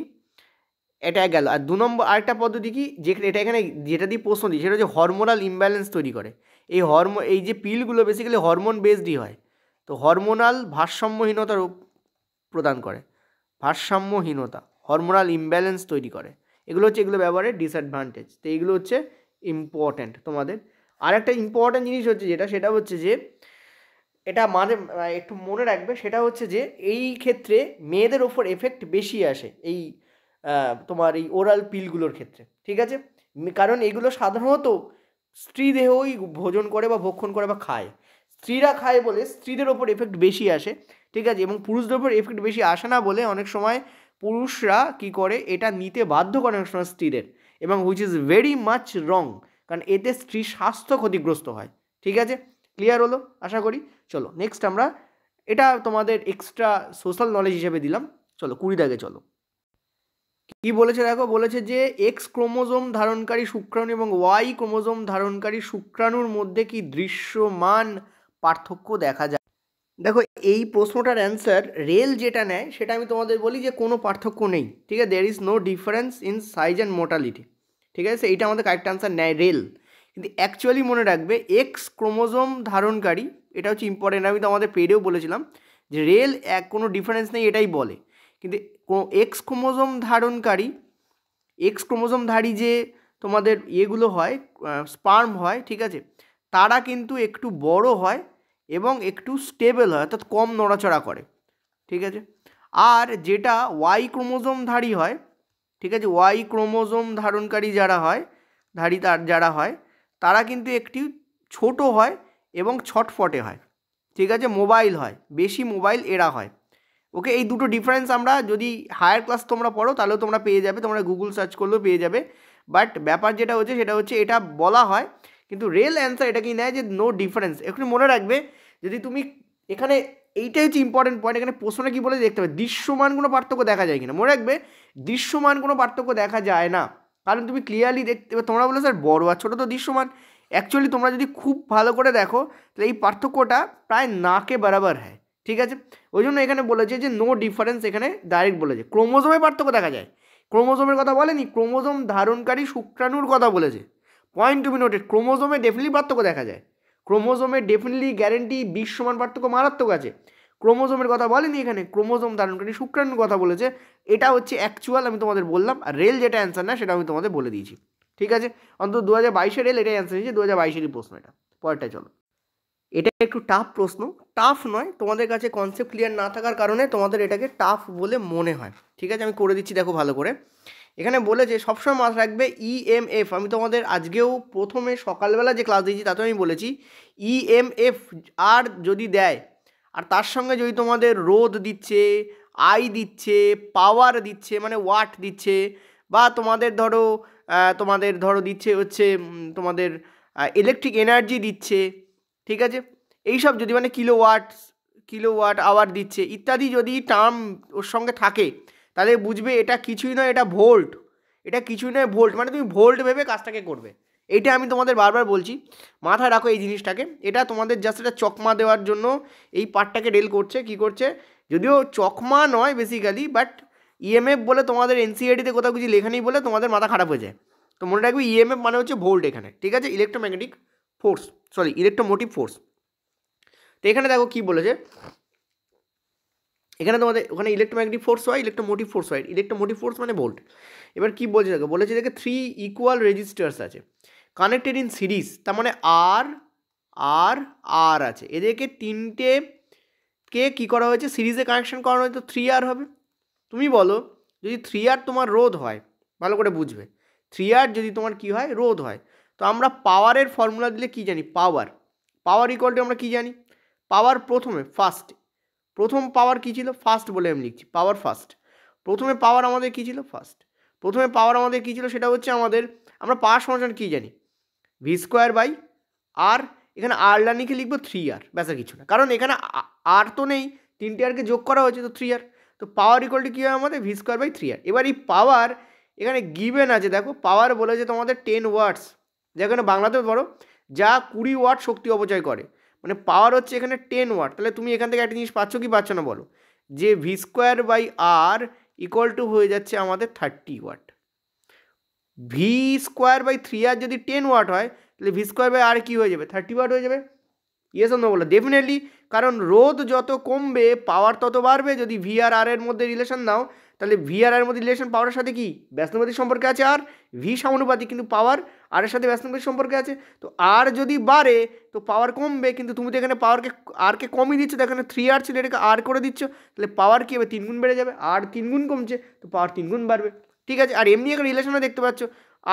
এটা গেল। আর 2 নম্বর আরেকটা পদ্ধতি কি, যে এটা এখানে যেটা দিয়ে প্রশ্ন দিই সেটা হচ্ছে হরমোনাল ইমব্যালেন্স তৈরি করে। এই যে পিলগুলো বেসিক্যালি হরমোন বেসডই হয়, তো হরমোনাল ভারসাম্যহীনতার প্রদান করে, ভারসাম্যহীনতা, হরমোনাল ইমব্যালেন্স তৈরি করে। এগুলো ব্যবহারের ডিসঅ্যাডভান্টেজ। তো এইগুলো হচ্ছে ইম্পর্ট্যান্ট তোমাদের। আর একটা ইম্পর্ট্যান্ট জিনিস হচ্ছে সেটা হচ্ছে যে এটা একটু মনে রাখবে, সেটা হচ্ছে যে এই ক্ষেত্রে মেয়েদের ওপর এফেক্ট বেশি আসে এই তোমার এই ওরাল পিলগুলোর ক্ষেত্রে, ঠিক আছে। কারণ এগুলো সাধারণত স্ত্রী দেহই ভোজন করে বা ভক্ষণ করে বা খায়, স্ত্রীরা খায় বলে স্ত্রীদের ওপর এফেক্ট বেশি আসে, ঠিক আছে। এবং পুরুষদের ওপর এফেক্ট বেশি আসে না বলে অনেক সময় পুরুষরা কি করে, এটা নিতে বাধ্য করে অনেক সময় স্ত্রীদের, এবং হুইচ ইজ ভেরি মাচ রং, কারণ এতে স্ত্রীর স্বাস্থ্য ক্ষতিগ্রস্ত হয়, ঠিক আছে। ক্লিয়ার হলো আশা করি। চলো নেক্সট আমরা, এটা তোমাদের এক্সট্রা সোশ্যাল নলেজ হিসেবে দিলাম। চলো 20 দাগে চলো। কি বলেছে দেখো, বলেছে যে এক্স ক্রোমোজোম ধারণকারী শুক্রাণু এবং ওয়াই ক্রোমোজোম ধারণকারী শুক্রাণুর মধ্যে কি দৃশ্যমান পার্থক্য দেখা যায়। দেখো এই প্রশ্নটার অ্যান্সার রেল যেটা নেয় সেটা আমি তোমাদের বলি যে কোনো পার্থক্য নেই, ঠিক আছে। There is no difference in size and mortality, ঠিক আছে। এইটা আমাদের কারেক্ট অ্যান্সার নেয় রেল। কিন্তু অ্যাকচুয়ালি মনে রাখবে এক্স ক্রোমোজোম ধারণকারী, এটা হচ্ছে ইম্পর্টেন্ট, আমি তো আমাদের পেডেও বলেছিলাম যে রেল কোনো ডিফারেন্স নেই এটাই বলে। কিন্তু এক্স ক্রোমোজোমধারী যে তোমাদের ইয়েগুলো হয়, স্পার্ম হয়, ঠিক আছে, তারা কিন্তু একটু বড় হয় এবং একটু স্টেবল হয়, অর্থাৎ কম নড়াচড়া করে, ঠিক আছে। আর যেটা ওয়াই ক্রোমোজোমধারী হয়, ঠিক আছে, ওয়াই ক্রোমোজোম ধারণকারী যারা হয়, যারা হয় তারা কিন্তু একটি ছোট হয় এবং ছটফটে হয়, ঠিক আছে, মোবাইল হয়, বেশি মোবাইল এরা হয়। ওকে, এই দুটো ডিফারেন্স আমরা যদি হায়ার ক্লাস তোমরা পড়ো তাহলেও তোমরা পেয়ে যাবে, তোমরা গুগল সার্চ করলেও পেয়ে যাবে। বাট ব্যাপার যেটা হচ্ছে সেটা হচ্ছে এটা বলা হয়, কিন্তু রেল অ্যান্সার এটাকেই নেয় যে নো ডিফারেন্স। একটু মনে রাখবে, যদি তুমি এখানে, এইটাই হচ্ছে ইম্পর্টেন্ট পয়েন্ট, এখানে প্রশ্নটা কী বলে দেখতে হবে, দৃশ্যমান কোনো পার্থক্য দেখা যায় কিনা। মনে রাখবে দৃশ্যমান কোনো পার্থক্য দেখা যায় না, কারণ তুমি ক্লিয়ারলি দেখতে, তোমরা বলে স্যার বড় আর ছোটো তো দৃশ্যমান। অ্যাকচুয়ালি তোমরা যদি খুব ভালো করে দেখো তাহলে এই পার্থক্যটা প্রায় নাকে বরাবর হয়, ঠিক আছে। ওই জন্য এখানে বলেছে যে নো ডিফারেন্স, এখানে ডাইরেক্ট বলেছে। ক্রোমোজোমে পার্থক্য দেখা যায়, ক্রোমোজোমের কথা বলেনি, ক্রোমোজোম ধারণকারী শুক্রাণুর কথা বলেছে। পয়েন্ট টু বি নোটেড, ক্রোমোজোমে ডেফিনেটলি পার্থক্য দেখা যায়, ক্রোমোজোমে ডেফিনেটলি গ্যারেন্টি 20 সমান পার্থক্য মারাত্মক আছে। ক্রোমোজোমের কথা বলেনি এখানে, ক্রোমোজোম ধারণকারী শুক্রাণুর কথা বলেছে। এটা হচ্ছে অ্যাকচুয়াল, আমি তোমাদের বললাম। আর রেল যেটা অ্যান্সার না সেটা আমি তোমাদের বলে দিয়েছি, ঠিক আছে। অন্তত 2022 রেল এটাই অ্যান্সার দিয়েছে, 2022-এরই প্রশ্ন এটা। পরেরটায় চলো। এটা একটু টাফ প্রশ্ন, টাফ নয়, তোমাদের কাছে কনসেপ্ট ক্লিয়ার না থাকার কারণে তোমাদের এটাকে টাফ বলে মনে হয়, ঠিক আছে। আমি করে দিচ্ছি, দেখো ভালো করে। এখানে বলেছে সবসময় মাথায় রাখবে ইএমএফ, আমি তোমাদের আজকেও প্রথমে সকালবেলা যে ক্লাস দিয়েছি তাতে আমি বলেছি ইএমএফ আর যদি দেয়, আর তার সঙ্গে যদি তোমাদের রোধ দিচ্ছে, আই দিচ্ছে, পাওয়ার দিচ্ছে মানে ওয়াট দিচ্ছে, বা তোমাদের ধরো দিচ্ছে হচ্ছে তোমাদের ইলেকট্রিক এনার্জি দিচ্ছে, ঠিক আছে, এইসব যদি মানে কিলোওয়াট আওয়ার দিচ্ছে ইত্যাদি যদি টার্ম ওর সঙ্গে থাকে, তাহলে বুঝবে এটা কিছুই নয়, এটা ভোল্ট, এটা কিছুই নয় ভোল্ট, মানে তুমি ভোল্ট ভেবে কাজটাকে করবে। এইটা আমি তোমাদের বারবার বলছি, মাথায় রাখো এই জিনিসটাকে। এটা তোমাদের জাস্ট এটা চকমা দেওয়ার জন্য এই পার্টটাকে রেল করছে, কি করছে, যদিও চকমা নয় বেসিক্যালি, বাট ইএমএফ বলে তোমাদের এনসিইআরটিতে কোথাও কিছু লেখা নেই বলে তোমাদের মাথা খারাপ হয়ে যায়। তো মনে রাখবে ইএমএফ মানে হচ্ছে ভোল্ট এখানে, ঠিক আছে, ইলেকট্রোম্যাগনেটিক ফোর্স, ইলেকট্রোমোটিভ ফোর্স। তো এখানে দেখো কি বলেছে, এখানে তোমাদের ওখানে ইলেকট্রোম্যাগনেটিক ফোর্স হয়, ইলেকট্রোমোটিভ ফোর্স হয়, ইলেকট্রোমোটিভ ফোর্স মানে ভোল্ট। এবার কি বলেছে দেখে 3 ইকুয়াল রেজিস্টার্স আছে কানেক্টেড ইন সিরিজ, তার মানে আর আর আর আছে, এদেরকে তিনটেকে কী করা হয়েছে, সিরিজে কানেকশন করানো হয়তো 3R হবে। তুমি বলো যদি 3R তোমার রোধ হয়, ভালো করে বুঝবে, 3R যদি তোমার কি হয়, রোধ হয়, তো আমরা পাওয়ারের ফর্মুলা দিলে কি জানি, পাওয়ার ইকুয়াল টু আমরা কি জানি, পাওয়ার প্রথমে ফার্স্ট, প্রথম পাওয়ার কী ছিল? ফার্স্ট বলে আমি লিখছি, পাওয়ার ফার্স্ট। প্রথমে পাওয়ার আমাদের কী ছিল? ফার্স্ট। প্রথমে পাওয়ার আমাদের কী ছিল? সেটা হচ্ছে আমাদের, আমরা পাওয়ার সমান কী জানি? ভি স্কোয়ার বাই আর, এখানে আর লিখে লিখবো 3r, ব্যাস আর কিছু না, কারণ এখানে আর তো নেই, 3টে আরকে যোগ করা হয়েছে তো 3r। তো পাওয়ার ইকুয়াল টু কী হয় আমাদের? V square by 3r। এবার এই পাওয়ার এখানে গিভেন আছে, দেখো পাওয়ার বলেছে তোমাদের 10 ওয়াটস, যেখানে বাংলাতেও ধরো যা 20 ওয়াট শক্তি অপচয় করে, মানে পাওয়ার হচ্ছে এখানে 10 ওয়াট। তাহলে তুমি এখান থেকে একটা জিনিস পাচ্ছ কি পাচ্ছ না বলো, যে v square by r equal to হয়ে যাচ্ছে আমাদের 30 watt. V square by 3r যদি 10 ওয়াট হয়, তাহলে ভি স্কোয়ার বাই আর কী হয়ে যাবে? 30 ওয়াট হয়ে যাবে। ইয়েস অন্য বলো? ডেফিনেটলি, কারণ রোধ যত কমবে পাওয়ার তত বাড়বে। যদি ভি আর আর এর মধ্যে রিলেশন নাও, তাহলে ভি আর এর মধ্যে রিলেশন পাওয়ারের সাথে কি ব্যস্তানুপাতিক সম্পর্কে আছে, আর ভি সমানুপাতিক, কিন্তু পাওয়ার আর এর সাথে ব্যস্তানুপাতিক সম্পর্কে আছে। তো আর যদি বাড়ে তো পাওয়ার কমবে, কিন্তু তুমি তো এখানে পাওয়ারকে আরকে কমই দিচ্ছ, তো এখানে 3r ছিল এটাকে আর করে দিচ্ছ, তাহলে পাওয়ার কী হবে? 3 গুণ বেড়ে যাবে। আর 3 গুণ কমছে তো পাওয়ার 3 গুণ বাড়বে। ঠিক আছে, আর এমনি একটা রিলেশনও দেখতে পাচ্ছ,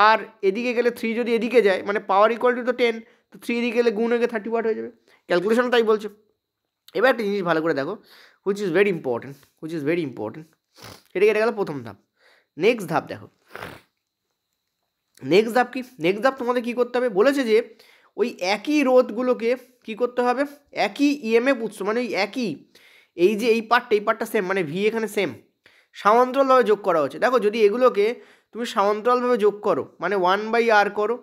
আর এদিকে গেলে 3 যদি এদিকে যায়, মানে পাওয়ার ইকুয়াল টু তো 10, তো 3 এদিকে গেলে গুণ হয়ে 30 ওয়াট হয়ে যাবে। ক্যালকুলেশন তাই বলছে। এবার একটা জিনিস ভালো করে দেখো, হুইচ ইজ ভেরি ইম্পর্টেন্ট। এটা কেটে গেল প্রথম ধাপ। নেক্সট ধাপ দেখো, নেক্সট ধাপ তোমাদের কী করতে হবে বলেছে, যে ওই একই রোধগুলোকে কী করতে হবে, একই ইএমএফ উৎস, মানে ওই একই, এই যে এই পার্টটা সেম, মানে ভি এখানে সেম, সমান্তরালভাবে যোগ করা হচ্ছে। দেখো যদি এগুলোকে তুমি সমান্তরালভাবে যোগ করো, মানে 1/r করো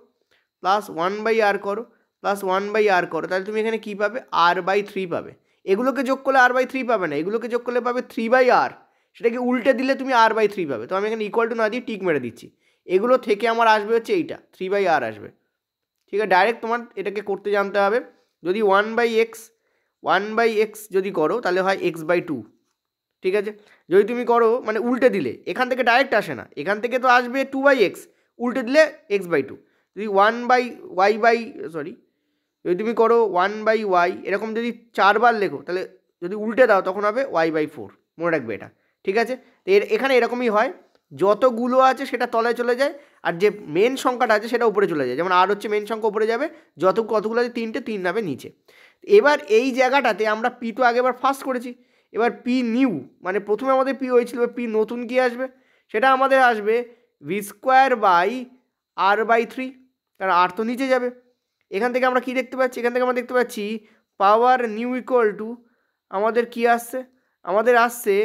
প্লাস 1/r করো প্লাস 1/r করো, তাহলে তুমি এখানে কী পাবে? r/3 পাবে। এগুলোকে যোগ করলে r/3 পাবে না, এগুলোকে যোগ করলে পাবে 3/r, সেটাকে উল্টে দিলে তুমি r/3 পাবে। তো আমি এখানে ইকুয়াল টু না দিয়ে টিক মেরে দিচ্ছি। এগুলো থেকে আমার আসবে হচ্ছে এইটা 3/r আসবে। ঠিক আছে, ডাইরেক্ট তোমার এটাকে করতে জানতে হবে। যদি 1/x যদি করো তাহলে হয় x/2। ঠিক আছে, যদি তুমি করো মানে উল্টে দিলে, এখান থেকে ডাইরেক্ট আসে না, এখান থেকে তো আসবে 2/x, উল্টে দিলে x/2। যদি যদি তুমি করো 1/y, এরকম যদি 4 বার লেখো, তাহলে যদি উল্টে দাও তখন হবে y/4, মনে রাখবে এটা। ঠিক আছে, তো এখানে এরকমই হয়, যতগুলো আছে সেটা তলায় চলে যায়, আর যে মেন সংখ্যাটা আছে সেটা উপরে চলে যায়। যেমন আর হচ্ছে মেন সংখ্যা উপরে যাবে, কতগুলো আছে 3টে, 3 নামে নিচে। এবার এই জায়গাটাতে আমরা পি তো আগেবার ফার্স্ট করেছি, এবার পি নিউ, মানে প্রথমে আমাদের পি হয়েছিল, পি নতুন কি আসবে? সেটা আমাদের আসবে ভি স্কোয়ার বাই r/3, কারণ আর তো নিচে যাবে। এখান থেকে আমরা কি দেখতে পাচ্ছি? এখান থেকে আমরা দেখতে পাচ্ছি পাওয়ার নিউ ইকুয়াল টু আমাদের কি আসছে? আমাদের আসছে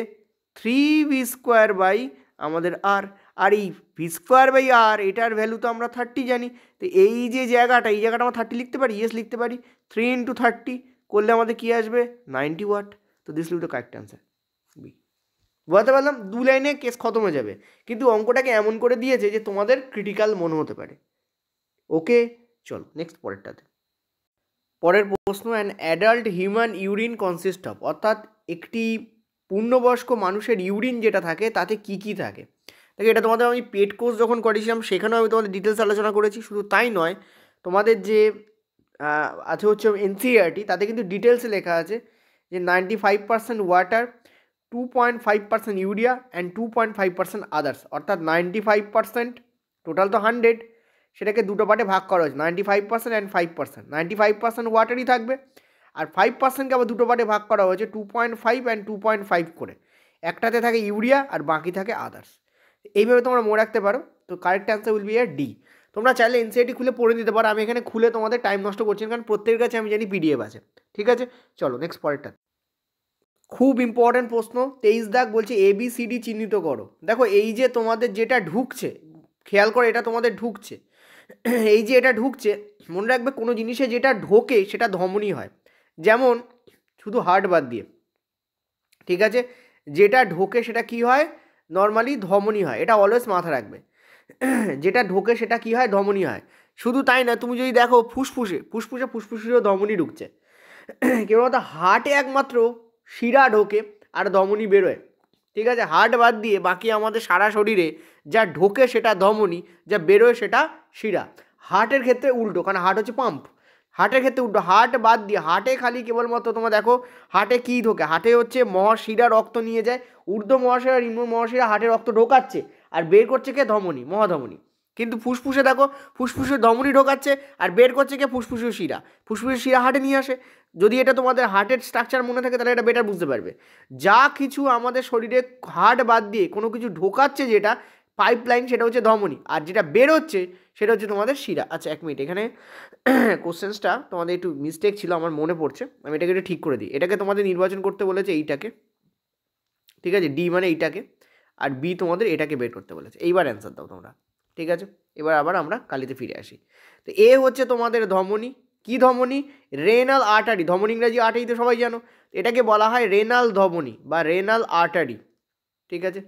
3v স্কোয়ার বাই আমাদের আর। আর এই ভি স্কোয়ার বাই আর এটার ভ্যালু তো আমরা 30 জানি। তো এই যে জায়গাটা, এই জায়গাটা আমরা 30 লিখতে পারি, ইয়েস লিখতে পারি। 3 × 30 করলে আমাদের কি আসবে? 90 ওয়াট। তো this will be the correct answer, B. বুঝতে পারলাম? 2 লাইনে কেস খতম হয়ে যাবে, কিন্তু অঙ্কটাকে এমন করে দিয়েছে যে তোমাদের ক্রিটিক্যাল মনে হতে পারে। ওকে, চলো নেক্সট পরেরটাতে। পরের প্রশ্ন, an adult human urine consist of, অর্থাৎ একটি পূর্ণবয়স্ক মানুষের ইউরিন যেটা থাকে তাতে কি কি থাকে। দেখো এটা তোমাদের আমি পেড কোর্স যখন করেছিলাম সেখানেও আমি তোমাদের ডিটেলস আলোচনা করেছি। শুধু তাই নয়, তোমাদের যে আছে হচ্ছে এনসিইআরটি, তাতে কিন্তু ডিটেলসে লেখা আছে যে 95% ওয়াটার, 2.5% ইউরিয়া অ্যান্ড 2.5% আদার্স, অর্থাৎ 95% টোটাল তো 100, সেটাকে দুটো পার্টে ভাগ করা হয়েছে, 95% অ্যান্ড 5%। 95% ওয়াটারই থাকবে, আর 5%কে আবার দুটো পার্টে ভাগ করা হয়েছে 2.5 অ্যান্ড 2.5 করে। একটাতে থাকে ইউরিয়া আর বাকি থাকে আদার্স। এইভাবে তোমরা মনে রাখতে পারো। তো correct answer will B A D. তোমরা চাইলে এনসিইআরটি খুলে পড়ে নিতে পারো, আমি এখানে খুলে তোমাদের টাইম নষ্ট করছি না, কারণ প্রত্যেকের কাছে আমি জানি পিডিএফ আছে। ঠিক আছে, চলো নেক্সট পরেরটা। খুব ইম্পর্ট্যান্ট প্রশ্ন, 23 দাগ বলছে ABCD চিহ্নিত করো। দেখো এই যে তোমাদের যেটা ঢুকছে, খেয়াল করো এটা তোমাদের ঢুকছে, এই যে এটা ঢুকছে, মনে রাখবে কোনো জিনিসে যেটা ঢোকে সেটা ধমনী হয়। যেমন শুধু হার্ট বাদ দিয়ে, ঠিক আছে, যেটা ঢোকে সেটা কি হয়? নর্মালি ধমনী হয়, এটা অলওয়েজ মাথা রাখবে। যেটা ঢোকে সেটা কি হয়? ধমনী হয়। শুধু তাই না, তুমি যদি দেখো ফুসফুসেও ধমনী ঢুকছে। কেবল হার্টে একমাত্র শিরা ঢোকে আর ধমনী বেরোয়। ঠিক আছে, হার্ট বাদ দিয়ে বাকি আমাদের সারা শরীরে যা ঢোকে সেটা ধমনী, যা বেরোয় সেটা শিরা। হার্টের ক্ষেত্রে উল্টো, কারণ হার্ট হচ্ছে পাম্প। হার্টের ক্ষেত্রে উল্টো, হার্ট বাদ দিয়ে হার্টে খালি কেবলমাত্র তোমার দেখো হার্টে কী ঢোকে? হার্টে হচ্ছে মহাশিরা রক্ত নিয়ে যায়, ঊর্ধ্ব মহাশিরা নিম্ন মহাশিরা হার্টে রক্ত ঢোকাচ্ছে, আর বের করছে কে? ধমনী, মহাধমনী। কিন্তু ফুসফুসে দেখো ফুসফুসে ধমনী ঢোকাচ্ছে আর বের করছে কে ফুসফুসের শিরা, ফুসফুসের শিরা হার্টে নিয়ে আসে। যদি এটা তোমাদের হার্টের স্ট্রাকচার মনে থাকে তাহলে এটা বেটার বুঝতে পারবে। যা কিছু আমাদের শরীরে হার্ট বাদ দিয়ে কোনো কিছু ঢোকাচ্ছে যেটা পাইপলাইন, সেটা হচ্ছে ধমনী, আর যেটা বেরোচ্ছে সেটা হচ্ছে তোমাদের শিরা। আচ্ছা 1 মিনিট, এখানে কোশ্চেন্সটা তোমাদের একটু মিস্টেক ছিল, আমার মনে পড়ছে, আমি এটাকে একটু ঠিক করে দিই। এটাকে তোমাদের নির্বাচন করতে বলেছে এইটাকে, ঠিক আছে, ডি মানে এইটাকে, আর বি তোমাদের এটাকে বের করতে বলেছে। এইবার অ্যান্সার দাও তোমরা, ঠিক আছে। এবার আবার আমরা কালিতে ফিরে আসি। তো এ হচ্ছে তোমাদের ধমনী। কি ধমনী? Renal artery. ধমনী ইংরাজি আর্টারি তো সবাই জানো, এটাকে বলা হয় রেনাল ধমনী বা রেনাল আর্টারি, ঠিক আছে।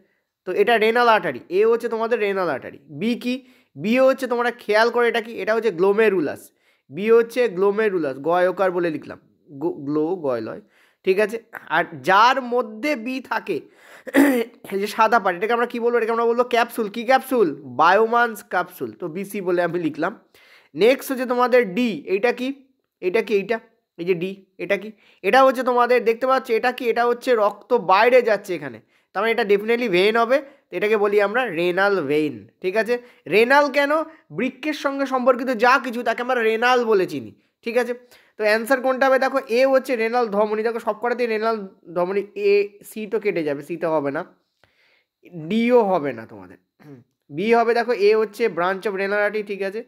তো এটা রেনাল আর্টারি, এ হচ্ছে তোমাদের রেনাল আর্টারি। বি কি? বি হচ্ছে তোমরা খেয়াল করে এটা কি, এটা হচ্ছে গ্লোমেরুলাস। বি হচ্ছে গ্লোমেরুলাস, গয়কার বলে লিখলাম, গ্লো গয়লয়, ঠিক আছে। আর যার মধ্যে বি থাকে, যে সাদা পার্ট, এটাকে আমরা কি বলবো? এটাকে আমরা বলবো ক্যাপসুল। কি ক্যাপসুল? বায়োমান্স ক্যাপসুল। তো বিসি বলে আমি লিখলাম। নেক্সট হচ্ছে তোমাদের ডি। এইটা কি? এইটা কি? এইটা, এই যে ডি, এটা কি? এটা হচ্ছে তোমাদের দেখতে পাচ্ছ, এটা কি? এটা হচ্ছে রক্ত বাইরে যাচ্ছে এখানে, তার মানে এটা ডেফিনেটলি ভেইন হবে। এটাকে বলি আমরা রেনাল ভেইন, ঠিক আছে। রেনাল কেন? বৃক্কের সঙ্গে সম্পর্কিত যা কিছু তাকে আমরা রেনাল বলে চিনি, ঠিক আছে। তো অ্যান্সার কোনটা হবে? দেখো এ হচ্ছে রেনাল ধমনী, দেখো সব কটাতেই রেনাল ধমনী। এ সি তো কেটে যাবে, সিটা হবে না, ডিও হবে না তোমাদের, বি হবে। দেখো এ হচ্ছে ব্রাঞ্চ অফ রেনাল আর্টারি, ঠিক আছে।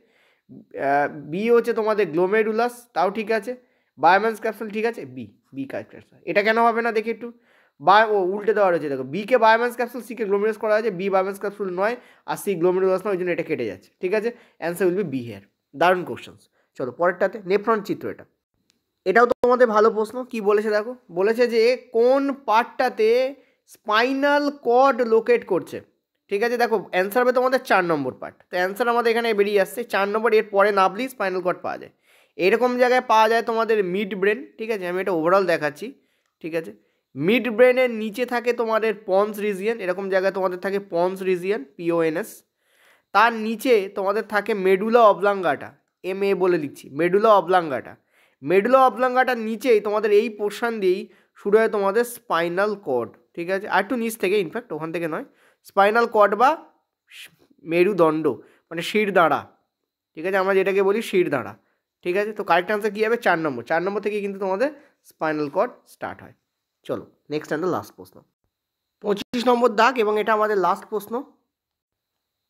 বি হচ্ছে তোমাদের গ্লোমেরুলাস, তাও ঠিক আছে। বায়োমান্স ক্যাপসুল, ঠিক আছে। B, B capsule. এটা কেন হবে না দেখি একটু, উল্টে দেওয়া রয়েছে, দেখো বিকে বায়োমান্স ক্যাপসুল, সিকে গ্লোমেরুলাস করা হয়েছে, বি বায়োমান্স ক্যাপসুল নয় আর সি গ্লোমেরুলাস নয়, ওই জন্য এটা কেটে যাচ্ছে, ঠিক আছে। Answer will be be here. দারুণ কোশ্চেন্স। চলো পরেরটাতে, নেফ্রন চিত্র। এটাও তো তোমাদের ভালো প্রশ্ন। কি বলেছে দেখো, বলেছে যে কোন পার্টটাতে স্পাইনাল কর্ড লোকেট করছে, ঠিক আছে। দেখো অ্যান্সার হবে তোমাদের 4 নম্বর পার্ট। তো অ্যান্সার আমাদের এখানে বেরিয়ে আসছে 4 নম্বর, এর পরে নাবলি স্পাইনাল কর্ড পাওয়া যায়। এরকম জায়গায় পাওয়া যায় তোমাদের মিড ব্রেন, ঠিক আছে। আমি এটা ওভারঅল দেখাচ্ছি, ঠিক আছে। মিড ব্রেনের নিচে থাকে তোমাদের পন্স রিজিয়ন, এরকম জায়গায় তোমাদের থাকে পন্স রিজিয়ন, PONS। তার নিচে তোমাদের থাকে মেডুলা অবলাঙ্গাটা, MA বলে লিখছি, মেডুলা অবলাঙ্গাটা। মেডুলা অবলাঙ্গাটার নিচেই তোমাদের এই পোর্শন দিয়েই শুরু হয় তোমাদের স্পাইনাল কর্ড, ঠিক আছে। আর একটু নিচ থেকে, ইনফ্যাক্ট ওখান থেকে নয়, স্পাইনাল কর্ড বা মেরুদণ্ড মানে শিরদাঁড়া, ঠিক আছে, আমরা যেটাকে বলি শিরদাঁড়া, ঠিক আছে। তো কারেক্ট আনসার কী হবে? 4 নম্বর। 4 নম্বর থেকে কিন্তু তোমাদের স্পাইনাল কর্ড স্টার্ট হয়। চলো নেক্সট অ্যান্ড দ্য লাস্ট প্রশ্ন, 25 নম্বর দাগ, এবং এটা আমাদের লাস্ট প্রশ্ন।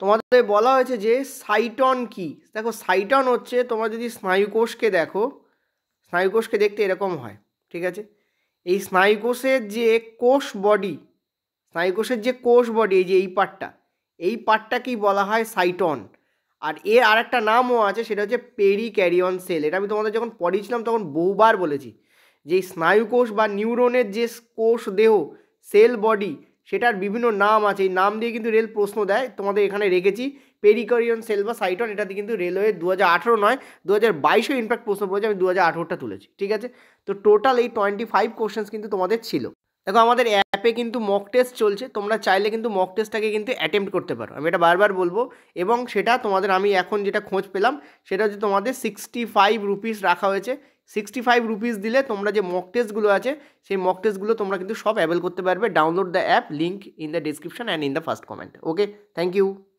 তোমাদের বলা হয়েছে যে সাইটন কি। দেখো সাইটন হচ্ছে, তোমরা যদি স্নায়ুকোষকে দেখো, স্নায়ুকোষকে দেখতে এরকম হয়, ঠিক আছে। এই স্নায়ুকোষের যে কোষ বডি, স্নায়ুকোষের যে কোষ বডি, এই যে এই পার্টটাকেই বলা হয় সাইটন। আর এর আরেকটা নামও আছে, সেটা হচ্ছে পেরিক্যারিয়ন সেল। এটা আমি তোমাদের যখন পড়িয়েছিলাম তখন বহুবার বলেছি যে স্নায়ুকোষ বা নিউরনের যে কোষ দেহ, সেল বডি, সেটার বিভিন্ন নাম আছে। এই নাম দিয়ে কিন্তু রেল প্রশ্ন দেয়, তোমাদের এখানে রেখেছি পেরিক্যারিয়ন সেল বা সাইটন। এটাতে কিন্তু রেলওয়ে 2018 নয় 2022-এ ইনফ্যাক্ট প্রশ্ন পড়েছে, আমি 2018টা তুলেছি, ঠিক আছে। তো টোটাল এই 25 কোশ্চেন্স কিন্তু তোমাদের ছিল। দেখো আমাদের অ্যাপে কিন্তু মক টেস্ট চলছে, তোমরা চাইলে কিন্তু মক টেস্টটাকে কিন্তু অ্যাটেম্প্ট করতে পারো, আমি এটা বারবার বলবো। এবং সেটা তোমাদের, আমি এখন যেটা খোঁজ পেলাম সেটা হচ্ছে তোমাদের 65 রুপিস রাখা হয়েছে। 65 রুপিস দিলে তোমরা যে মক টেস্টগুলো আছে সেই মক টেস্টগুলো তোমরা কিন্তু সব অ্যাভেল করতে পারবে। Download the app, link in the description and in the first comment. Okay, thank you.